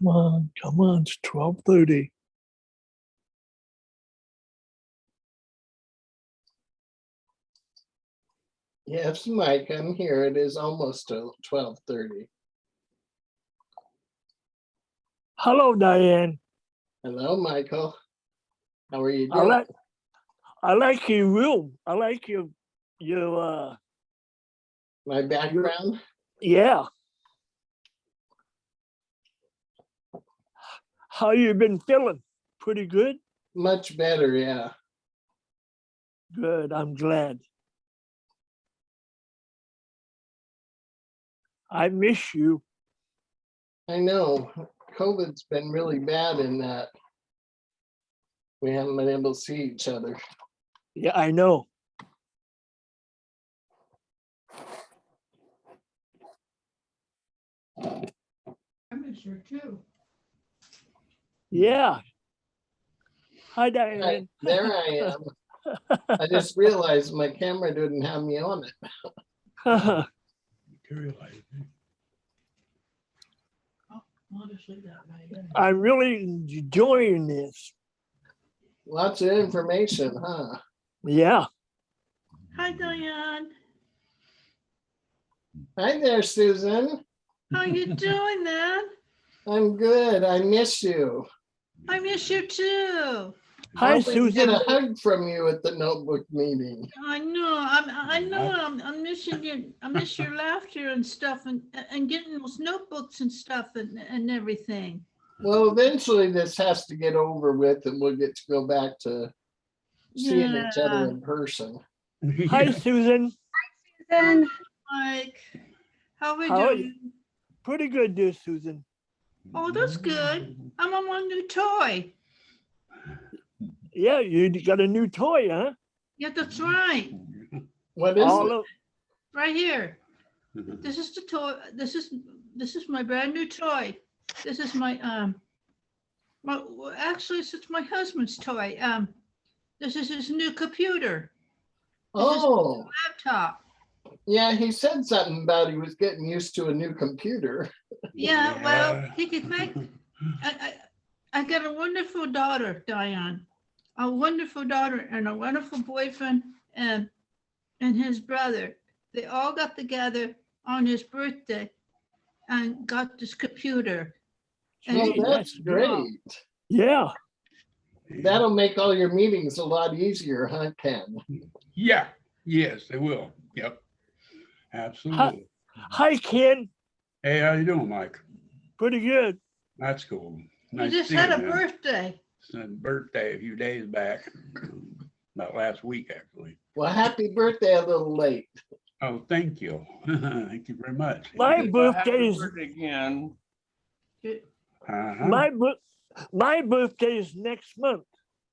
come on, it's 12:30. Yes, Mike, I'm here. It is almost 12:30. Hello, Diane. Hello, Michael. How are you I doing? like your room. I like your My background? yeah. How you been feeling? Pretty good? Much better, yeah. Good, I'm glad. I miss you. I know. COVID's been really bad in that we haven't been able to see each other. Yeah, I know. I miss her too. Yeah. Hi, Diane. There I am. I just realized my camera didn't have me on it. Honestly, that way. I'm really enjoying this. Lots of information, huh? Yeah. Hi, Diane. Hi there, Susan. How you doing, man? I'm good. I miss you. I miss you too. Hi, Always Susan. get a hug from you at the notebook meeting. I know. I'm missing you. I miss your laughter and stuff, and getting those notebooks and stuff and everything. Well, eventually this has to get over with and we'll get to go back to seeing each other in person. Hi, Susan. Susan. Mike, how are we How are doing? you? Pretty good, dear Susan. Oh, that's good. I'm on one new toy. Yeah, you got a new toy, huh? Yeah, that's right. What is it? Right here. This is the toy. This is my brand new toy. This is my well, actually it's my husband's toy. This is his new computer. This is his Oh, laptop. yeah, he said something about he was getting used to a new computer. Yeah, well, he could make. I got a wonderful daughter, Diane. A wonderful daughter and a wonderful boyfriend and his brother. They all got together on his birthday and got this computer. Oh, that's great. Yeah. That'll make all your meetings a lot easier, huh, Ken? Yeah, yes, they will. Yep. Absolutely. Hi, Ken. Hey, how you doing, Mike? Pretty good. That's cool. He Nice just to had see a you, man. birthday. It's a birthday a few days back, about last week, actually. Well, happy birthday a little late. Oh, thank you. Thank you very much. My birthday is again. my birthday is next month.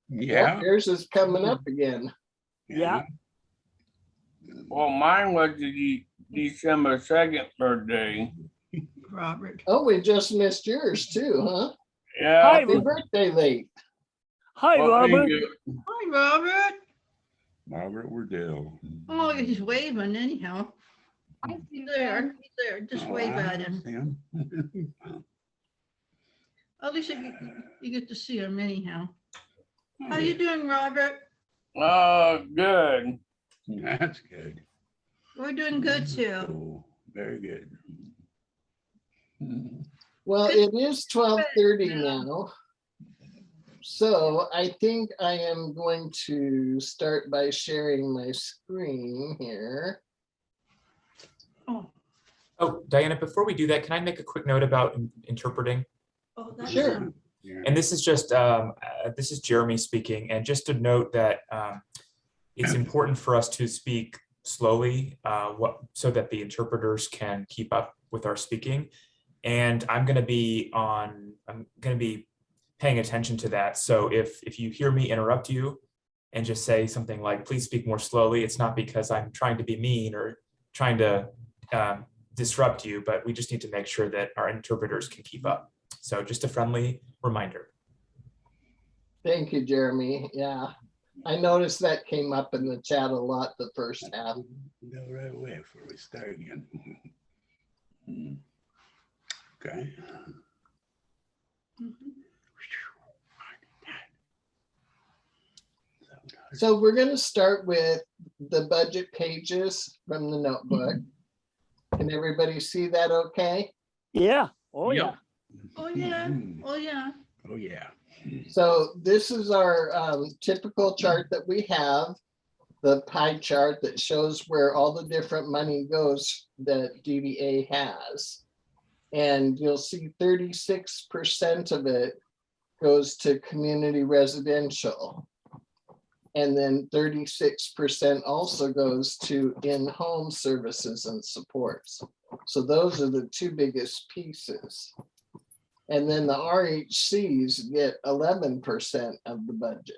Yeah. Well, yours is coming up again. Yeah. Well, mine was the December 2nd birthday. Robert. Oh, we just missed yours too, huh? Yeah. Happy birthday late. Hi, Well, thank Robert. you. Hi, Robert. Robert Wardell. Oh, he's waving anyhow. He's there. He's there. Just wave at him. At least you get to see him anyhow. How you doing, Robert? Good. That's good. We're doing good too. Cool. Very good. Well, it is 12:30 now. So I think I am going to start by sharing my screen here. Oh, Diana, before we do that, can I make a quick note about interpreting? Oh, that's Sure. And this is just, this is Jeremy speaking, and just to note that it's important for us to speak slowly so that the interpreters can keep up with our speaking. And I'm going to be paying attention to that. So if you hear me interrupt you and just say something like, please speak more slowly, it's not because I'm trying to be mean or trying to disrupt you, but we just need to make sure that our interpreters can keep up. So just a friendly reminder. Thank you, Jeremy. Yeah, I noticed that came up in the chat a lot the first half. Go right away before we start again. Okay. So we're going to start with the budget pages from the notebook. Can everybody see that okay? Yeah. Oh, Yep. Oh, yeah. Oh, yeah. Oh, yeah. So this is our typical chart that we have, the pie chart that shows where all the different money goes that DDA has. And you'll see 36% of it goes to community residential. And then 36% also goes to in-home services and supports. So those are the two biggest pieces. And then the RHCs get 11% of the budget.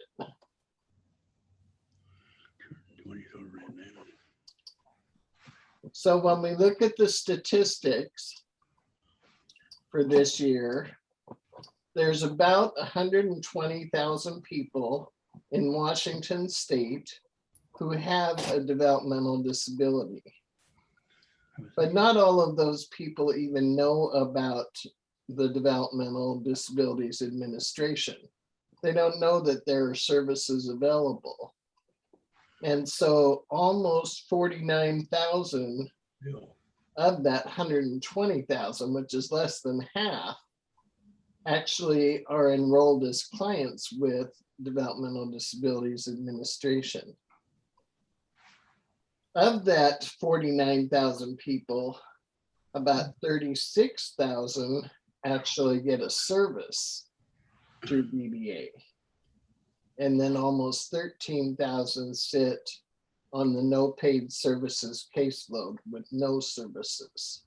So when we look at the statistics for this year, there's about 120,000 people in Washington state who have a developmental disability. But not all of those people even know about the Developmental Disabilities Administration. They don't know that there are services available. And so almost 49,000 of that 120,000, which is less than half, actually are enrolled as clients with Developmental Disabilities Administration. Of that 49,000 people, about 36,000 actually get a service through DBA. And then almost 13,000 sit on the no paid services caseload with no services.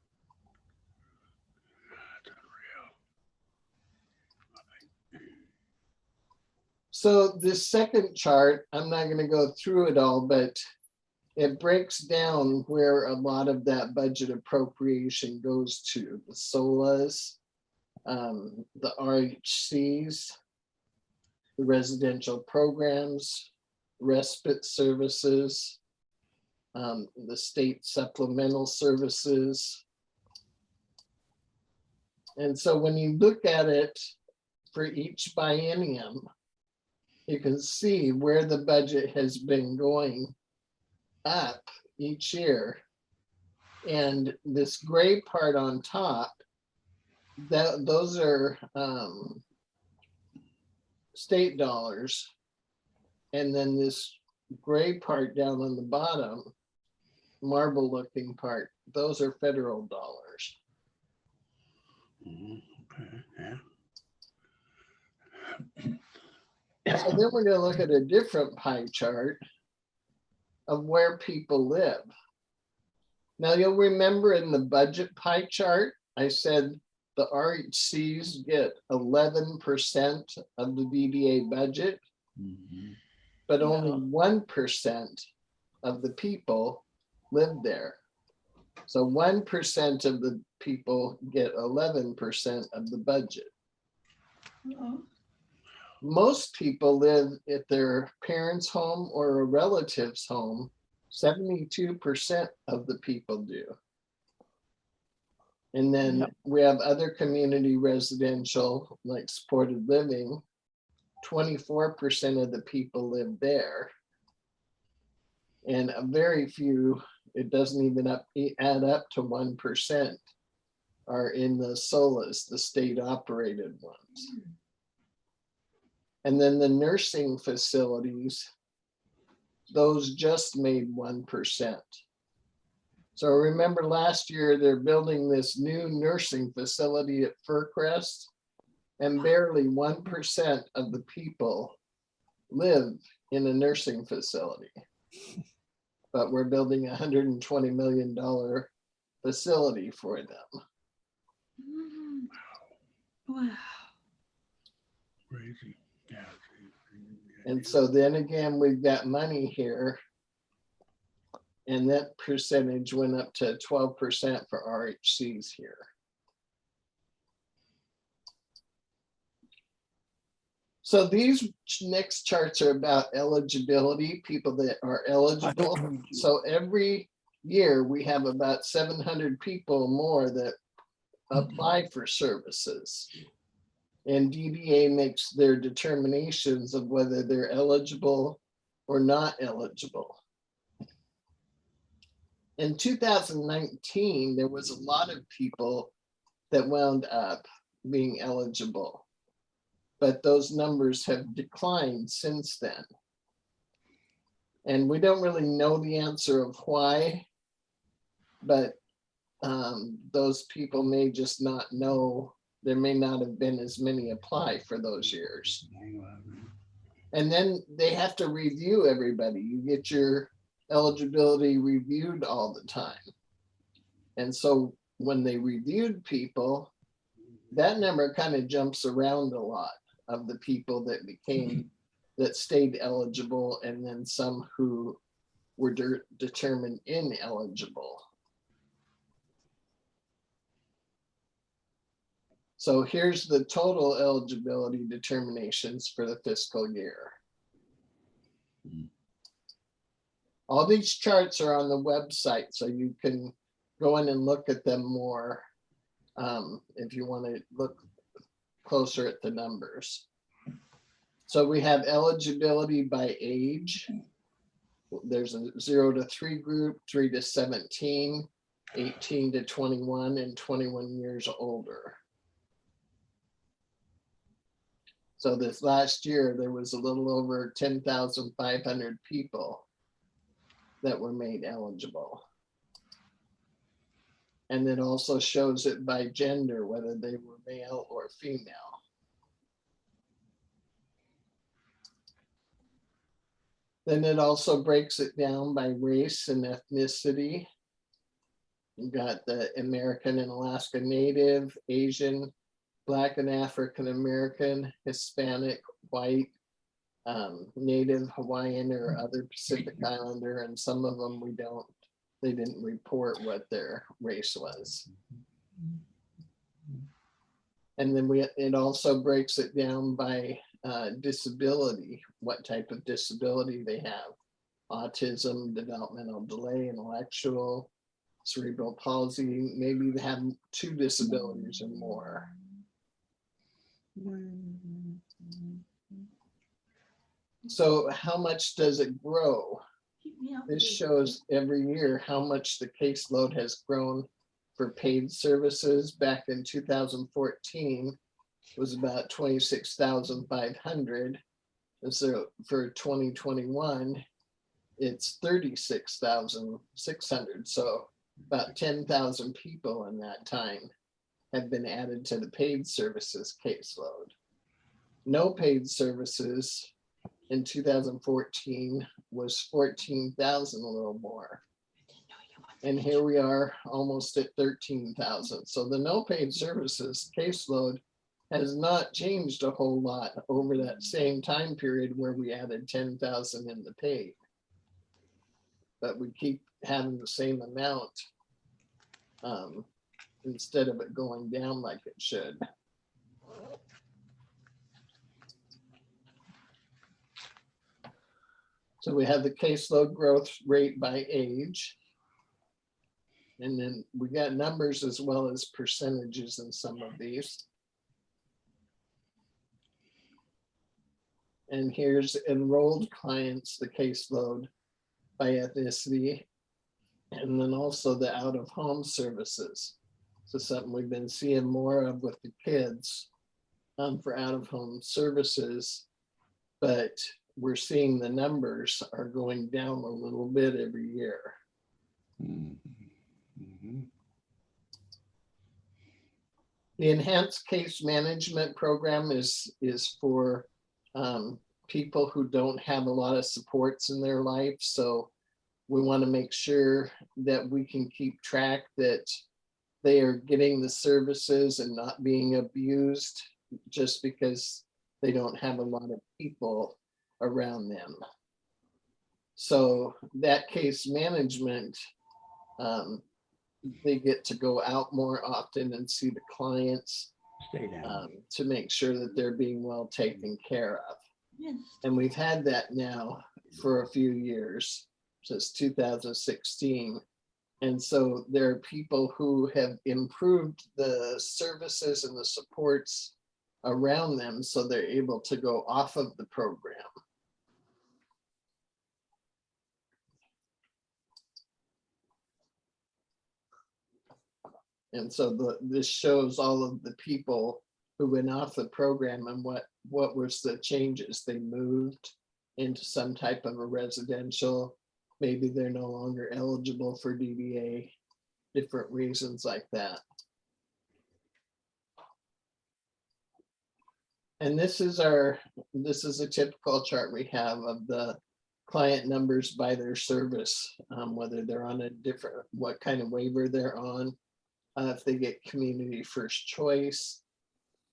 So this second chart, I'm not going to go through it all, but it breaks down where a lot of that budget appropriation goes to: the SOLAs, the RHCs, the residential programs, respite services, the state supplemental services. And so when you look at it for each biennium, you can see where the budget has been going up each year. And this gray part on top, those are state dollars. And then this gray part down on the bottom, marble looking part, those are federal dollars. Okay, yeah. So then we're going to look at a different pie chart of where people live. Now you'll remember in the budget pie chart, I said the RHCs get 11% of the DDA budget, but only 1% of the people live there. So 1% of the people get 11% of the budget. Most people live at their parents' home or a relative's home. 72% of the people do. And then we have other community residential, like supported living. 24% of the people live there. And a very few, it doesn't even add up to 1%, are in the SOLAs, the state operated ones. And then the nursing facilities, those just made 1%. So remember last year, they're building this new nursing facility at Fircrest, and barely 1% of the people live in a nursing facility. But we're building a $120 million facility for them. Wow. Crazy. Yeah. And so then again, we've got money here. And that percentage went up to 12% for RHCs here. So these next charts are about eligibility, people that are eligible. So every year we have about 700 people more that apply for services. And DDA makes their determinations of whether they're eligible or not eligible. In 2019, there was a lot of people that wound up being eligible, but those numbers have declined since then. And we don't really know the answer of why, but those people may just not know. There may not have been as many apply for those years. And then they have to review everybody. You get your eligibility reviewed all the time. And so when they reviewed people, that number kind of jumps around a lot of the people that became, that stayed eligible, and then some who were determined ineligible. So here's the total eligibility determinations for the fiscal year. All these charts are on the website, so you can go in and look at them more if you want to look closer at the numbers. So we have eligibility by age. There's a 0 to 3 group, 3 to 17, 18 to 21, and 21 years older. So this last year, there was a little over 10,500 people that were made eligible. And it also shows it by gender, whether they were male or female. Then it also breaks it down by race and ethnicity. You've got the American and Alaska Native, Asian, Black and African American, Hispanic, white, Native Hawaiian or other Pacific Islander, and some of them they didn't report what their race was. And then it also breaks it down by disability, what type of disability they have. Autism, developmental delay, intellectual, cerebral palsy, maybe they have 2 disabilities or more. So how much does it grow? This shows every year how much the caseload has grown for paid services. Back in 2014, it was about 26,500. And so for 2021, it's 36,600. So about 10,000 people in that time have been added to the paid services caseload. No paid services in 2014 was 14,000, a little more. And here we are almost at 13,000. So the no paid services caseload has not changed a whole lot over that same time period where we added 10,000 in the paid. But we keep having the same amount instead of it going down like it should. So we have the caseload growth rate by age. And then we got numbers as well as percentages in some of these. And here's enrolled clients, the caseload by ethnicity, and then also the out-of-home services. So something we've been seeing more of with the kids for out-of-home services, but we're seeing the numbers are going down a little bit every year. The enhanced case management program is for people who don't have a lot of supports in their life. So we want to make sure that we can keep track that they are getting the services and not being abused just because they don't have a lot of people around them. So that case management, they get to go out more often and see the clients to make sure that they're being well taken care of. Yes. And we've had that now for a few years, since 2016. And so there are people who have improved the services and the supports around them so they're able to go off of the program. And so this shows all of the people who went off the program and what was the changes. They moved into some type of a residential. Maybe they're no longer eligible for DDA, different reasons like that. And this is a typical chart we have of the client numbers by their service, whether they're on a different, what kind of waiver they're on, if they get community first choice.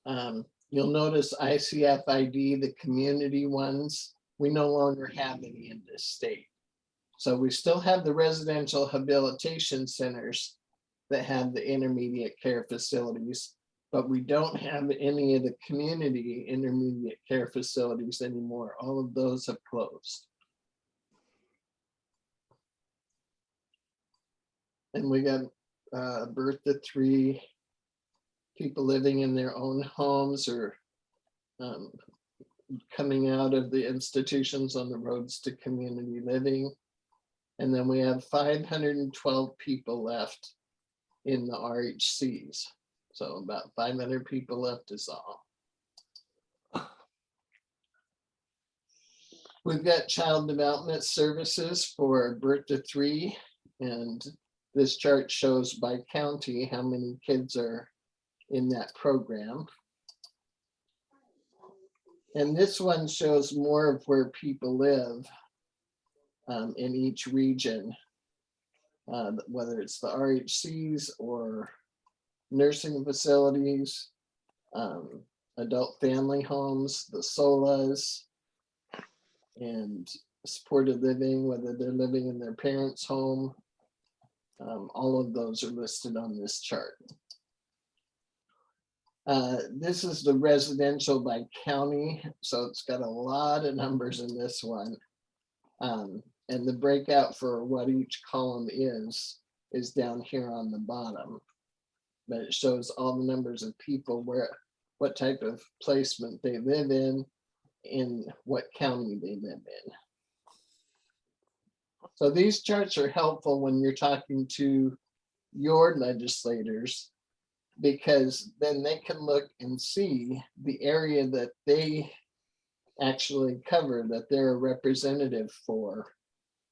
You'll notice ICFID, the community ones, we no longer have any in this state. So we still have the residential habilitation centers that have the intermediate care facilities, but we don't have any of the community intermediate care facilities anymore. All of those have closed. And we got birth to 3, people living in their own homes or coming out of the institutions on the roads to community living. And then we have 512 people left in the RHCs. So about 500 people left is all. We've got child development services for birth to 3, and this chart shows by county how many kids are in that program. And this one shows more of where people live in each region, whether it's the RHCs or nursing facilities, adult family homes, the SOLAs, and supported living, whether they're living in their parents' home. All of those are listed on this chart. This is the residential by county, so it's got a lot of numbers in this one. And the breakout for what each column is down here on the bottom. But it shows all the numbers of people, what type of placement they live in what county they live in. So these charts are helpful when you're talking to your legislators, because then they can look and see the area that they actually cover, that they're a representative for,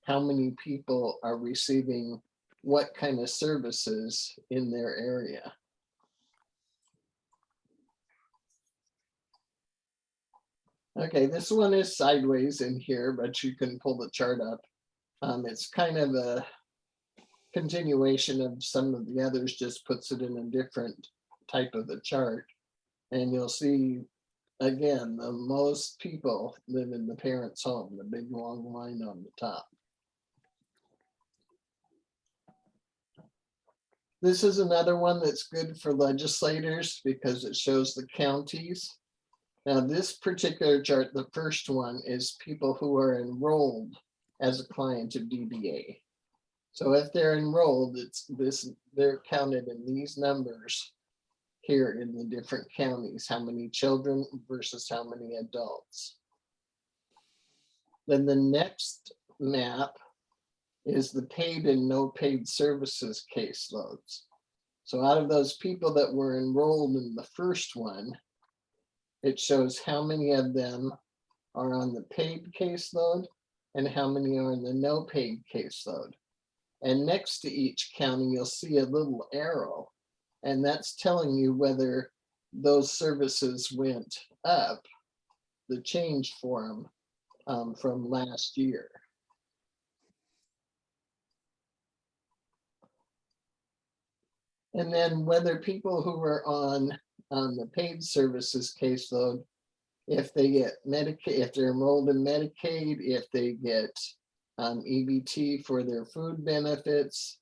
how many people are receiving what kind of services in their area. Okay, this one is sideways in here, but you can pull the chart up. It's kind of a continuation of some of the others, just puts it in a different type of a chart. And you'll see, again, the most people live in the parents' home, the big long line on the top. This is another one that's good for legislators because it shows the counties. Now, this particular chart, the first one, is people who are enrolled as a client of DDA. So if they're enrolled, they're counted in these numbers here in the different counties, how many children versus how many adults. Then the next map is the paid and no paid services caseloads. So out of those people that were enrolled in the first one, it shows how many of them are on the paid caseload and how many are in the no paid caseload. And next to each county, you'll see a little arrow, and that's telling you whether those services went up, the change for them from last year. And then whether people who are on the paid services caseload, if they get Medicaid, if they're enrolled in Medicaid, if they get EBT for their food benefits,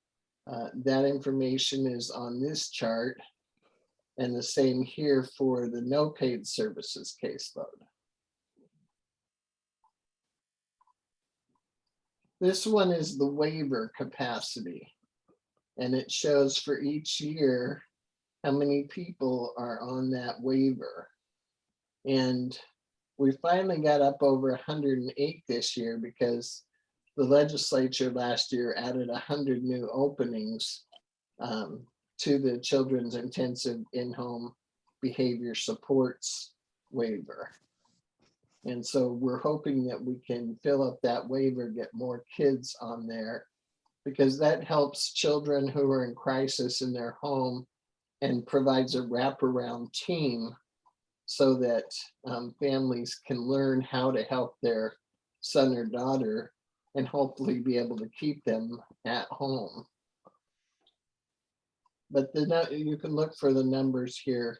that information is on this chart. And the same here for the no paid services caseload. This one is the waiver capacity. And it shows for each year how many people are on that waiver. And we finally got up over 108 this year because the legislature last year added 100 new openings to the children's intensive in-home behavior supports waiver. And so we're hoping that we can fill up that waiver, get more kids on there, because that helps children who are in crisis in their home and provides a wraparound team so that families can learn how to help their son or daughter and hopefully be able to keep them at home. But you can look for the numbers here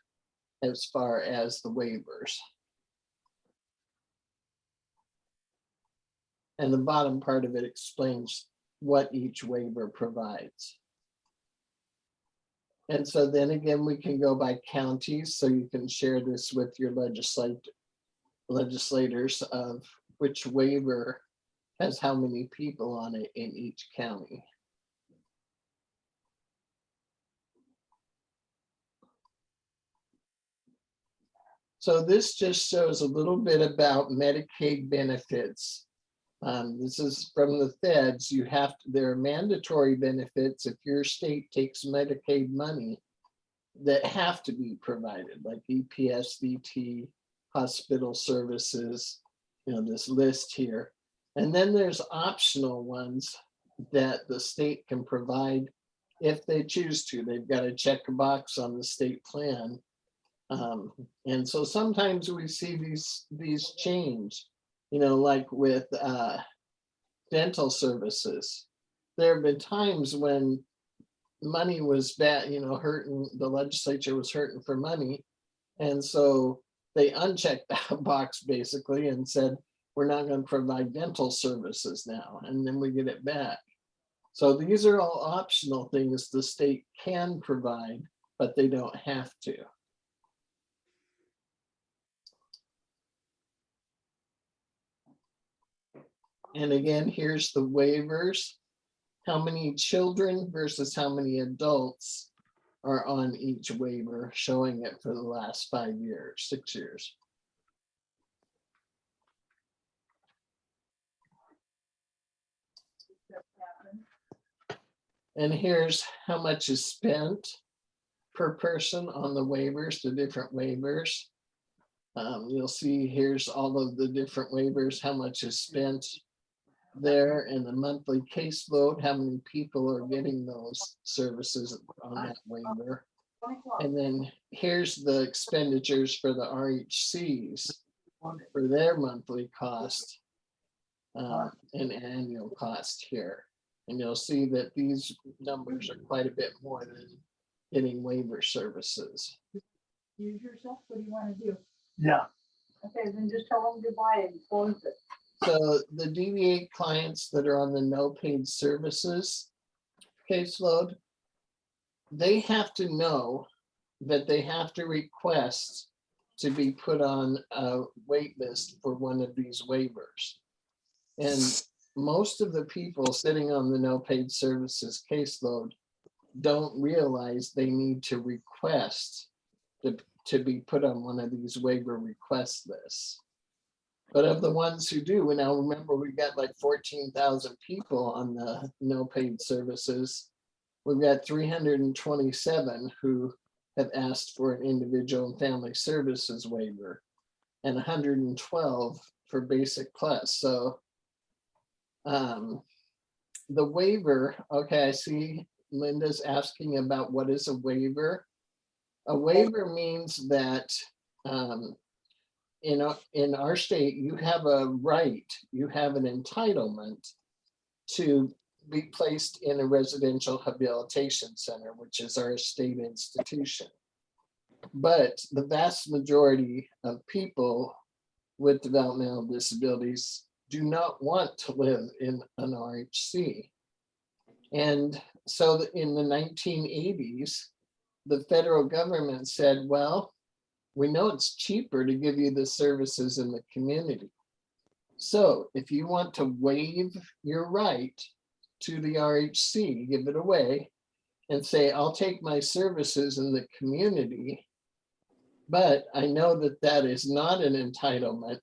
as far as the waivers. And the bottom part of it explains what each waiver provides. And so then again, we can go by counties, so you can share this with your legislators of which waiver has how many people on it in each county. So this just shows a little bit about Medicaid benefits. This is from the feds. There are mandatory benefits if your state takes Medicaid money that have to be provided, like EPS, VT, hospital services, this list here. And then there's optional ones that the state can provide if they choose to. They've got to check a box on the state plan. And so sometimes we see these change, like with dental services. There have been times when money was bad, hurting, the legislature was hurting for money. And so they unchecked that box basically and said, we're not going to provide dental services now, and then we get it back. So these are all optional things the state can provide, but they don't have to. And again, here's the waivers. How many children versus how many adults are on each waiver, showing it for the last 5 years, 6 years. And here's how much is spent per person on the waivers, the different waivers. You'll see here's all of the different waivers, how much is spent there, and the monthly caseload, how many people are getting those services on that waiver. And then here's the expenditures for the RHCs for their monthly cost and annual cost here. And you'll see that these numbers are quite a bit more than getting waiver services. Use yourself. What do you want to do? Yeah. Okay, then just tell them goodbye and close it. So the DVA clients that are on the no paid services caseload, they have to know that they have to request to be put on a wait list for one of these waivers. And most of the people sitting on the no paid services caseload don't realize they need to request to be put on one of these waiver request lists. But of the ones who do, and now remember, we got like 14,000 people on the no paid services. We've got 327 who have asked for an individual and family services waiver and 112 for basic plus. So the waiver, okay, I see Linda's asking about what is a waiver. A waiver means that in our state, you have a right, you have an entitlement to be placed in a residential rehabilitation center, which is our state institution. But the vast majority of people with developmental disabilities do not want to live in an RHC. And so in the 1980s, the federal government said, well, we know it's cheaper to give you the services in the community. So if you want to waive your right to the RHC, give it away and say, I'll take my services in the community But I know that that is not an entitlement.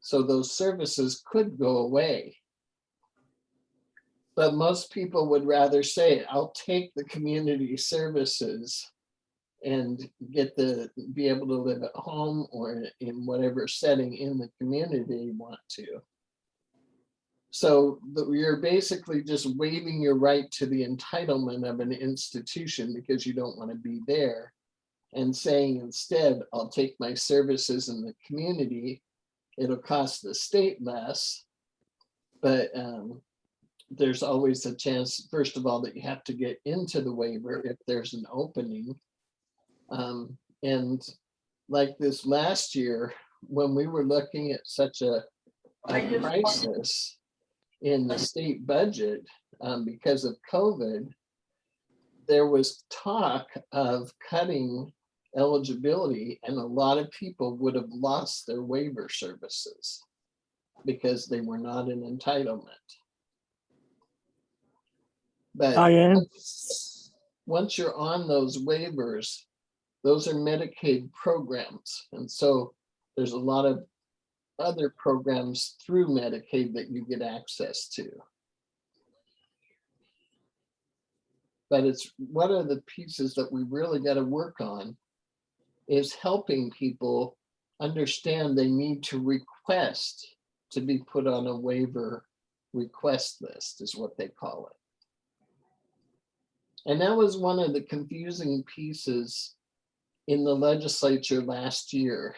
So those services could go away. But most people would rather say, I'll take the community services and be able to live at home or in whatever setting in the community you want to. So you're basically just waiving your right to the entitlement of an institution because you don't want to be there, and saying instead, I'll take my services in the community. It'll cost the state less, but there's always a chance, first of all, that you have to get into the waiver if there's an opening. And like this last year, when we were looking at such a crisis in the state budget because of COVID, there was talk of cutting eligibility, and a lot of people would have lost their waiver services because they were not an entitlement. But once you're on those waivers, those are Medicaid programs. And so there's a lot of other programs through Medicaid that you get access to. But it's one of the pieces that we really got to work on is helping people understand they need to request to be put on a waiver request list, is what they call it. And that was one of the confusing pieces in the legislature last year.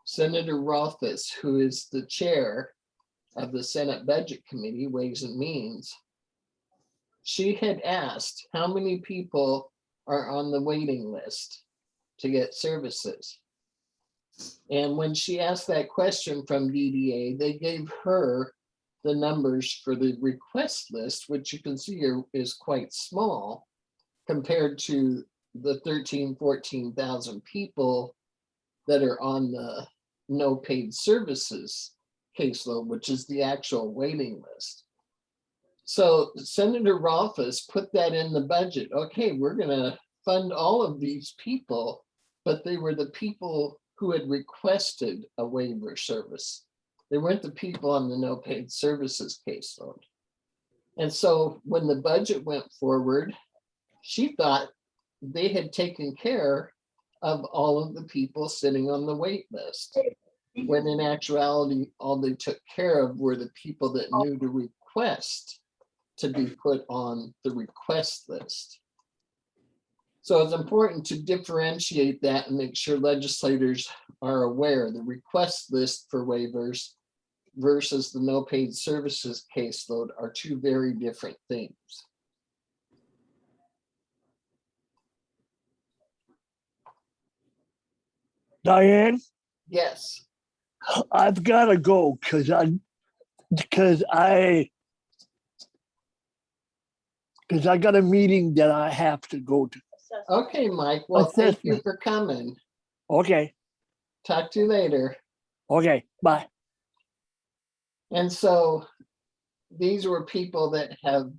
Senator Rolfes, who is the chair of the Senate Budget Committee, Ways and Means, she had asked how many people are on the waiting list to get services. And when she asked that question from DDA, they gave her the numbers for the request list, which you can see is quite small compared to the 14,000 people that are on the no paid services caseload, which is the actual waiting list. So Senator Rolfes put that in the budget. Okay, we're going to fund all of these people, but they were the people who had requested a waiver service. They weren't the people on the no paid services caseload. And so when the budget went forward, she thought they had taken care of all of the people sitting on the wait list, when in actuality, all they took care of were the people that knew to request to be put on the request list. So it's important to differentiate that and make sure legislators are aware the request list for waivers versus the no paid services caseload are two very different things. Diane, Yes. I've got to go because I got a meeting that I have to go to. Okay, Mike. Well, thank you for coming. Okay. Talk to you later. Okay. Bye. And so these were people that have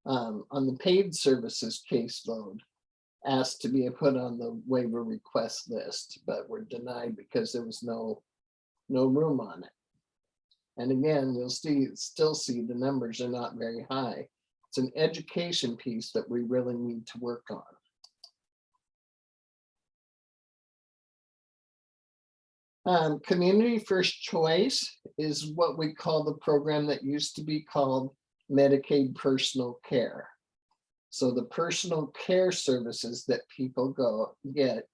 on the paid services caseload asked to be put on the waiver request list, but were denied because there was no room on it. And again, you'll still see the numbers are not very high. It's an education piece that we really need to work on. Community First Choice is what we call the program that used to be called Medicaid Personal Care. So the personal care services that people get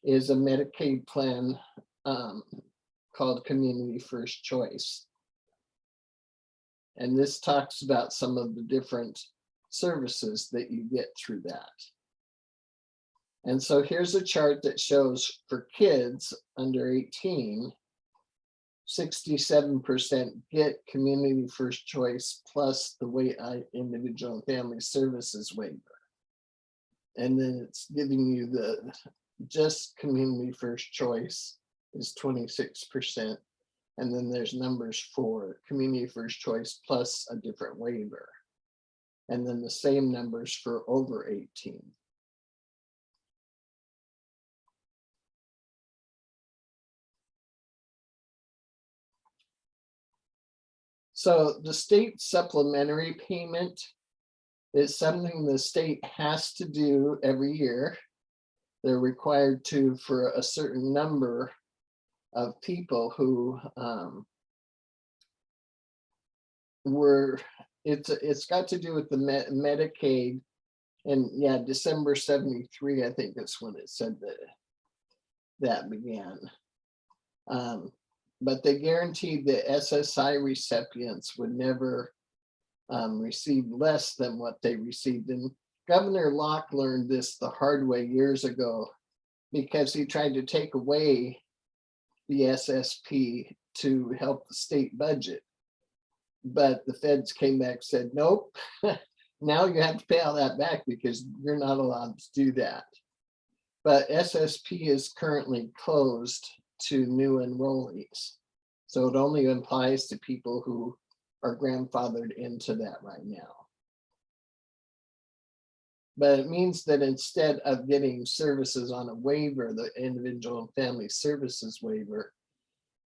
is a Medicaid plan called Community First Choice. And this talks about some of the different services that you get through that. And so here's a chart that shows for kids under 18, 67% get Community First Choice plus the individual and family services waiver. And then it's giving you the just Community First Choice is 26%. And then there's numbers for Community First Choice plus a different waiver. And then the same numbers for over 18. So the state supplementary payment is something the state has to do every year. They're required to for a certain number of people who it's got to do with the Medicaid. And yeah, December 73, I think that's when it said that began. But they guaranteed that SSI recipients would never receive less than what they received. And Governor Locke learned this the hard way years ago because he tried to take away the SSP to help the state budget. But the feds came back and said, nope, now you have to pay all that back because you're not allowed to do that. But SSP is currently closed to new enrollees. So it only applies to people who are grandfathered into that right now. But it means that instead of getting services on a waiver, the individual and family services waiver,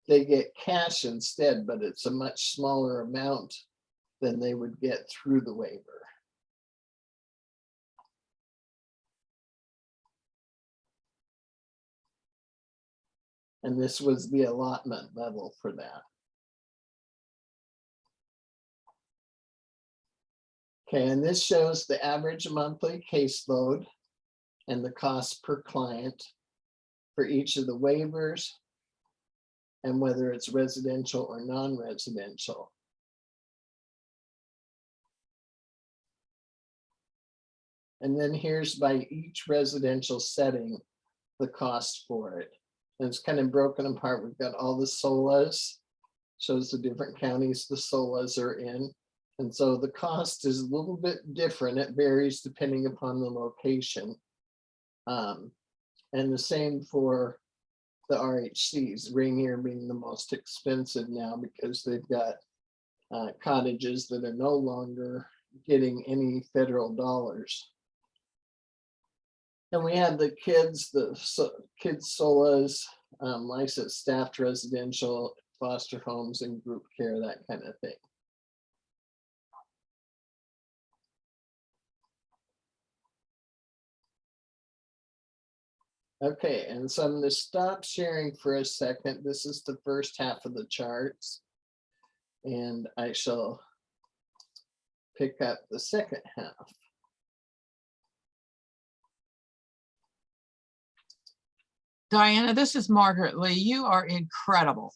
they get cash instead, but it's a much smaller amount than they would get through the waiver. And this was the allotment level for that. Okay, and this shows the average monthly caseload and the cost per client for each of the waivers and whether it's residential or non-residential. And then here's by each residential setting, the cost for it. And it's kind of broken apart. We've got all the SOLAs, shows the different counties the SOLAs are in. And so the cost is a little bit different. It varies depending upon the location. And the same for the RHCs, Rainier being the most expensive now because they've got cottages that are no longer getting any federal dollars. And we have the kids SOLAs, licensed staffed residential, foster homes and group care, that kind of thing. Okay, and so I'm going to stop sharing for a second. This is the first half of the charts, and I shall pick up the second half. Diana, this is Margaret Lee. You are incredible.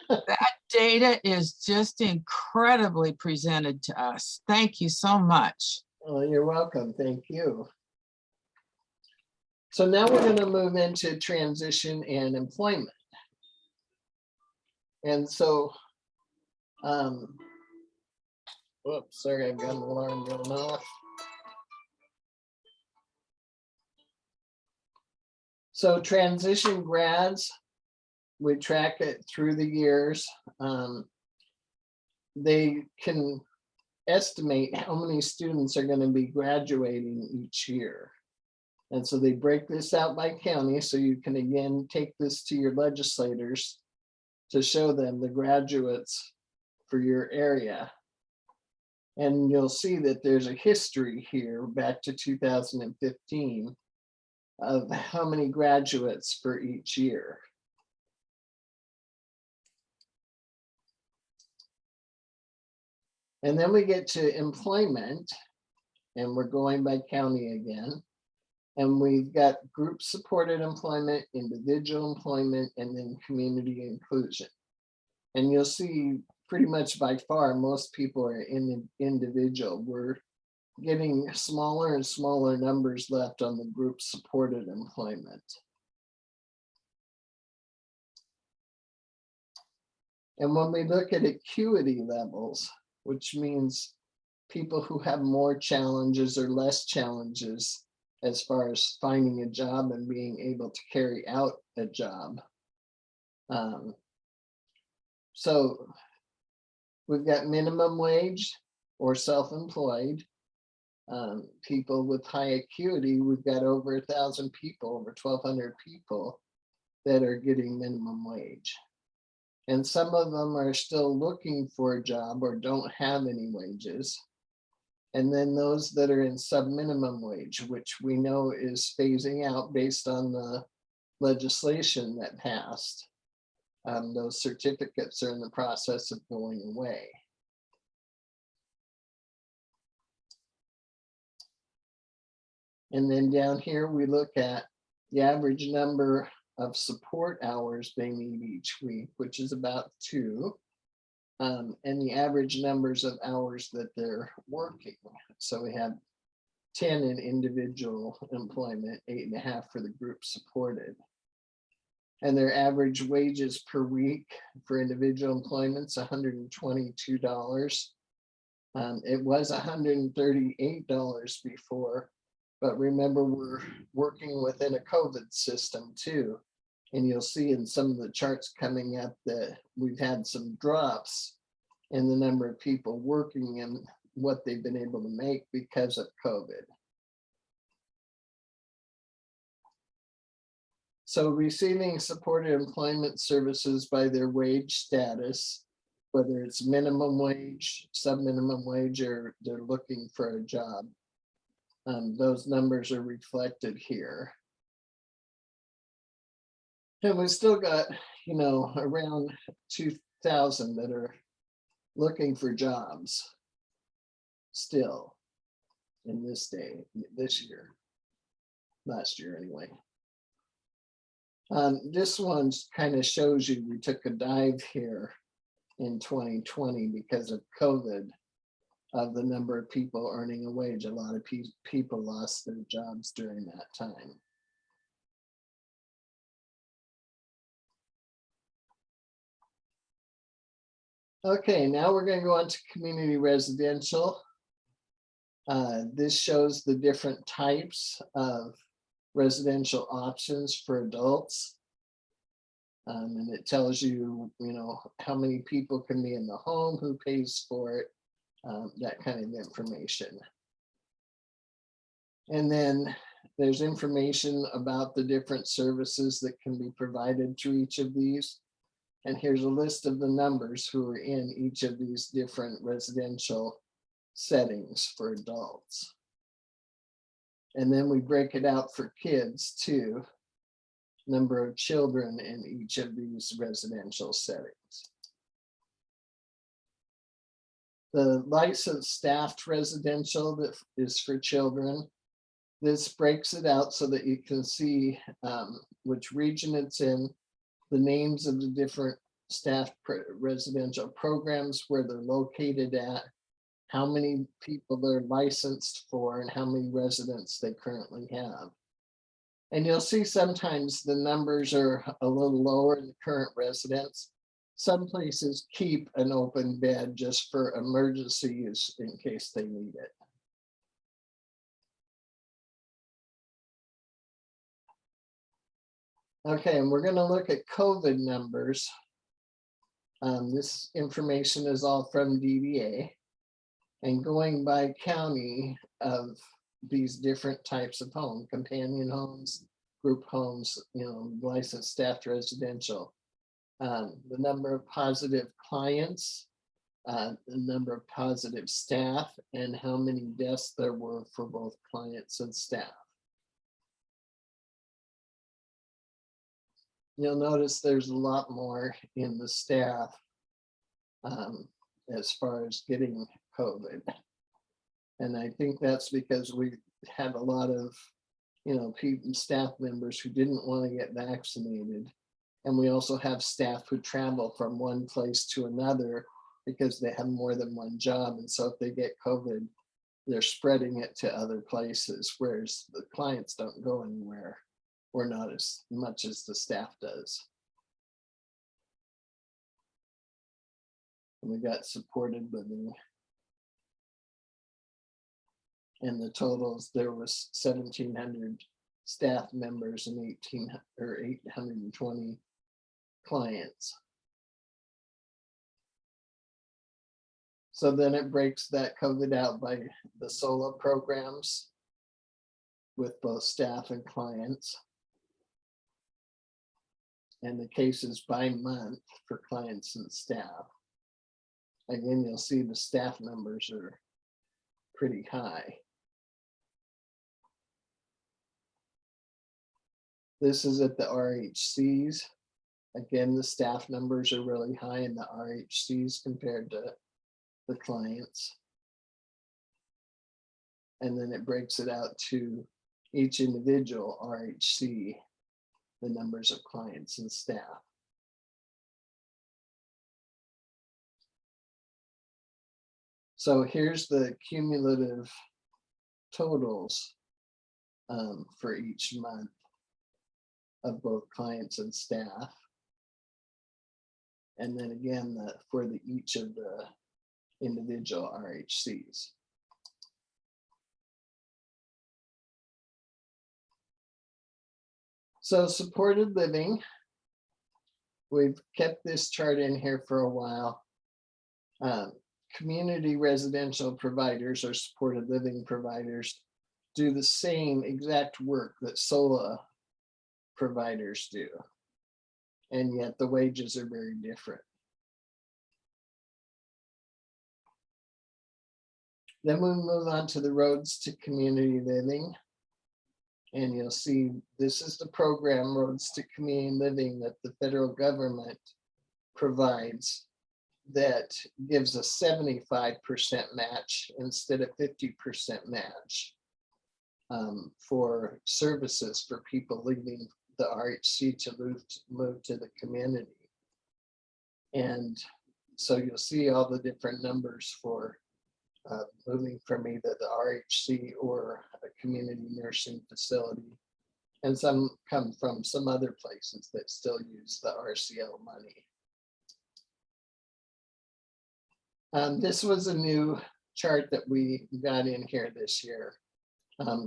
That data is just incredibly presented to us. Thank you so much. Well, you're welcome. Thank you. So now we're going to move into transition and employment. And so, whoops, sorry, I've got an alarm going off. So transition grads, we track it through the years. They can estimate how many students are going to be graduating each year. And so they break this out by county, so you can again take this to your legislators to show them the graduates for your area. And you'll see that there's a history here back to 2015 of how many graduates for each year. And then we get to employment, and we're going by county again. And we've got group supported employment, individual employment, and then community inclusion. And you'll see pretty much by far, most people are in the individual. We're getting smaller and smaller numbers left on the group supported employment. And when we look at acuity levels, which means people who have more challenges or less challenges as far as finding a job and being able to carry out a job. So we've got minimum wage or self-employed. People with high acuity, we've got over 1,000 people, over 1,200 people that are getting minimum wage. And some of them are still looking for a job or don't have any wages. And then those that are in sub-minimum wage, which we know is phasing out based on the legislation that passed. Those certificates are in the process of going away. And then down here, we look at the average number of support hours they need each week, which is about 2. And the average numbers of hours that they're working. So we have 10 in individual employment, 8.5 for the group supported. And their average wages per week for individual employment's $122. It was $138 before, but remember, we're working within a COVID system too. And you'll see in some of the charts coming up that we've had some drops in the number of people working and what they've been able to make because of COVID. So receiving supported employment services by their wage status, whether it's minimum wage, sub-minimum wage, or they're looking for a job, those numbers are reflected here. And we still got, you know, around 2,000 that are looking for jobs still in this year, last year anyway. This one kind of shows you, we took a dive here in 2020 because of COVID, of the number of people earning a wage. A lot of people lost their jobs during that time. Okay, now we're going to go on to community residential. This shows the different types of residential options for adults. And it tells you, you know, how many people can be in the home, who pays for it, that kind of information. And then there's information about the different services that can be provided through each of these. And here's a list of the numbers who are in each of these different residential settings for adults. And then we break it out for kids too, number of children in each of these residential settings. The licensed staffed residential that is for children. This breaks it out so that you can see which region it's in, the names of the different staffed residential programs, where they're located at, how many people they're licensed for, and how many residents they currently have. And you'll see sometimes the numbers are a little lower in the current residents. Some places keep an open bed just for emergency use in case they need it. Okay, and we're going to look at COVID numbers. This information is all from DVA, and going by county of these different types of home, companion homes, group homes, you know, licensed staffed residential. The number of positive clients, the number of positive staff, and how many deaths there were for both clients and staff. You'll notice there's a lot more in the staff as far as getting COVID. And I think that's because we had a lot of, you know, people, staff members who didn't want to get vaccinated. And we also have staff who travel from one place to another because they have more than one job. And so if they get COVID, they're spreading it to other places, whereas the clients don't go anywhere, or not as much as the staff does. And we got supported living. And the totals, there was 1,700 staff members and 820 clients. So then it breaks that COVID out by the solo programs with both staff and clients. and the cases by month for clients and staff. Again, you'll see the staff numbers are pretty high. This is at the RHCs. Again, the staff numbers are really high in the RHCs compared to the clients. And then it breaks it out to each individual RHC, the numbers of clients and staff. So here's the cumulative totals for each month of both clients and staff. And then again, for each of the individual RHCs. So supported living, we've kept this chart in here for a while. Community residential providers or supported living providers do the same exact work that SOLA providers do. And yet the wages are very different. Then we move on to the roads to community living. And you'll see this is the program Roads to Community Living that the federal government provides that gives a 75% match instead of 50% match for services for people leaving the RHC to move to the community. And so you'll see all the different numbers for moving from either the RHC or a community nursing facility. And some come from some other places that still use the RCO money. This was a new chart that we got in here this year.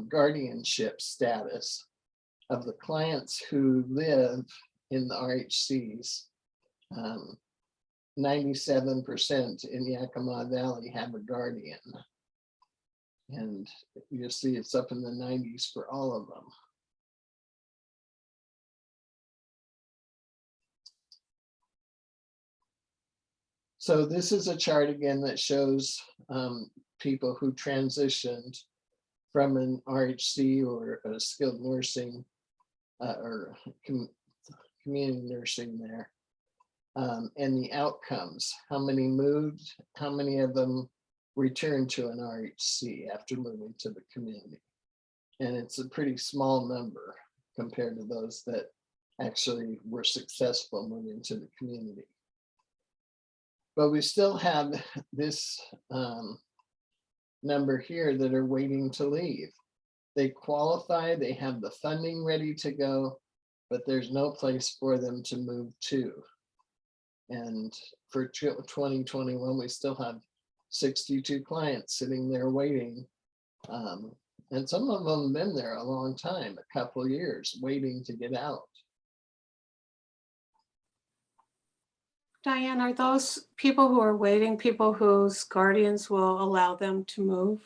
Guardianship status of the clients who live in the RHCs. 97% in Yakima Valley have a guardian. And you'll see it's up in the 90s for all of them. So this is a chart again that shows people who transitioned from an RHC or a skilled nursing or community nursing there. And the outcomes, how many moved, how many of them returned to an RHC after moving to the community. And it's a pretty small number compared to those that actually were successful moving to the community. But we still have this number here that are waiting to leave. They qualify, they have the funding ready to go, but there's no place for them to move to. And for 2021, we still have 62 clients sitting there waiting. And some of them have been there a long time, a couple of years, waiting to get out. Diane, are those people who are waiting, people whose guardians will allow them to move?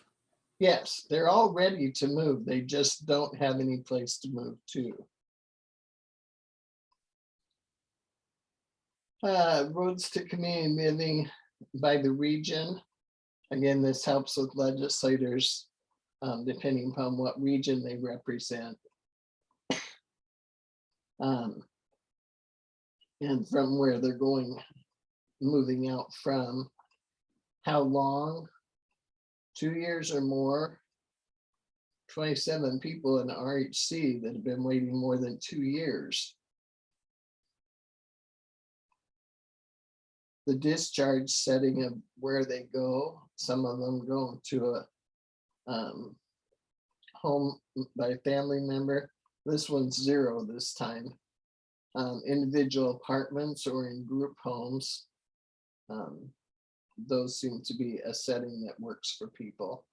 Yes, they're all ready to move. They just don't have any place to move to. Roads to community living by the region. Again, this helps with legislators depending upon what region they represent. And from where they're going, moving out from. How long? 2 years or more. 27 people in RHC that have been waiting more than 2 years. The discharge setting of where they go. Some of them go to a home by a family member. This one's 0 this time. Individual apartments or in group homes. Those seem to be a setting that works for people.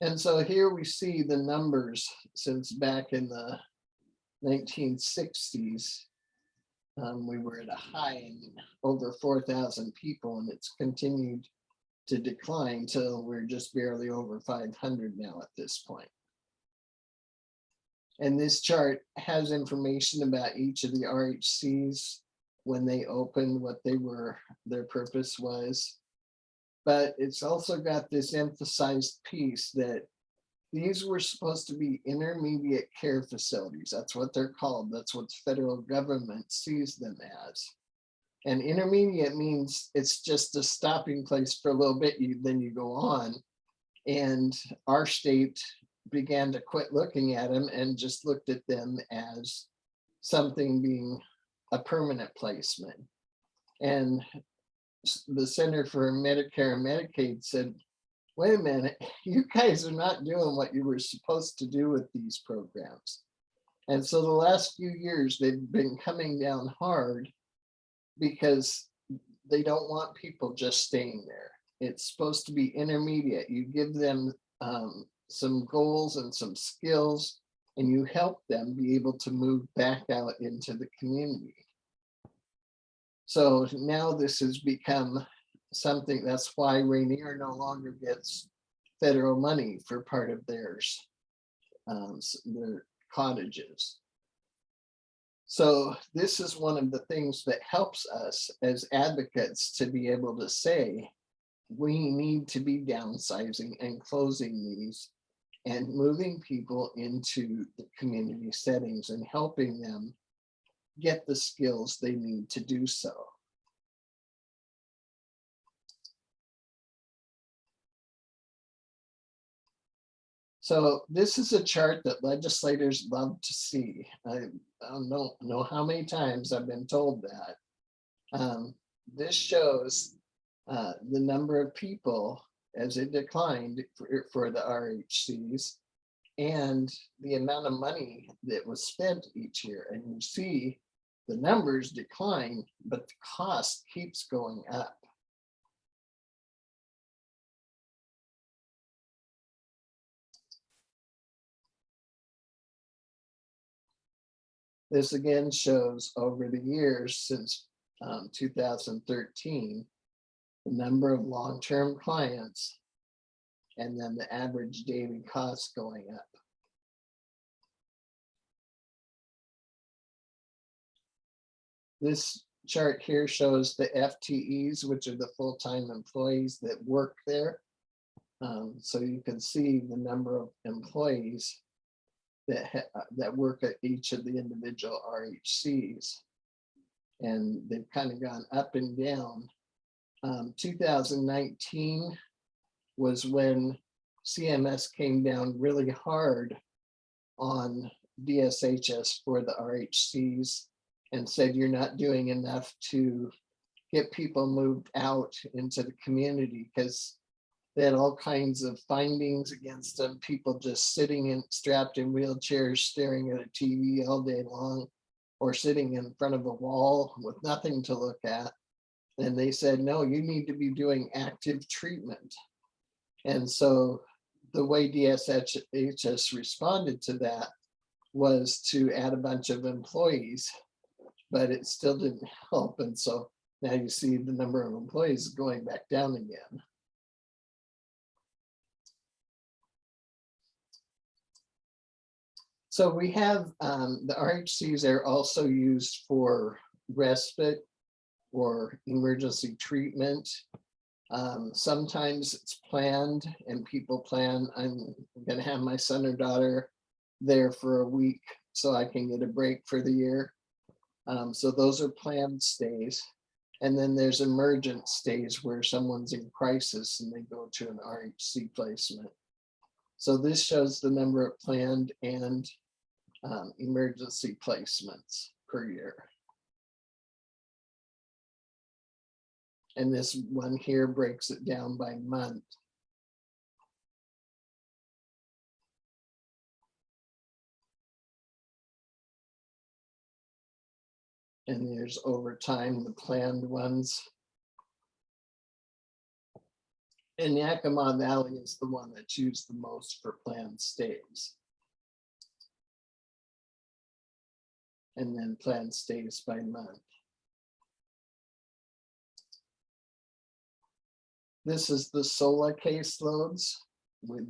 And so here we see the numbers since back in the 1960s. We were at a high in over 4,000 people, and it's continued to decline till we're just barely over 500 now at this point. And this chart has information about each of the RHCs, when they opened, what they were, their purpose was. But it's also got this emphasized piece that these were supposed to be intermediate care facilities. That's what they're called. That's what the federal government sees them as. And intermediate means it's just a stopping place for a little bit, then you go on. And our state began to quit looking at them and just looked at them as something being a permanent placement. And the Center for Medicare and Medicaid said, wait a minute, you guys are not doing what you were supposed to do with these programs. And so the last few years, they've been coming down hard because they don't want people just staying there. It's supposed to be intermediate. You give them some goals and some skills, and you help them be able to move back out into the community. So now this has become something, that's why Rainier no longer gets federal money for part of theirs, their cottages. So this is one of the things that helps us as advocates to be able to say, we need to be downsizing and closing these and moving people into the community settings and helping them get the skills they need to do so. So this is a chart that legislators love to see. I don't know how many times I've been told that. This shows the number of people as it declined for the RHCs and the amount of money that was spent each year. And you see the numbers decline, but the cost keeps going up. This again shows over the years since 2013, the number of long-term clients and then the average daily cost going up. This chart here shows the FTEs, which are the full-time employees that work there. So you can see the number of employees that work at each of the individual RHCs. And they've kind of gone up and down. 2019 was when CMS came down really hard on DSHS for the RHCs and said, you're not doing enough to get people moved out into the community, because they had all kinds of findings against them, people just sitting strapped in wheelchairs, staring at a TV all day long, or sitting in front of a wall with nothing to look at. And they said, no, you need to be doing active treatment. And so the way DSHS responded to that was to add a bunch of employees, but it still didn't help. And so now you see the number of employees going back down again. So we have the RHCs are also used for respite or emergency treatment. Sometimes it's planned and people plan, I'm gonna have my son or daughter there for a week so I can get a break for the year. So those are planned stays. And then there's emergent stays where someone's in crisis and they go to an RHC placement. So this shows the number of planned and emergency placements per year. And this one here breaks it down by month. And there's over time, the planned ones. And Yakima Valley is the one that's used the most for planned stays. And then planned stays by month. This is the SOLA caseloads with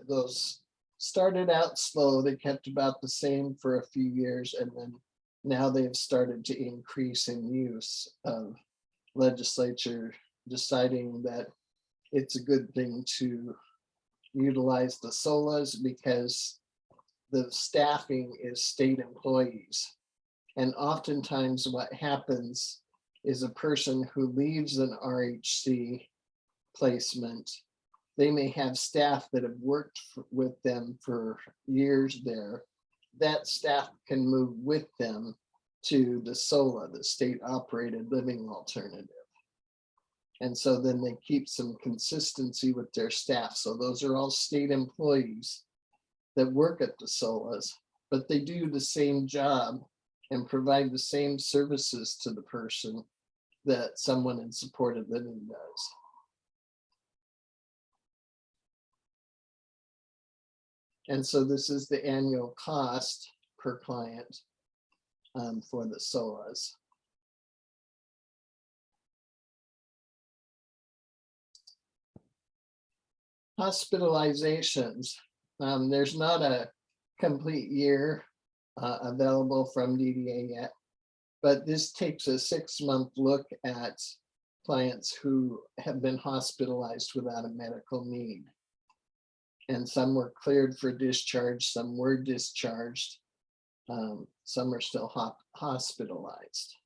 those started out slow. They kept about the same for a few years, and then now they've started to increase in use of legislature deciding that it's a good thing to utilize the SOLAs because the staffing is state employees. And oftentimes what happens is a person who leaves an RHC placement, they may have staff that have worked with them for years there. That staff can move with them to the SOLA, the state operated living alternative. And so then they keep some consistency with their staff. So those are all state employees that work at the SOLAs, but they do the same job and provide the same services to the person that someone in supported living does. And so this is the annual cost per client for the SOLAs. Hospitalizations. There's not a complete year available from DDA yet, but this takes a 6-month look at clients who have been hospitalized without a medical need. And some were cleared for discharge, some were discharged, some are still hospitalized.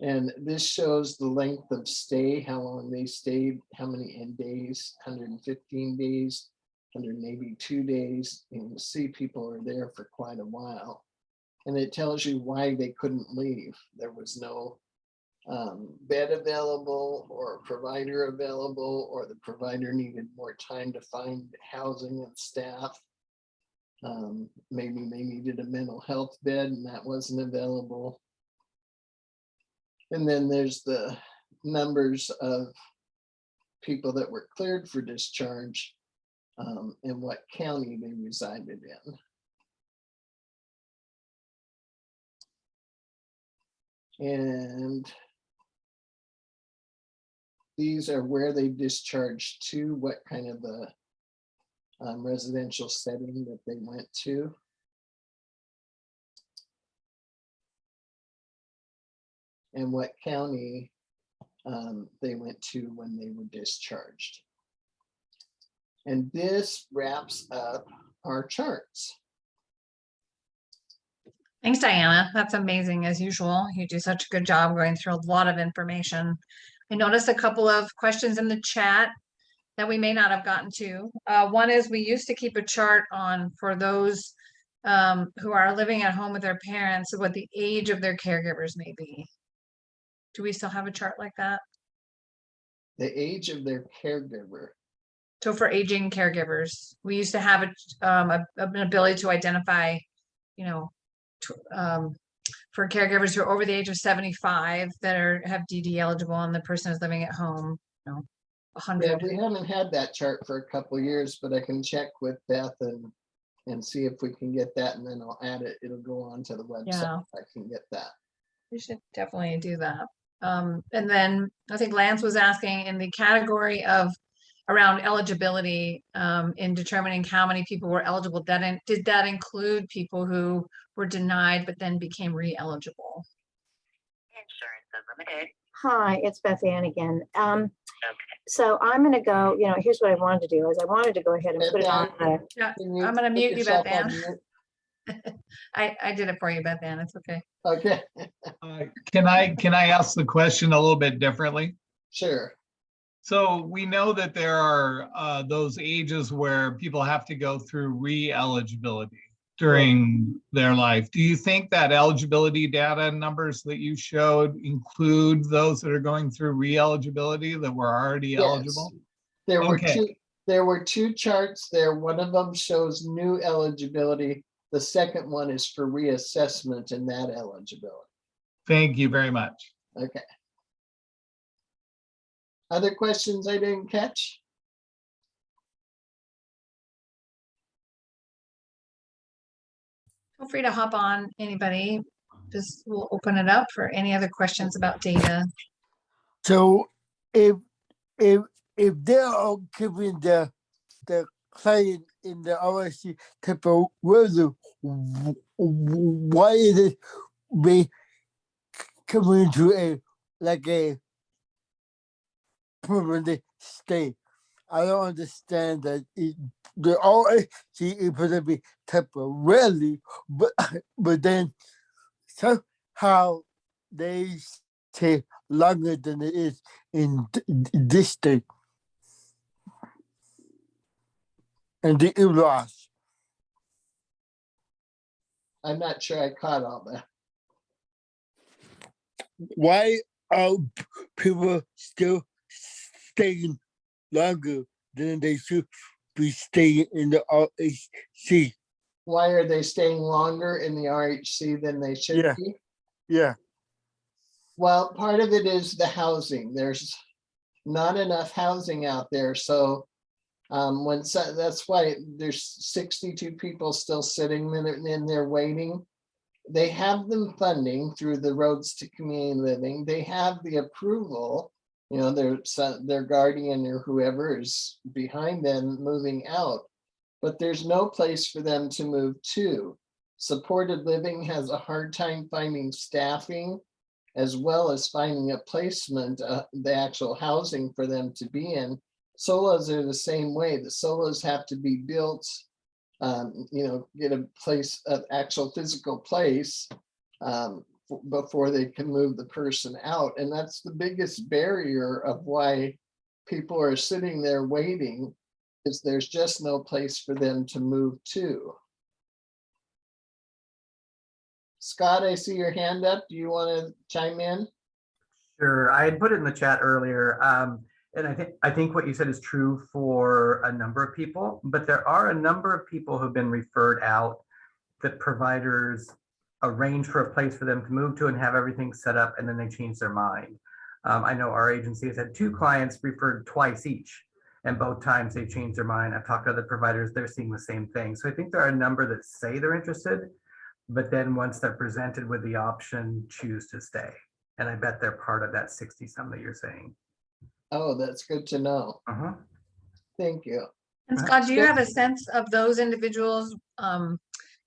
And this shows the length of stay, how long they stayed, how many in days, 115 days, 182 days. And you see people are there for quite a while. And it tells you why they couldn't leave. There was no bed available or provider available, or the provider needed more time to find housing and staff. Maybe they needed a mental health bed and that wasn't available. And then there's the numbers of people that were cleared for discharge and what county they resided in. And these are where they discharged to, what kind of a residential setting that they went to. And what county they went to when they were discharged. And this wraps up our charts. Thanks, Diana. That's amazing as usual. You do such a good job going through a lot of information. I noticed a couple of questions in the chat that we may not have gotten to. One is we used to keep a chart on for those who are living at home with their parents, what the age of their caregivers may be. Do we still have a chart like that? The age of their caregiver. So for aging caregivers, we used to have an ability to identify, you know, for caregivers who are over the age of 75 that have DD eligible and the person is living at home, you know, 100. Yeah, we haven't had that chart for a couple of years, but I can check with Beth and see if we can get that, and then I'll add it. It'll go on to the website. Yeah. If I can get that. We should definitely do that. And then I think Lance was asking in the category of around eligibility in determining how many people were eligible. Did that include people who were denied but then became re-eligible? Insurance Unlimited. Hi, it's Beth Ann again. So I'm going to go, here's what I wanted to do is I wanted to go ahead and put it on the. Yeah, I'm going to mute you, Beth Ann. I did it for you, Beth Ann. It's okay. Okay. Can I ask the question a little bit differently? Sure. So we know that there are those ages where people have to go through re-eligibility during their life. Do you think that eligibility data numbers that you showed include those that are going through re-eligibility that were already eligible? There were two charts there. One of them shows new eligibility. The second one is for reassessment in that eligibility. Thank you very much. Okay. Other questions I didn't catch? Feel free to hop on, anybody. Just we'll open it up for any other questions about data. So if if they're all giving the client in the RSC temporarily, why is it we coming to a permanent stay? I don't understand that the RSC is going to be temporarily, but then somehow they stay longer than it is in this state. And the in-laws. I'm not sure I caught all that. Why are people still staying longer than they should be staying in the RHC? Why are they staying longer in the RHC than they should be? Yeah. Well, part of it is the housing. There's not enough housing out there. So that's why there's 62 people still sitting in there waiting. They have them funding through the Roads to Community Living. They have the approval, their guardian or whoever is behind them moving out, but there's no place for them to move to. Supported living has a hard time finding staffing, as well as finding a placement, the actual housing for them to be in. Solos are the same way. The solos have to be built, get a place, an actual physical place before they can move the person out. And that's the biggest barrier of why people are sitting there waiting, is there's just no place for them to move to. Scott, I see your hand up. Do you want to chime in? Sure. I had put it in the chat earlier. And I think what you said is true for a number of people, but there are a number of people who've been referred out that providers arrange for a place for them to move to and have everything set up, and then they change their mind. I know our agency has had 2 clients referred twice each, and both times they changed their mind. I've talked to other providers, they're seeing the same thing. So I think there are a number that say they're interested, but then once they're presented with the option, choose to stay. And I bet they're part of that 60-some that you're saying. Oh, that's good to know. Thank you. And Scott, do you have a sense of those individuals?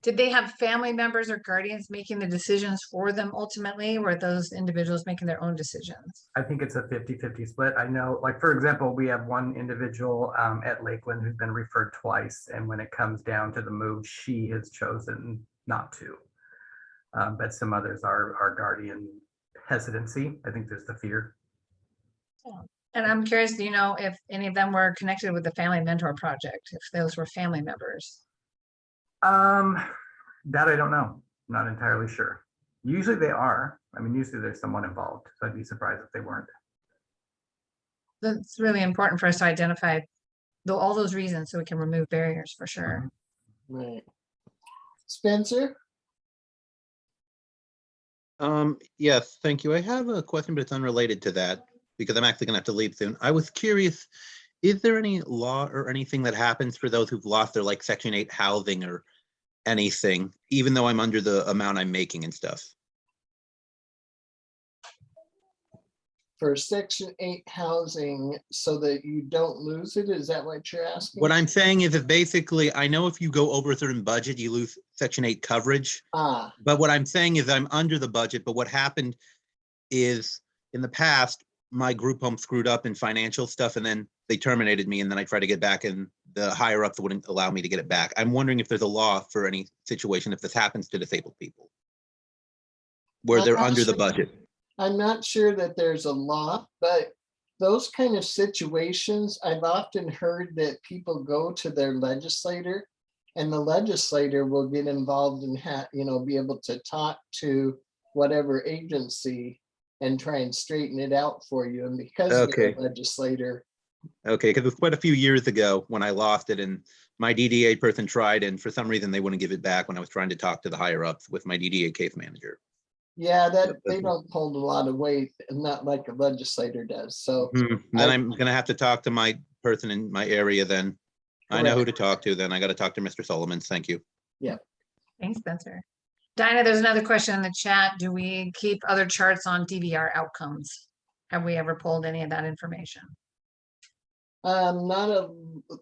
Did they have family members or guardians making the decisions for them ultimately, or were those individuals making their own decisions? I think it's a 50-50 split. I know, like, for example, we have one individual at Lakeland who's been referred twice. And when it comes down to the move, she has chosen not to. But some others are guardian hesitancy. I think there's the fear. And I'm curious, do you know if any of them were connected with the Family Mentor Project, if those were family members? That I don't know. Not entirely sure. Usually they are. I mean, usually there's someone involved. So I'd be surprised if they weren't. That's really important for us to identify all those reasons so we can remove barriers for sure. Right. Spencer? Yes, thank you. I have a question, but it's unrelated to that because I'm actually gonna have to leave soon. I was curious, is there any law or anything that happens for those who've lost their like Section 8 housing or anything, even though I'm under the amount I'm making and stuff? For Section 8 housing so that you don't lose it? Is that what you're asking? What I'm saying is if basically, I know if you go over a certain budget, you lose Section 8 coverage. But what I'm saying is I'm under the budget, but what happened is in the past, my group home screwed up in financial stuff and then they terminated me and then I tried to get back and the higher ups wouldn't allow me to get it back. I'm wondering if there's a law for any situation if this happens to disabled people where they're under the budget. I'm not sure that there's a law, but those kind of situations, I've often heard that people go to their legislator and the legislator will get involved and be able to talk to whatever agency and try and straighten it out for you. And because you're a legislator. Okay, because it was quite a few years ago when I lost it and my DDA person tried and for some reason they wouldn't give it back when I was trying to talk to the higher ups with my DDA case manager. Yeah, that they don't hold a lot of weight, and not like a legislator does. So then I'm gonna have to talk to my person in my area then. I know who to talk to then. I got to talk to Mr. Solomons. Thank you. Yeah. Thanks, Spencer. Dinah, there's another question in the chat. Do we keep other charts on DVR outcomes? Have we ever pulled any of that information? Not a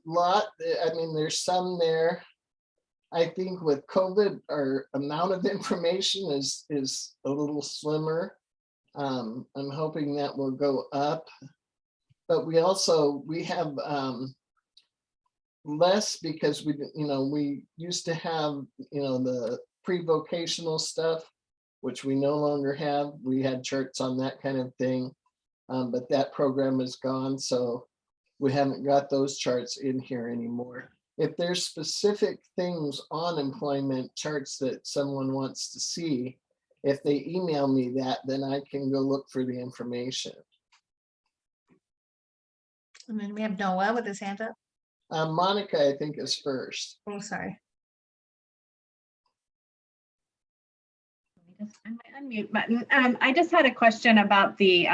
lot. I mean, there's some there. I think with COVID, our amount of information is a little slimmer. I'm hoping that will go up. But we have less because we used to have, the pre-vocational stuff, which we no longer have. We had charts on that kind of thing, but that program is gone. So we haven't got those charts in here anymore. If there's specific things on employment charts that someone wants to see, if they email me that, then I can go look for the information. And then we have Noah with his hand up. Monica, I think, is first. Oh, sorry. On my unmute button. I just had a question about the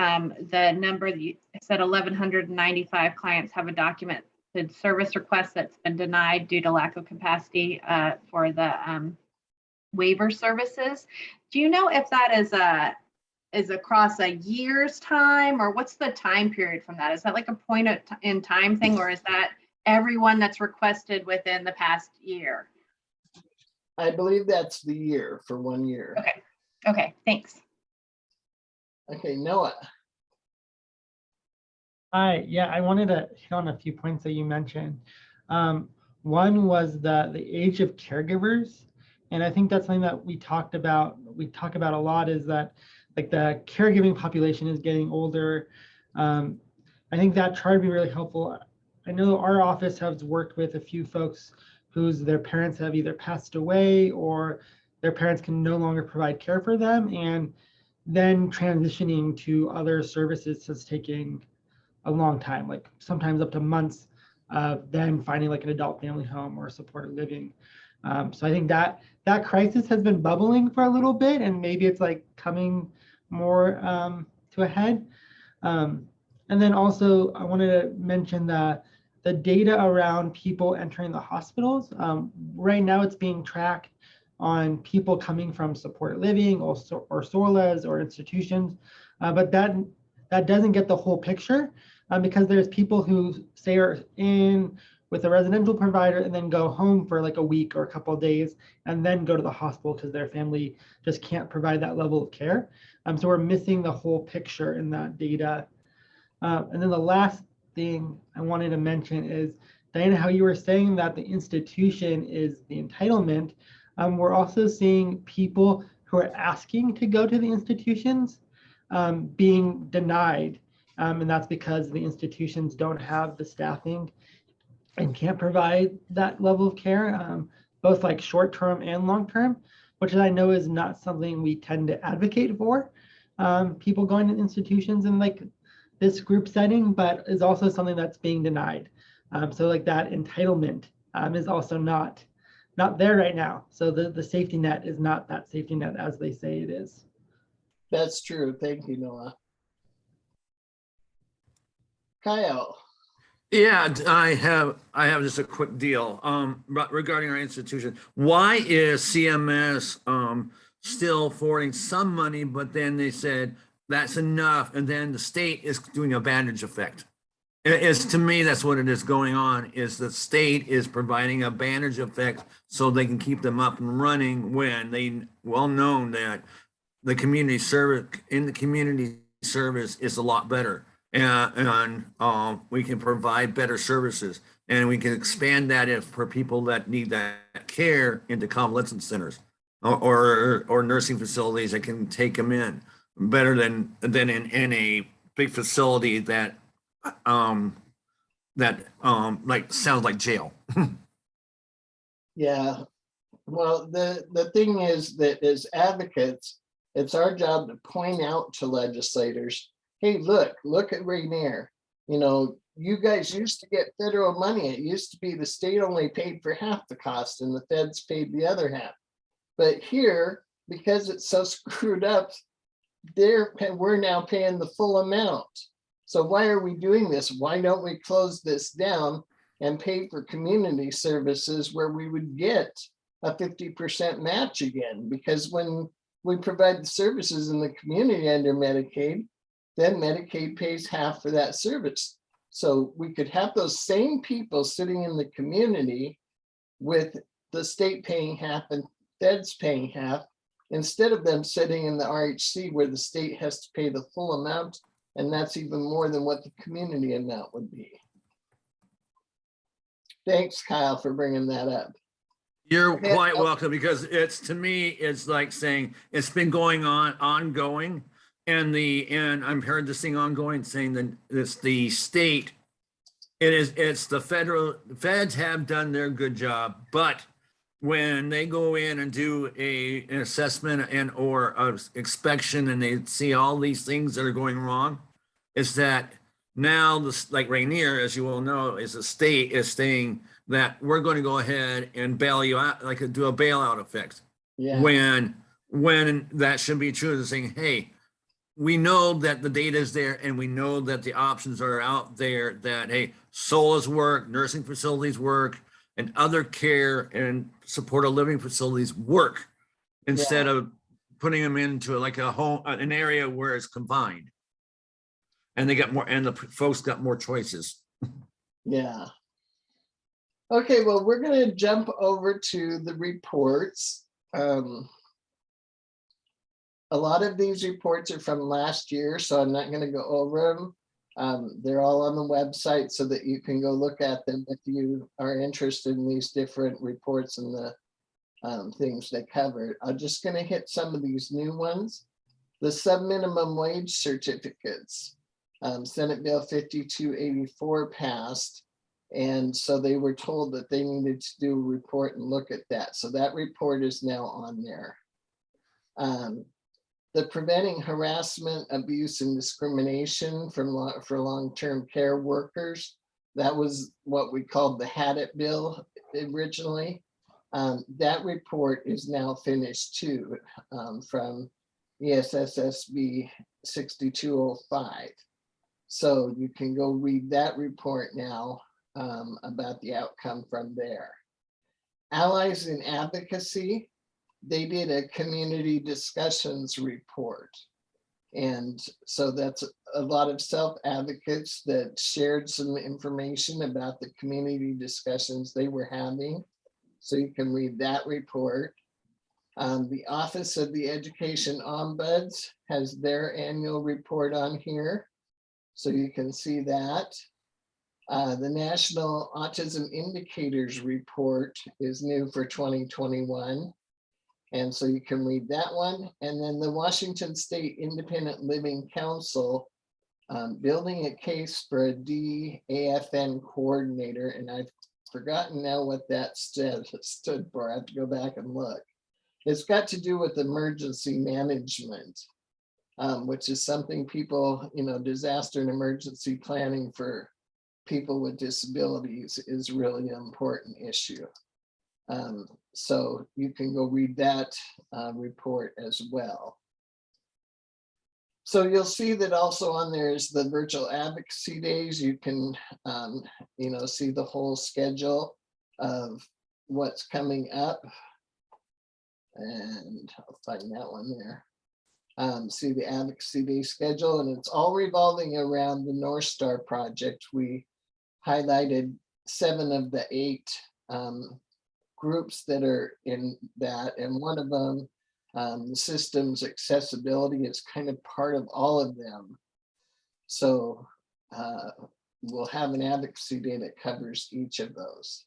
number that you said 1,195 clients have a documented service request that's been denied due to lack of capacity for the waiver services. Do you know if that is across a year's time, or what's the time period from that? Is that like a point in time thing, or is that everyone that's requested within the past year? I believe that's the year, for 1 year. Okay. Okay, thanks. Okay, Noah. Hi, yeah, I wanted to hit on a few points that you mentioned. One was the age of caregivers, and I think that's something that we talk about a lot, is that like the caregiving population is getting older. I think that chart would be really helpful. I know our office has worked with a few folks their parents have either passed away or their parents can no longer provide care for them, and then transitioning to other services is taking a long time, like sometimes up to months, then finding like an adult family home or supported living. So I think that crisis has been bubbling for a little bit, and maybe it's like coming more to a head. And then also I wanted to mention the data around people entering the hospitals. Right now it's being tracked on people coming from supported living or SORLAs or institutions, but that doesn't get the whole picture, because there's people who say are in with a residential provider and then go home for like a week or a couple of days and then go to the hospital because their family just can't provide that level of care. So we're missing the whole picture in that data. And then the last thing I wanted to mention is, Diana, how you were saying that the institution is the entitlement. We're also seeing people who are asking to go to the institutions being denied. And that's because the institutions don't have the staffing and can't provide that level of care, both like short-term and long-term, which I know is not something we tend to advocate for, people going to institutions in like this group setting, but is also something that's being denied. So like that entitlement is also not there right now. So the safety net is not that safety net as they say it is. That's true. Thank you, Noah. Kyle. Yeah, I have just a quick deal regarding our institution. Why is CMS still forwarding some money, but then they said that's enough, and then the state is doing a bandage effect? To me, that's what it is going on, is the state is providing a bandage effect so they can keep them up and running when they well known that the community service is a lot better. And we can provide better services, and we can expand that for people that need that care into convalescent centers or nursing facilities that can take them in better than in a big facility that like sounds like jail. Yeah, well, the thing is that as advocates, it's our job to point out to legislators, hey, look at Rainier. You guys used to get federal money. It used to be the state only paid for half the cost and the feds paid the other half. But here, because it's so screwed up, we're now paying the full amount. So why are we doing this? Why don't we close this down and pay for community services where we would get a 50% match again? Because when we provide the services in the community under Medicaid, then Medicaid pays half for that service. So we could have those same people sitting in the community with the state paying half and feds paying half, instead of them sitting in the RHC where the state has to pay the full amount, and that's even more than what the community amount would be. Thanks, Kyle, for bringing that up. You're quite welcome, because it's, to me, it's like saying it's been going on ongoing, and I've heard this thing ongoing saying that it's the state. It's the feds have done their good job, but when they go in and do an assessment and or a inspection and they see all these things that are going wrong, is that now this, like Rainier, as you all know, is the state is saying that we're going to go ahead and bail you out, like do a bailout effect. Yeah. When that should be true, is saying, hey, we know that the data is there and we know that the options are out there, that, hey, SOLAs work, nursing facilities work, and other care and supportive living facilities work, instead of putting them into like a home, an area where it's confined. And they got more, and the folks got more choices. Yeah. Okay, well, we're going to jump over to the reports. A lot of these reports are from last year, so I'm not going to go over them. They're all on the website so that you can go look at them if you are interested in these different reports and the things they covered. I'm just going to hit some of these new ones. The sub-minimum wage certificates. Senate Bill 5284 passed, and so they were told that they needed to do a report and look at that. So that report is now on there. The Preventing Harassment, Abuse, and Discrimination for long-term care workers. That was what we called the Had It Bill originally. That report is now finished too, from ESSSB 6205. So you can go read that report now about the outcome from there. Allies in Advocacy, they did a community discussions report. And so that's a lot of self-advocates that shared some information about the community discussions they were having. So you can read that report. The Office of the Education Ombuds has their annual report on here. So you can see that. The National Autism Indicators Report is new for 2021. And so you can read that one. And then the Washington State Independent Living Council, building a case for a DAFN coordinator. And I've forgotten now what that stood for. I have to go back and look. It's got to do with emergency management, which is something people, disaster and emergency planning for people with disabilities is really an important issue. So you can go read that report as well. So you'll see that also on there is the virtual advocacy days. You can, see the whole schedule of what's coming up. And I'll find that one there. See the advocacy day schedule, and it's all revolving around the North Star project. We highlighted 7 of the 8 groups that are in that, and one of them, the systems accessibility, is kind of part of all of them. So we'll have an advocacy day that covers each of those.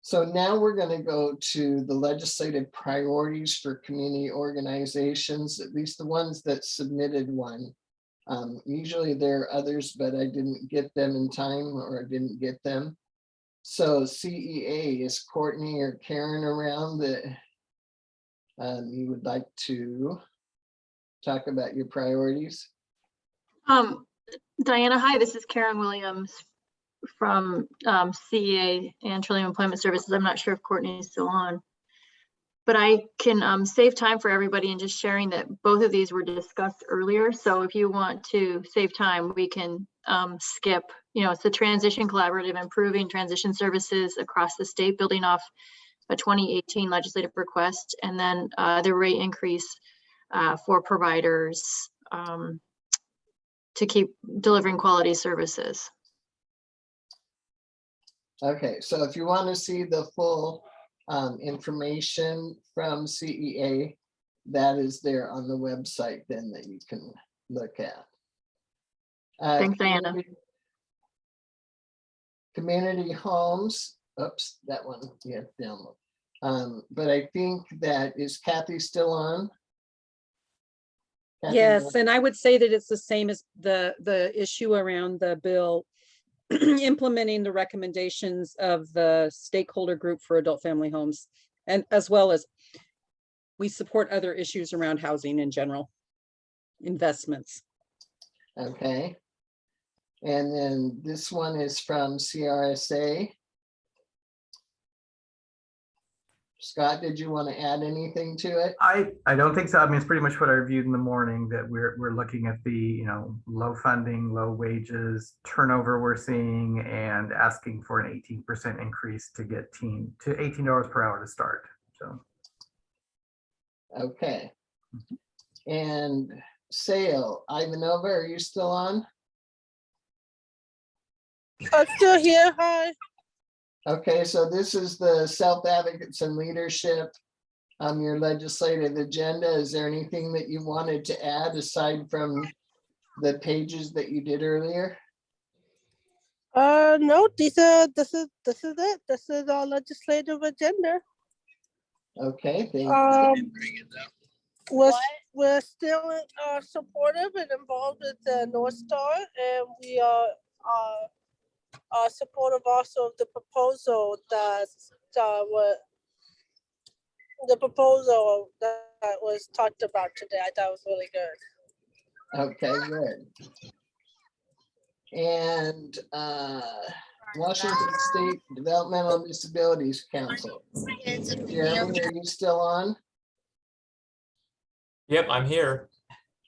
So now we're going to go to the legislative priorities for community organizations, at least the ones that submitted one. Usually there are others, but I didn't get them in time, or I didn't get them. So CEA, is Courtney or Karen around that you would like to talk about your priorities? Diana, hi, this is Karen Williams from CEA and Trillium Employment Services. I'm not sure if Courtney is still on, but I can save time for everybody and just sharing that both of these were discussed earlier. So if you want to save time, we can skip, it's the Transition Collaborative, improving transition services across the state, building off a 2018 legislative request, and then the rate increase for providers to keep delivering quality services. Okay, so if you want to see the full information from CEA, that is there on the website then that you can look at. Thanks, Diana. Community homes, oops, that one you have to download. But I think that, is Kathy still on? Kathy, Yes, and I would say that it's the same as the issue around the bill implementing the recommendations of the stakeholder group for adult family homes, and as well as we support other issues around housing in general, investments. Okay. And then this one is from CRSA. Scott, did you want to add anything to it? I don't think so. I mean, it's pretty much what I reviewed in the morning, that we're looking at the, you know, low funding, low wages, turnover we're seeing, and asking for an 18% increase to get to $18 per hour to start. So. Okay. And Sale, Ivanova, are you still on? I'm still here. Hi. Okay, so this is the self-advocates and leadership on your legislative agenda. Is there anything that you wanted to add aside from the pages that you did earlier? No, this is it. This is our legislative agenda. Okay, thank you. We're still supportive and involved with the North Star, and we are supportive also of the proposal that was talked about today. I thought it was really good. Okay, good. And Washington State Developmental Disabilities Council. Jeremy, are you still on? Yep, I'm here.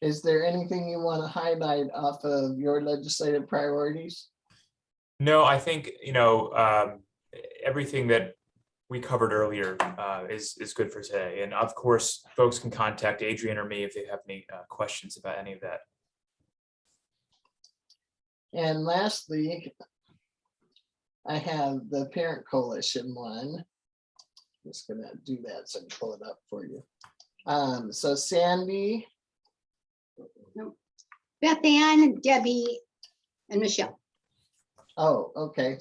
Is there anything you want to highlight off of your legislative priorities? No, I think, you know, everything that we covered earlier is good for today. And of course, folks can contact Adrian or me if they have any questions about any of that. And lastly, I have the Parent Coalition one. I'm just gonna do that so I can pull it up for you. So Sandy. Beth Ann, Debbie, and Michelle. Oh, okay.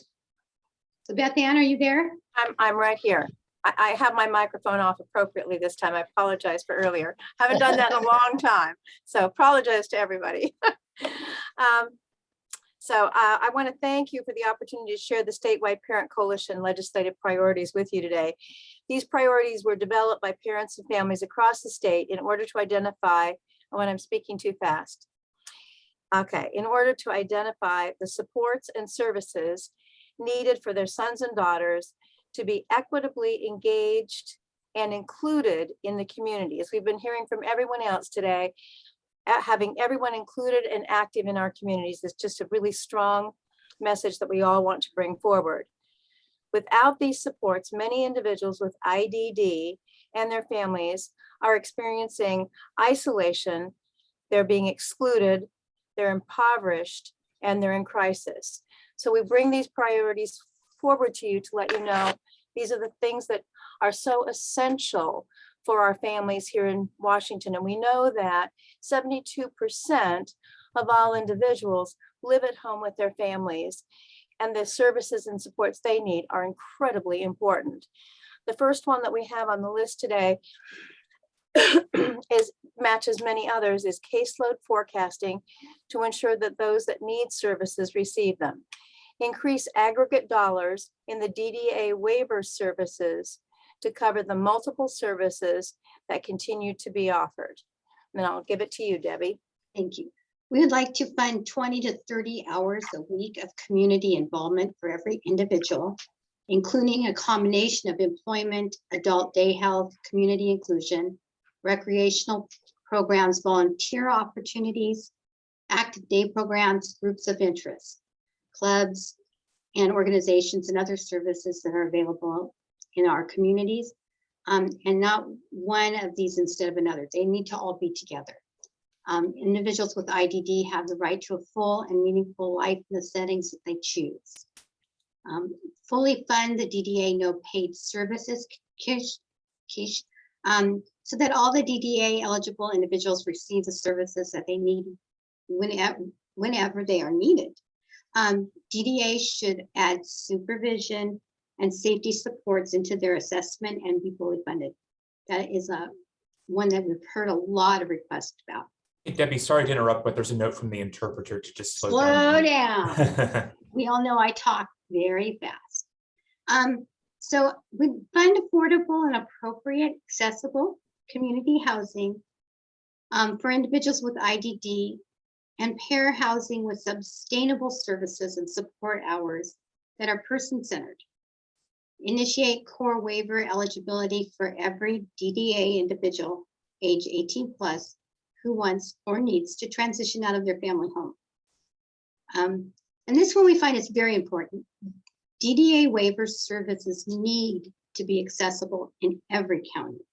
So Beth Ann, are you there? I'm right here. I have my microphone off appropriately this time. I apologize for earlier. Haven't done that in a long time. So apologize to everybody. I want to thank you for the opportunity to share the statewide Parent Coalition legislative priorities with you today. These priorities were developed by parents and families across the state in order to identify, when I'm speaking too fast. Okay, in order to identify the supports and services needed for their sons and daughters to be equitably engaged and included in the community. As we've been hearing from everyone else today, having everyone included and active in our communities is just a really strong message that we all want to bring forward. Without these supports, many individuals with IDD and their families are experiencing isolation, they're being excluded, they're impoverished, and they're in crisis. So we bring these priorities forward to you to let you know these are the things that are so essential for our families here in Washington. And we know that 72% of all individuals live at home with their families, and the services and supports they need are incredibly important. The first one that we have on the list today matches many others, is caseload forecasting to ensure that those that need services receive them. Increase aggregate dollars in the DDA waiver services to cover the multiple services that continue to be offered. And then I'll give it to you, Debbie. Thank you. We would like to fund 20 to 30 hours a week of community involvement for every individual, including a combination of employment, adult day health, community inclusion, recreational programs, volunteer opportunities, active day programs, groups of interest, clubs, and organizations and other services that are available in our communities, and not one of these instead of another. They need to all be together. Individuals with IDD have the right to a full and meaningful life in the settings that they choose. fully fund the DDA no paid services quiche, so that all the DDA eligible individuals receive the services that they need whenever they are needed. DDA should add supervision and safety supports into their assessment and be fully funded. That is one that we've heard a lot of requests about. Hey, Debbie, sorry to interrupt, but there's a note from the interpreter to just slow Slow down. down. We all know I talk very fast. So we find affordable and appropriate, accessible community housing for individuals with IDD, and pair housing with sustainable services and support hours that are person-centered. Initiate core waiver eligibility for every DDA individual age 18 plus who wants or needs to transition out of their family home. And this one we find is very important. DDA waiver services need to be accessible in every county.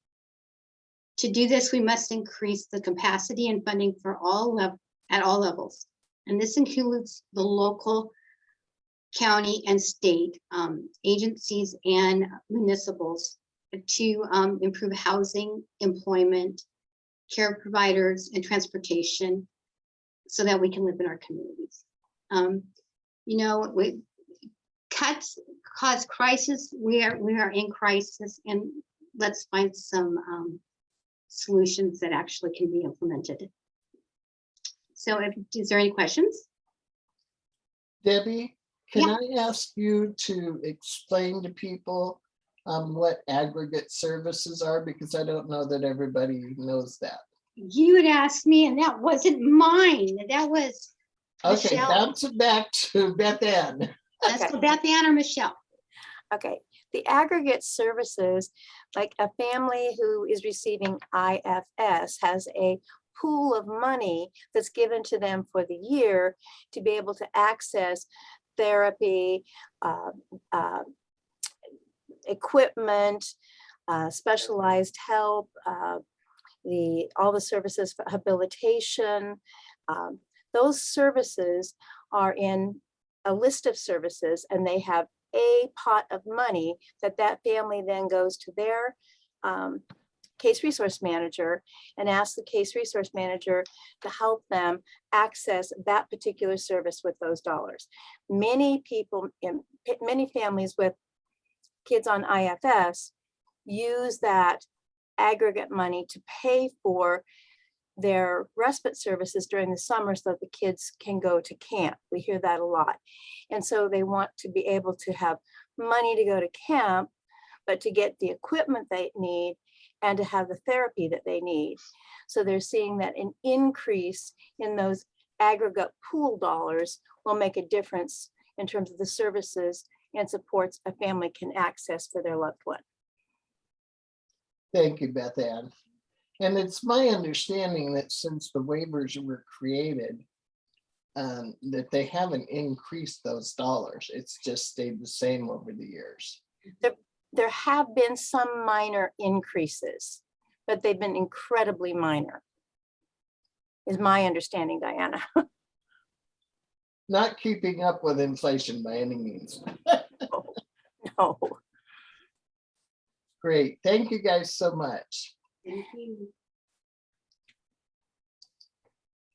To do this, we must increase the capacity and funding for at all levels. And this includes the local, county, and state agencies and municipals to improve housing, employment, care providers, and transportation so that we can live in our communities. You know, cuts cause crisis. We are in crisis, and let's find some solutions that actually can be implemented. So is there any questions? Debbie, can I ask you to explain to people what aggregate services are? Because I don't know that everybody knows that. You had asked me, and that wasn't mine. That was Okay, Michelle. bounce it back to Beth Ann. Let's go Beth Ann or Michelle. Okay, the aggregate services, like a family who is receiving IFS has a pool of money that's given to them for the year to be able to access therapy, equipment, specialized help, all the services for habilitation. Those services are in a list of services, and they have a pot of money that family then goes to their case resource manager and asks the case resource manager to help them access that particular service with those dollars. Many people, many families with kids on IFS use that aggregate money to pay for their respite services during the summer so that the kids can go to camp. We hear that a lot. And so they want to be able to have money to go to camp, but to get the equipment they need and to have the therapy that they need. So they're seeing that an increase in those aggregate pool dollars will make a difference in terms of the services and supports a family can access for their loved one. Thank you, Beth Ann. And it's my understanding that since the waivers were created, that they haven't increased those dollars. It's just stayed the same over the years. There have been some minor increases, but they've been incredibly minor, is my understanding, Diana. Not keeping up with inflation by any means. No. Great. Thank you guys so much. Thank you.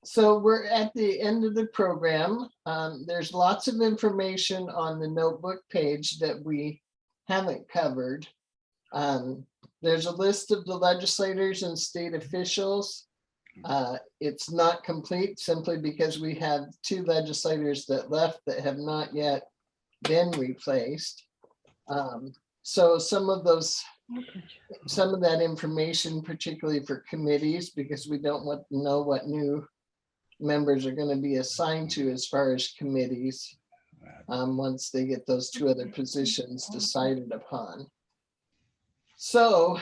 So we're at the end of the program. There's lots of information on the notebook page that we haven't covered. There's a list of the legislators and state officials. It's not complete simply because we have 2 legislators that left that have not yet been replaced. So some of that information, particularly for committees, because we don't want to know what new members are going to be assigned to as far as committees once they get those 2 other positions decided upon. So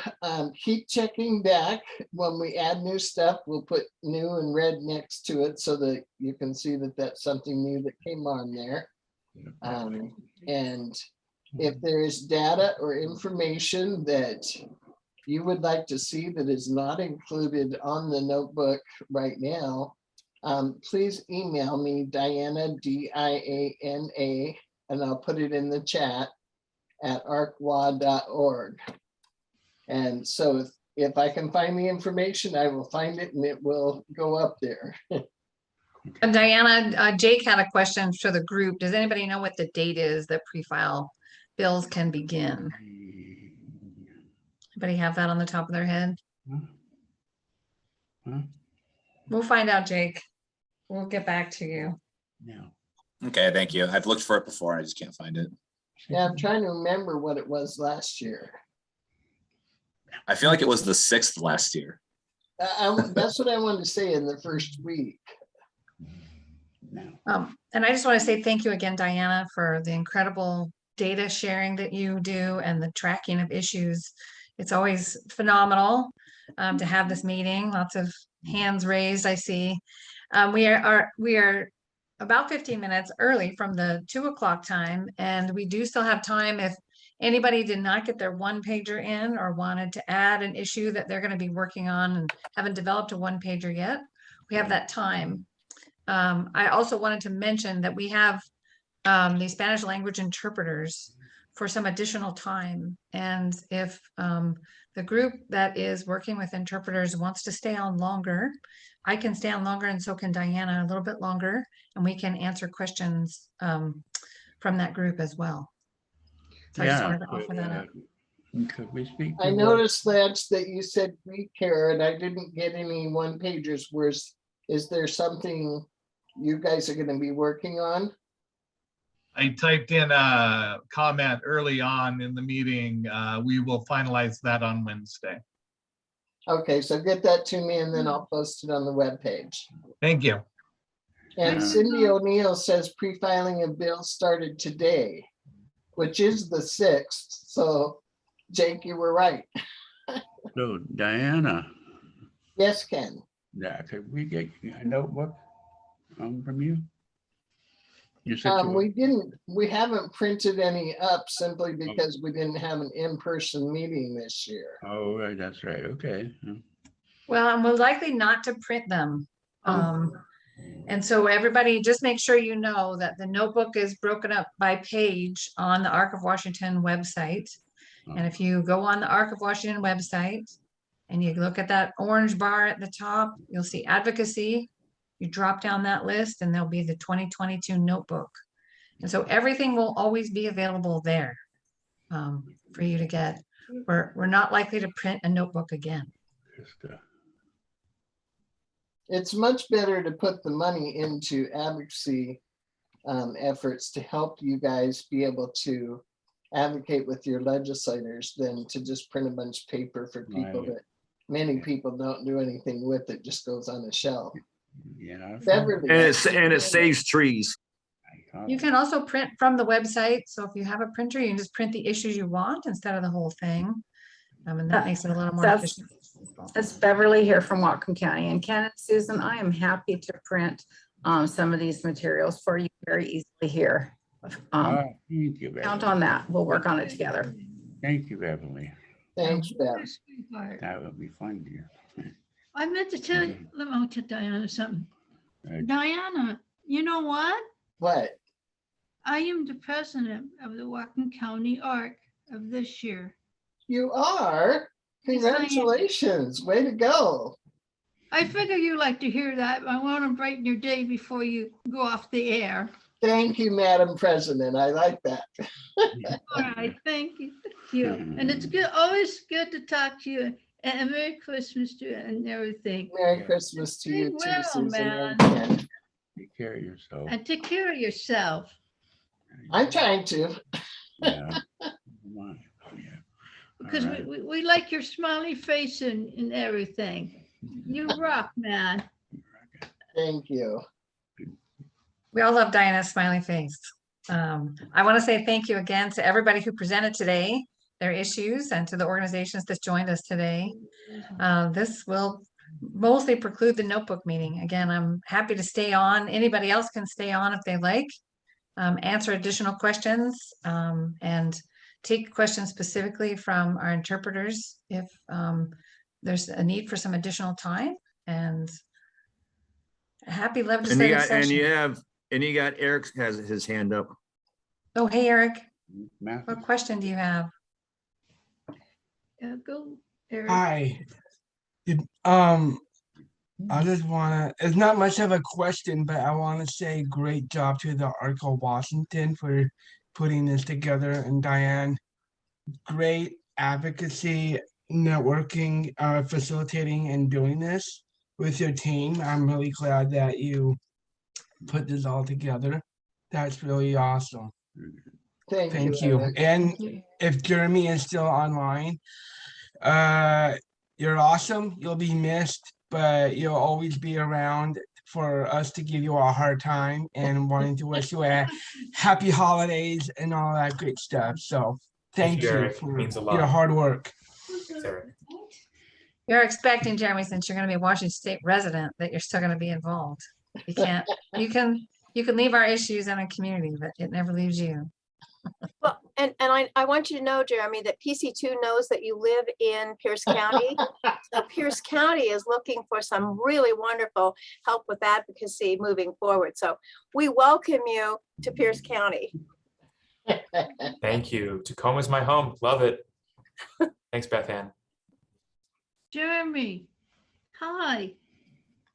keep checking back. When we add new stuff, we'll put new in red next to it so that you can see that that's something new that came on there. And if there is data or information that you would like to see that is not included on the notebook right now, please email me, Diana, DIANA, and I'll put it in the chat at arcwa.org. And so if I can find the information, I will find it and it will go up there. And Diana, Jake had a question for the group. Does anybody know what the date is that pre-file bills can begin? Anybody have that on the top of their head? We'll find out, Jake. We'll get back to you. Okay, thank you. I've looked for it before and I just can't find it. Yeah, I'm trying to remember what it was last year. I feel like it was the 6th last year. That's what I wanted to say in the first week. And I just want to say thank you again, Diana, for the incredible data sharing that you do and the tracking of issues. It's always phenomenal to have this meeting. Lots of hands raised, I see. We are about 15 minutes early from the 2 o'clock time, and we do still have time if anybody did not get their one pager in or wanted to add an issue that they're going to be working on and haven't developed a one pager yet. We have that time. I also wanted to mention that we have the Spanish language interpreters for some additional time. And if the group that is working with interpreters wants to stay on longer, I can stay on longer and so can Diana a little bit longer, and we can answer questions from that group as well. So I just wanted to offer that up. Could we speak? I noticed that you said we care and I didn't get any one pagers. Is there something you guys are going to be working on? I typed in a comment early on in the meeting. We will finalize that on Wednesday. Okay, so get that to me and then I'll post it on the webpage. Thank you. And Cindy O'Neill says pre-filing of bills started today, which is the 6th. So Jake, you were right. So Diana. Yes, Ken. Yeah, could we get a notebook from you? You said we haven't printed any up simply because we didn't have an in-person meeting this year. Oh, right, that's right. Okay. Well, and we're likely not to print them. And so everybody just make sure you know that the notebook is broken up by page on the Arc of Washington website. And if you go on the Arc of Washington website and you look at that orange bar at the top, you'll see advocacy. You drop down that list and there'll be the 2022 notebook. And so everything will always be available there for you to get. We're not likely to print a notebook again. It's much better to put the money into advocacy efforts to help you guys be able to advocate with your legislators than to just print a bunch of paper for people that many people don't do anything with. It just goes on a shelf. Yeah. Beverly, and it saves trees. You can also print from the website. So if you have a printer, you can just print the issues you want instead of the whole thing. And that makes it a little more efficient. That's Beverly here from Whatcom County. And Ken and Susan, I am happy to print some of these materials for you very easily here. Thank you, Beverly. Count on that. We'll work on it together. Thank you, Beverly. Thanks, Bev. That would be fun, dear. I meant to tell you, let me tell Diana something. Diana, you know what? What? I am the president of the Whatcom County ARC of this year. You are? Congratulations. Way to go. I figure you like to hear that. I want to brighten your day before you go off the air. Thank you, Madam President. I like that. All right, thank you. And it's good, always good to talk to you. And Merry Christmas to you and everything. Merry Christmas to you too, Susan. Man. Take care of yourself. And take care of yourself. I'm trying to. Yeah. Because we like your smiley face and everything. You rock, man. Thank you. We all love Diana's smiley face. I want to say thank you again to everybody who presented today, their issues, and to the organizations that joined us today. This will mostly preclude the notebook meeting. Again, I'm happy to stay on. Anybody else can stay on if they like, answer additional questions, and take questions specifically from our interpreters if there's a need for some additional time. And happy legislative session. And you got Eric has his hand up. Oh, hey, Eric, Math. what question do you have? Go, Eric. Hi. I just wanna, it's not much of a question, but I wanna say great job to the Arco Washington for putting this together, and Diane, great advocacy, networking, facilitating and doing this with your team. I'm really glad that you put this all together. That's really awesome. Thank you. Eric. And if Jeremy is still online, you're awesome. You'll be missed, but you'll always be around for us to give you a hard time and wanting to wish you a happy holidays and all that great stuff. So thank you Eric. for Means a your lot. hard work. Thanks, Eric. You're expecting, Jeremy, since you're gonna be a Washington State resident, that you're still gonna be involved. You can't, you can leave our issues in a community, but it never leaves you. Well, and I want you to know, Jeremy, that PC2 knows that you live in Pierce County. So Pierce County is looking for some really wonderful help with advocacy moving forward. So we welcome you to Pierce County. Thank you. Tacoma's my home. Love it. Thanks, Beth Ann. Jeremy, hi,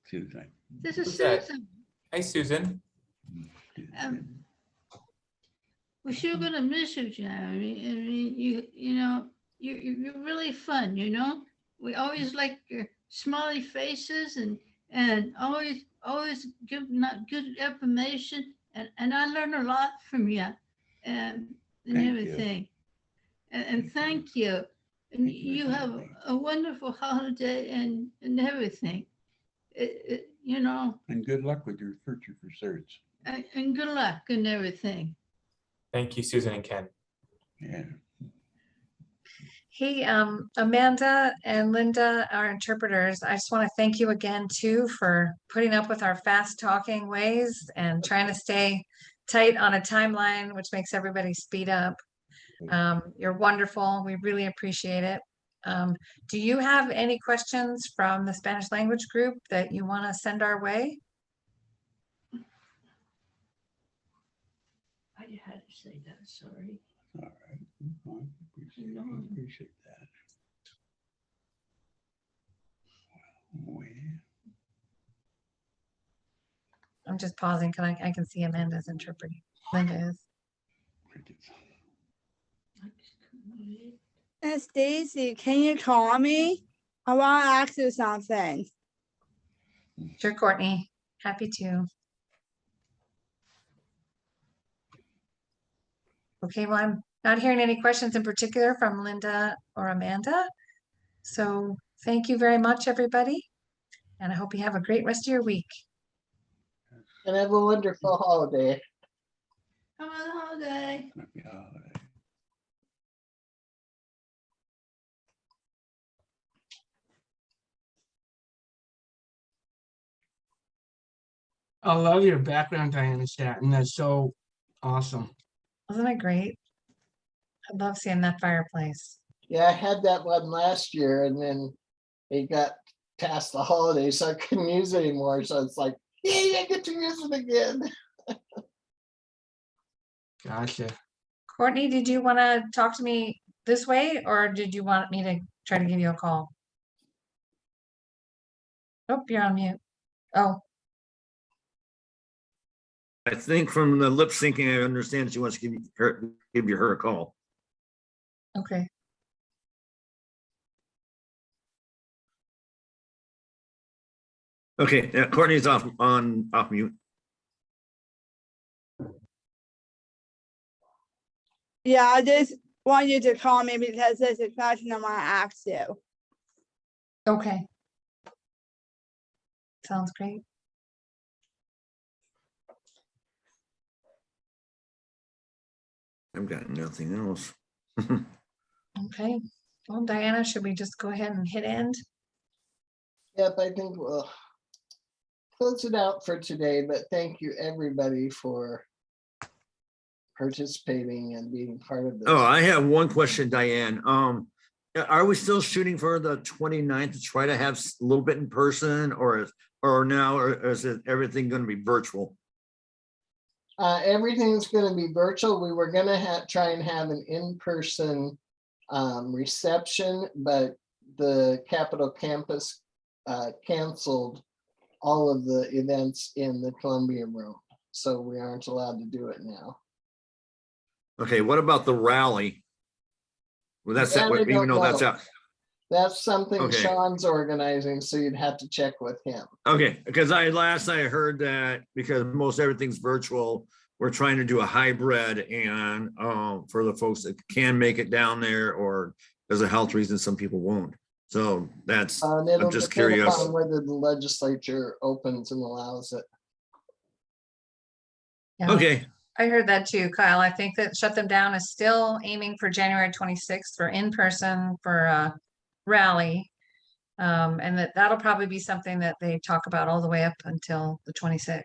Susan. this is Who's that? Susan. Hey, Susan. We're sure gonna miss you, Jeremy. I mean, you know, you're really fun, you know? We always like your smiley faces and always give not good information, and I learn a lot from you and Thank you. everything. And thank you. And you have a wonderful holiday and everything. You know, And good luck with your future pursuits. and good luck and everything. Thank you, Susan and Ken. Yeah. Hey, Amanda and Linda, our interpreters, I just want to thank you again too for putting up with our fast talking ways and trying to stay tight on a timeline, which makes everybody speed up. You're wonderful. We really appreciate it. Do you have any questions from the Spanish language group that you want to send our way? I had to say that, sorry. All right. Appreciate that. Well, I'm just pausing because I can see Amanda's interpreting. Linda is. Stacy, can you call me? I want to ask you something. Sure, Courtney. Happy to. Okay, well, I'm not hearing any questions in particular from Linda or Amanda. So thank you very much, everybody. And I hope you have a great rest of your week. And have a wonderful holiday. Have a holiday. I love your background, Diana Staton. That's so awesome. Wasn't it great? I love seeing that fireplace. Yeah, I had that one last year and then it got past the holidays, so I couldn't use it anymore. So it's like, yay, I get to use it again. Gotcha. Courtney, did you want to talk to me this way or did you want me to try to give you a call? Oh, you're on mute. Oh, I think from the lip syncing, I understand she wants to give you her a call. okay. Okay, yeah, Courtney's off mute. Yeah, I just want you to call me because there's a question I want to ask you. Okay. Sounds great. I've got nothing else. Okay. Well, Diana, should we just go ahead and hit end? Yep, I think we'll close it out for today, but thank you everybody for participating and being part of this. Oh, I have one question, Diane. Are we still shooting for the 29th to try to have a little bit in person or now, or is it everything going to be virtual? Everything's gonna be virtual. We were gonna try and have an in-person reception, but the Capitol campus canceled all of the events in the Columbia room. So we aren't allowed to do it now. Okay, what about the rally? Well, that's That I even don't though that's know. out. That's something Okay. Sean's organizing, so you'd have to check with him. Okay, because I heard that because most everything's virtual, we're trying to do a hybrid and for the folks that can make it down there or there's a health reason, some people won't. So that's, And it'll I'm just depend curious. upon whether the legislature opens and allows it. Yeah. Okay, I heard that too, Kyle. I think that Shut Them Down is still aiming for January 26th for in-person for a rally. And that'll probably be something that they talk about all the way up until the 26th.